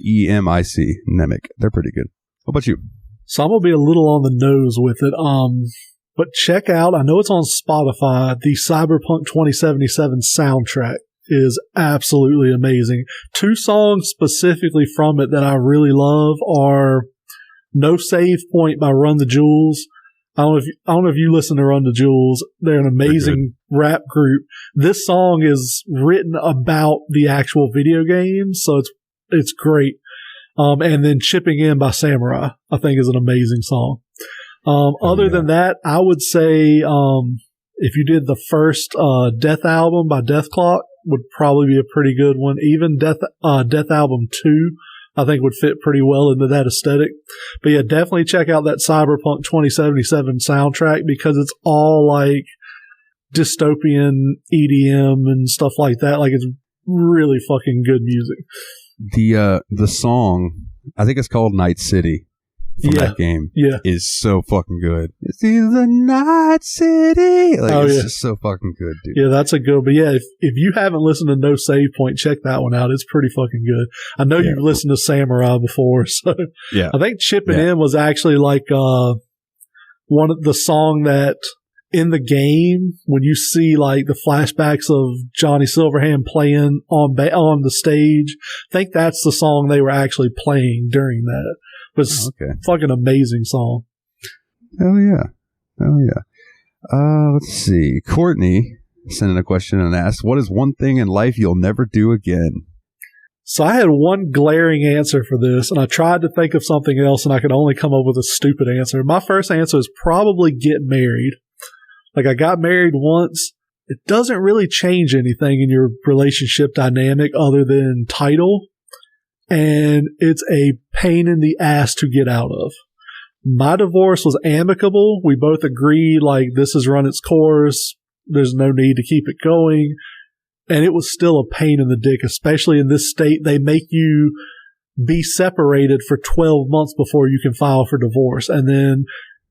Nemic. They're pretty good. What about you? So I'm gonna be a little on the nose with it. But check out, I know it's on Spotify, the Cyberpunk 2077 soundtrack is absolutely amazing. 2 songs specifically from it that I really love are No Save Point by Run the Jewels. I don't know if you listen to Run the Jewels. They're an amazing rap group. This song is written about the actual video game, so it's great. And then Chipping In by Samurai, I think, is an amazing song. Other than that, I would say if you did the first Death album by Death Clock, would probably be a pretty good one. Even Death Album 2, I think, would fit pretty well into that aesthetic. But yeah, definitely check out that Cyberpunk 2077 soundtrack, because it's all like dystopian EDM and stuff like that. Like, it's really fucking good music. The song, I think it's called Night City from that game, is so fucking good. It's the Night City. Like, it's just so fucking good, dude. Yeah, that's a good. But yeah, if you haven't listened to No Save Point, check that one out. It's pretty fucking good. I know you've listened to Samurai before, so I think Chippin' In was actually like one of the song that in the game, when you see like the flashbacks of Johnny Silverhand playing on the stage, I think that's the song they were actually playing during that. But it's a fucking amazing song. Hell yeah. Let's see. Courtney sent in a question and asked, what is one thing in life you'll never do again? So I had one glaring answer for this, and I tried to think of something else, and I could only come up with a stupid answer. My first answer is probably get married. Like, I got married once. It doesn't really change anything in your relationship dynamic other than title. And it's a pain in the ass to get out of. My divorce was amicable. We both agreed, like, this has run its course. There's no need to keep it going. And it was still a pain in the dick, especially in this state. They make you be separated for 12 months before you can file for divorce. And then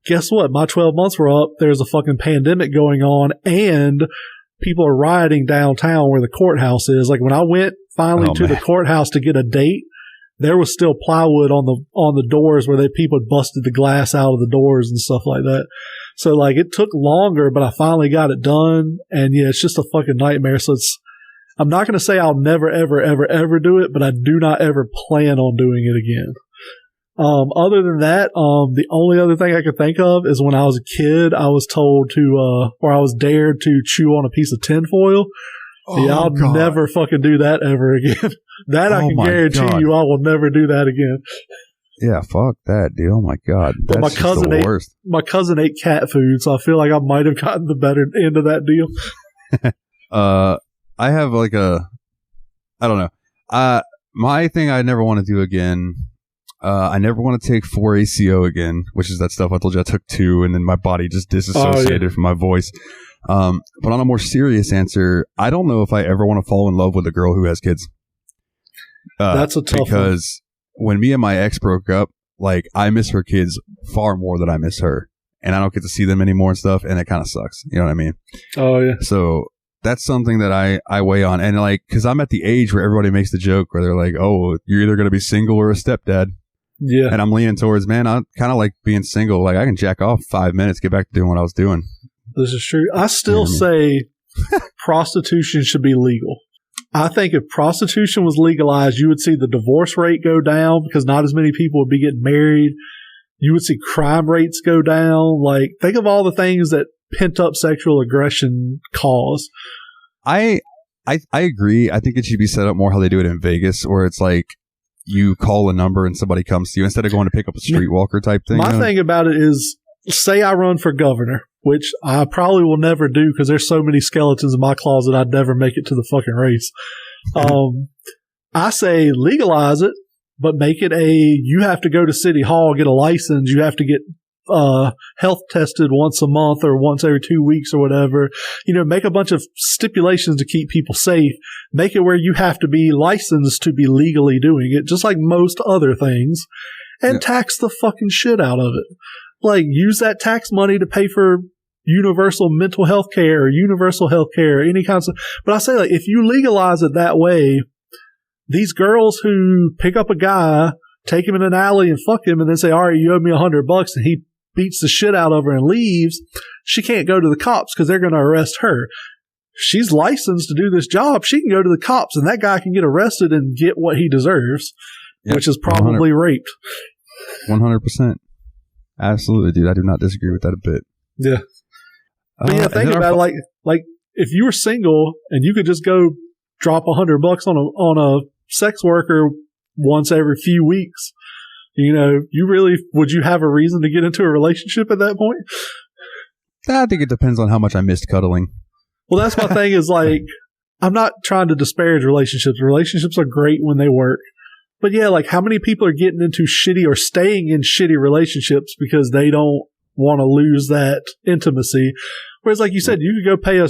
guess what? My 12 months were up. There's a fucking pandemic going on, and people are rioting downtown where the courthouse is. Like, when I went finally the courthouse to get a date, there was still plywood on the doors where people had busted the glass out of the doors and stuff like that. So, like, it took longer, but I finally got it done. And yeah, it's just a fucking nightmare. So I'm not going to say I'll never, ever, ever, ever do it, but I do not ever plan on doing it again. Other than that, the only other thing I could think of is when I was a kid, I was told to, or I was dared to chew on a piece of tinfoil. I'll never fucking do that ever again. That I can guarantee you I will never do that again. Yeah, fuck that, dude. Oh my God. That's the worst. My cousin ate cat food, so I feel like I might have gotten the better end of that deal. I have like I don't know. My thing I never want to do again, I never want to take 4-ACO again, which is that stuff I told you I took 2, and then my body just disassociated from my voice. But on a more serious answer, I don't know if I ever want to fall in love with a girl who has kids. That's a tough because when me and my ex broke up, like, I miss her kids far more than I miss her, and I don't get to see them anymore and stuff, and it kind of sucks. You know what I mean? Oh yeah. So that's something that I weigh on, and like, because I'm at the age where everybody makes the joke where they're like, "Oh, you're either going to be single or a stepdad." Yeah. And I'm leaning towards, man, I kind of like being single. Like, I can jack off 5 minutes, get back to doing what I was doing. This is true. I still say prostitution should be legal. I think if prostitution was legalized, you would see the divorce rate go down because not as many people would be getting married. You would see crime rates go down. Like, think of all the things that pent up sexual aggression cause. I agree. I think it should be set up more how they do it in Vegas, where it's like you call a number and somebody comes to you instead of going to pick up a streetwalker type thing. My thing about it is, say I run for governor, which I probably will never do because there's so many skeletons in my closet I'd never make it to the fucking race. I say legalize it, but make it you have to go to City Hall, get a license, you have to get health tested once a month or once every 2 weeks or whatever. You know, make a bunch of stipulations to keep people safe. Make it where you have to be licensed to be legally doing it, just like most other things, and tax the fucking shit out of it. Like, use that tax money to pay for universal mental health care or universal health care, any kinds of. But I say, like, if you legalize it that way, these girls who pick up a guy, take him in an alley and fuck him, and then say, "All right, you owe me $100," and he beats the shit out of her and leaves, she can't go to the cops because they're going to arrest her. She's licensed to do this job. She can go to the cops, and that guy can get arrested and get what he deserves, which is probably rape. 100%. Absolutely, dude. I do not disagree with that a bit. Yeah. But yeah, think about it. Like if you were single and you could just go drop $100 on a sex worker once every few weeks, you know, would you have a reason to get into a relationship at that point? I think it depends on how much I missed cuddling. Well, that's my thing is, like, I'm not trying to disparage relationships. Relationships are great when they work. But yeah, like, how many people are getting into shitty or staying in shitty relationships because they don't want to lose that intimacy? Whereas, like you said, you could go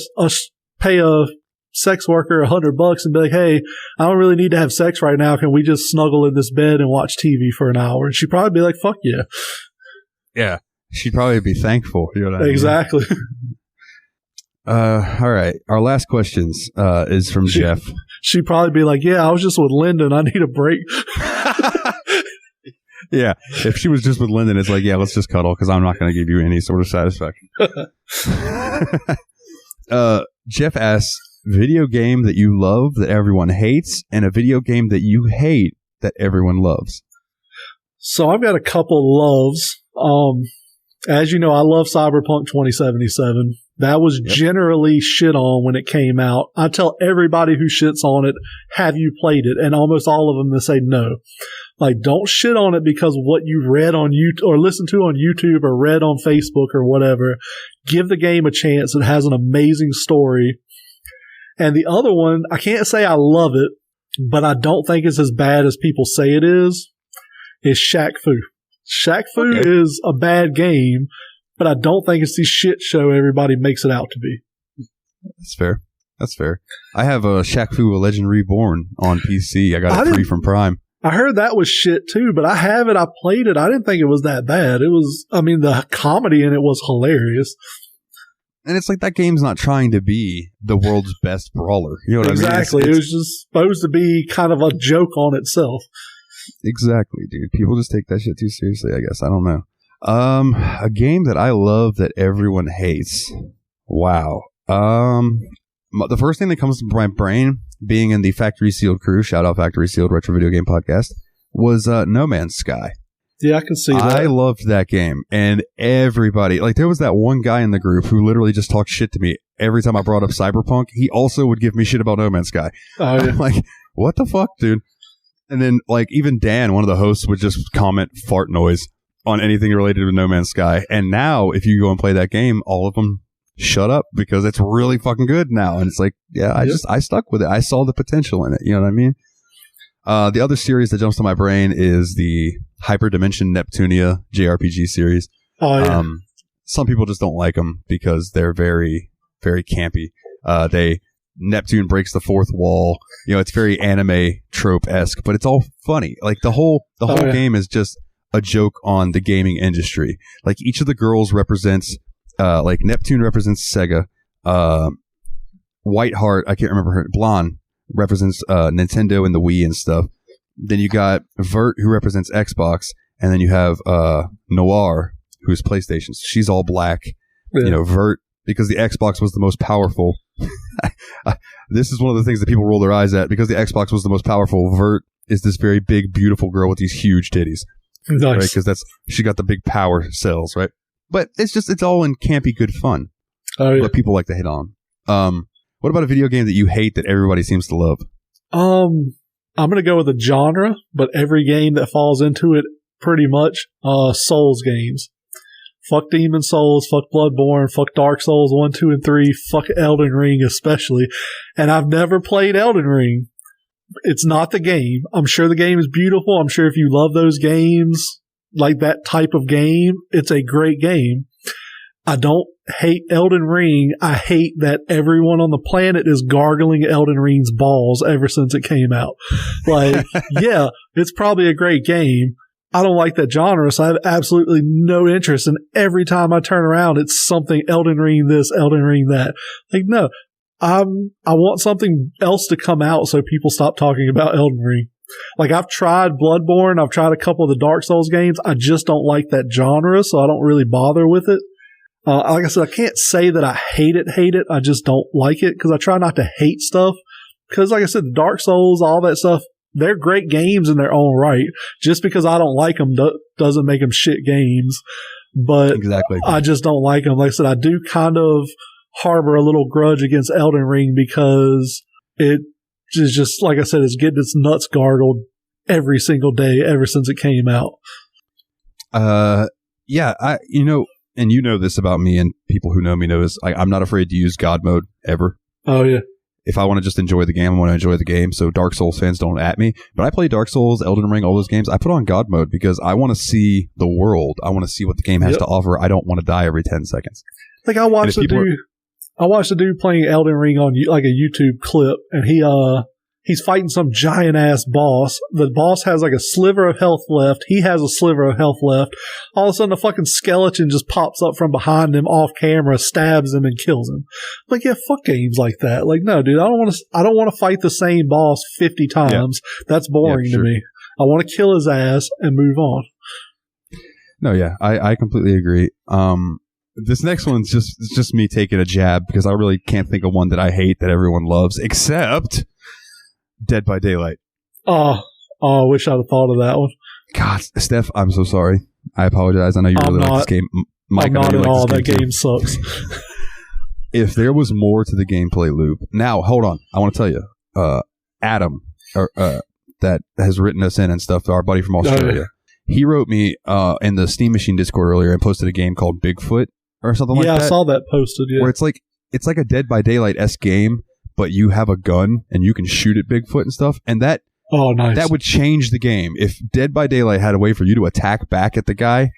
pay a sex worker $100 and be like, hey, I don't really need to have sex right now. Can we just snuggle in this bed and watch TV for an hour? And she'd probably be like, fuck yeah. Yeah. She'd probably be thankful. You know what I mean? Exactly. All right. Our last questions is from Jeff. She'd probably be like, yeah, I was just with Lyndon. I need a break. Yeah. If she was just with Lyndon, it's like, yeah, let's just cuddle because I'm not going to give you any sort of satisfaction. Jeff asks, video game that you love that everyone hates and a video game that you hate that everyone loves. So I've got a couple loves. As you know, I love Cyberpunk 2077. That was generally shit on when it came out. I tell everybody who shits on it, have you played it? And almost all of them, they say no. Like, don't shit on it because what you read on YouTube or listened to on YouTube or read on Facebook or whatever. Give the game a chance. It has an amazing story. And the other one, I can't say I love it, but I don't think it's as bad as people say it is Shaq Fu. Shaq Fu is a bad game, but I don't think it's the shit show everybody makes it out to be. That's fair. That's fair. I have a Shaq Fu: A Legend Reborn on PC. I got it free from Prime. I heard that was shit too, but I have it. I played it. I didn't think it was that bad. It was, I mean, the comedy in it was hilarious. And it's like that game's not trying to be the world's best brawler. You know what I mean? Exactly. It was just supposed to be kind of a joke on itself. Exactly, dude. People just take that shit too seriously, I guess. I don't know. A game that I love that everyone hates. Wow. The first thing that comes to my brain, being in the Factory Sealed crew, shout out Factory Sealed Retro Video Game Podcast, was No Man's Sky. Yeah, I can see that. I loved that game. And everybody, like, there was that one guy in the group who literally just talked shit to me every time I brought up Cyberpunk. He also would give me shit about No Man's Sky. Oh, yeah. I'm like, what the fuck, dude? And then, like, even Dan, one of the hosts, would just comment fart noise on anything related to No Man's Sky. And now, if you go and play that game, all of them shut up because it's really fucking good now. And it's like, yeah, I stuck with it. I saw the potential in it. You know what I mean? The other series that jumps to my brain is the Hyperdimension Neptunia JRPG series. Oh, yeah. Some people just don't like them because they're very, very campy. Neptune breaks the fourth wall. You know, it's very anime trope-esque, but it's all funny. Like, the whole game is just a joke on the gaming industry. Like, each of the girls represents, like, Neptune represents Sega. Whiteheart, I can't remember her, Blonde represents Nintendo and the Wii and stuff. Then you got Vert, who represents Xbox, and then you have Noir, who's PlayStation. She's all black. Yeah. You know, Vert, because the Xbox was the most powerful. This is one of the things that people roll their eyes at. Because the Xbox was the most powerful, Vert is this very big, beautiful girl with these huge titties. Nice. Right? Because she got the big power cells, right? But it's all in campy good fun. Oh, yeah. What people like to hit on. What about a video game that you hate that everybody seems to love? I'm going to go with a genre, but every game that falls into it pretty much, Souls games. Fuck Demon Souls, fuck Bloodborne, fuck Dark Souls 1, 2, and 3, fuck Elden Ring especially. And I've never played Elden Ring. It's not the game. I'm sure the game is beautiful. I'm sure if you love those games, like that type of game, it's a great game. I don't hate Elden Ring. I hate that everyone on the planet is gargling Elden Ring's balls ever since it came out. Like, yeah, it's probably a great game. I don't like that genre, so I have absolutely no interest. And every time I turn around, it's something Elden Ring this, Elden Ring that. Like, no, I want something else to come out so people stop talking about Elden Ring. Like, I've tried Bloodborne. I've tried a couple of the Dark Souls games. I just don't like that genre, so I don't really bother with it. Like I said, I can't say that I hate it. I just don't like it because I try not to hate stuff. Because, like I said, the Dark Souls, all that stuff, they're great games in their own right. Just because I don't like them doesn't make them shit games. But exactly. I just don't like them. Like I said, I do kind of harbor a little grudge against Elden Ring because it is just, like I said, it's getting its nuts gargled every single day ever since it came out. Yeah, and you know this about me, and people who know me know this. I'm not afraid to use God mode ever. Oh, yeah. If I want to just enjoy the game, I want to enjoy the game. So Dark Souls fans don't at me. But I play Dark Souls, Elden Ring, all those games. I put on God mode because I want to see the world. I want to see what the game has to offer. I don't want to die every 10 seconds. Like I watched a dude playing Elden Ring on like a YouTube clip, and he's fighting some giant ass boss. The boss has like a sliver of health left. He has a sliver of health left. All of a sudden, a fucking skeleton just pops up from behind him off camera, stabs him, and kills him. Like, yeah, fuck games like that. Like, no, dude, I don't want to fight the same boss 50 times. Yeah. That's boring to me. I want to kill his ass and move on. No, yeah, I completely agree. This next one's just me taking a jab because I really can't think of one that I hate that everyone loves, except Dead by Daylight. Oh, I wish I'd have thought of that one. God, Steph, I'm so sorry. I apologize. I know you really like this game. Mike, I'm not at all. That game sucks. If there was more to the gameplay loop. Now, hold on. I want to tell you. Adam, that has written us in and stuff, our buddy from Australia. He wrote me in the Steam Machine Discord earlier and posted a game called Bigfoot or something like that. Yeah, I saw that posted, yeah. Where it's like a Dead by Daylight-esque game, but you have a gun and you can shoot at Bigfoot and stuff. And that nice. That would change the game. If Dead by Daylight had a way for you to attack back at the guy,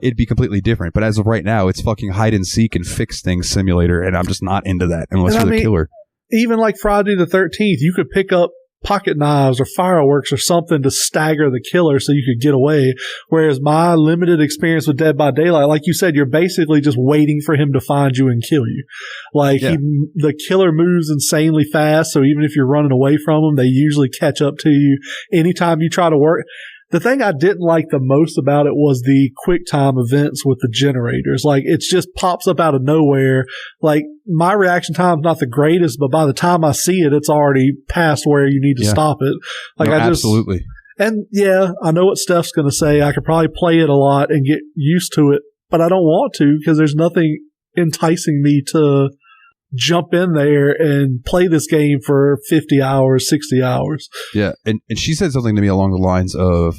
it'd be completely different. But as of right now, it's fucking hide and seek and fix things simulator, and I'm just not into that unless you're the killer. Even like Friday the 13th, you could pick up pocket knives or fireworks or something to stagger the killer so you could get away. Whereas my limited experience with Dead by Daylight, like you said, you're basically just waiting for him to find you and kill you. Like the killer moves insanely fast, so even if you're running away from him, they usually catch up to you. Anytime you try to work. The thing I didn't like the most about it was the quick time events with the generators. Like, it just pops up out of nowhere. Like, my reaction time's not the greatest, but by the time I see it, it's already past where you need to stop it. Like, absolutely. And yeah, I know what Steph's going to say. I could probably play it a lot and get used to it, but I don't want to because there's nothing enticing me to jump in there and play this game for 50 hours, 60 hours. Yeah, and she said something to me along the lines of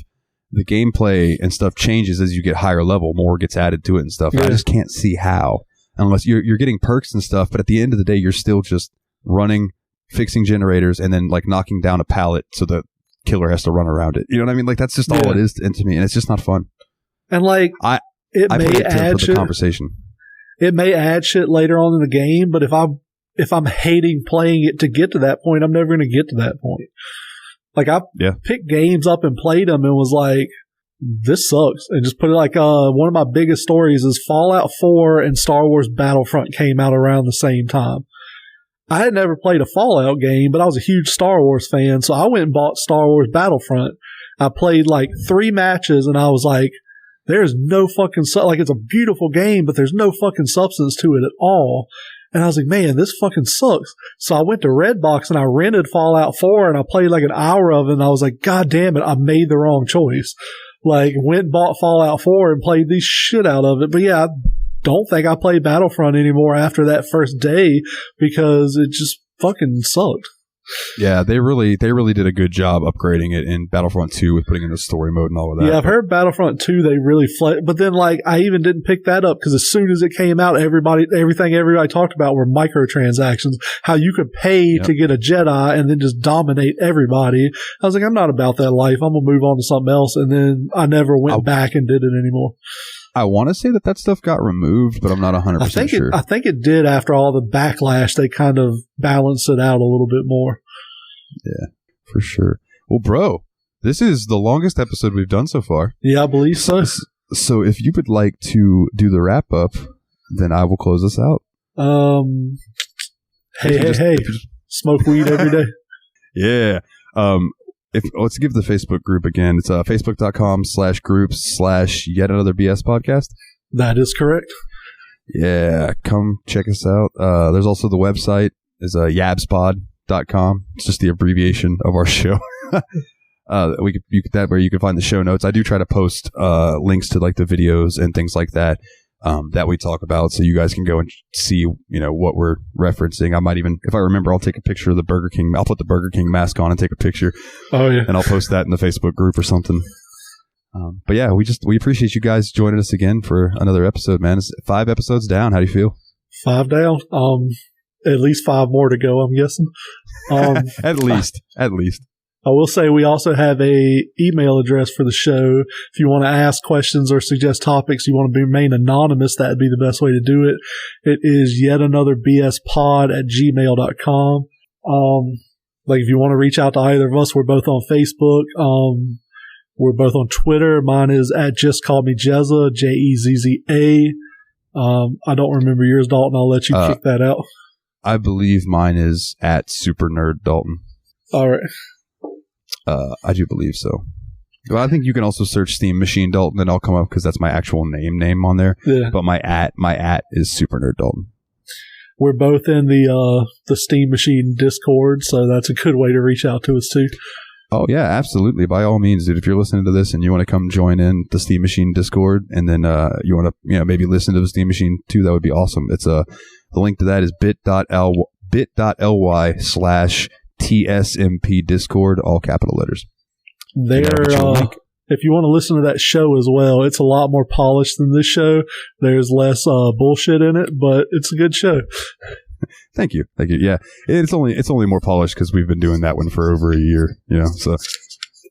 the gameplay and stuff changes as you get higher level, more gets added to it and stuff. Yeah. I just can't see how, unless you're getting perks and stuff, but at the end of the day, you're still just running, fixing generators, and then like knocking down a pallet so the killer has to run around it. You know what I mean? Like, that's just all it is to me, and it's just not fun. And like, I may add shit. Conversation. It may add shit later on in the game, but if I'm hating playing it to get to that point, I'm never going to get to that point. Like, I picked games up and played them and was like, this sucks. And just put it like, one of my biggest stories is Fallout 4 and Star Wars Battlefront came out around the same time. I had never played a Fallout game, but I was a huge Star Wars fan, so I went and bought Star Wars Battlefront. I played like 3 matches and I was like, there's no fucking, like, it's a beautiful game, but there's no fucking substance to it at all. And I was like, man, this fucking sucks. So I went to Redbox and I rented Fallout 4 and I played like an hour of it and I was like, God damn it, I made the wrong choice. Like, went and bought Fallout 4 and played the shit out of it. But yeah, I don't think I play Battlefront anymore after that first day because it just fucking sucked. Yeah, they really did a good job upgrading it in Battlefront 2 with putting in the story mode and all of that. Yeah, I've heard Battlefront 2, they really but then like I even didn't pick that up because as soon as it came out, everything everybody talked about were microtransactions, how you could pay to get a Jedi and then just dominate everybody. I was like, I'm not about that life. I'm going to move on to something else. And then I never went back and did it anymore. I want to say that stuff got removed, but I'm not 100% sure. I think it did after all the backlash. They kind of balanced it out a little bit more. Yeah, for sure. Well, bro, this is the longest episode we've done so far. Yeah, I believe so. So if you would like to do the wrap up, then I will close us out. Hey, smoke weed every day. Yeah. Let's give the Facebook group again. It's facebook.com/groups/yet another BS podcast. That is correct. Yeah, come check us out. There's also the website is yabspod.com. It's just the abbreviation of our show. Where you can find the show notes. I do try to post links to like the videos and things like that that we talk about, so you guys can go and see what we're referencing. I might even, if I remember, I'll take a picture of the Burger King. I'll put the Burger King mask on and take a picture. Oh yeah, and I'll post that in the Facebook group or something. But yeah, we appreciate you guys joining us again for another episode, man. It's 5 episodes down. How do you feel? 5 down. At least 5 more to go, I'm guessing. At least. I will say we also have a email address for the show. If you want to ask questions or suggest topics, you want to remain anonymous, that would be the best way to do it. It is yetanotherbspod@gmail.com. Like if you want to reach out to either of us, we're both on Facebook. We're both on Twitter. Mine is at Just Call Me Jezza, Jezza. I don't remember yours, Dalton. I'll let you kick that out. I believe mine is at Super Nerd Dalton. All right. I do believe so. But I think you can also search Steam Machine Dalton, and I'll come up because that's my actual name on there. Yeah. But my at is Super Nerd Dalton. We're both in the Steam Machine Discord, so that's a good way to reach out to us too. Oh yeah, absolutely. By all means, dude. If you're listening to this and you want to come join in the Steam Machine Discord, and then you want to maybe listen to the Steam Machine too, that would be awesome. It's the link to that is bit.ly/TSMP Discord, all capital letters. If you want to listen to that show as well, it's a lot more polished than this show. There's less bullshit in it, but it's a good show. Thank you. Yeah, it's only more polished because we've been doing that one for over a year. So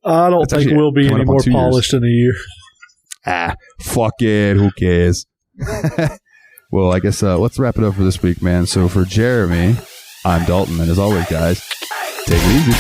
I don't think we'll be any more polished in a year. Fuck it. Who cares? Well, I guess let's wrap it up for this week, man. So for Jeremy, I'm Dalton, and as always, guys, take it easy.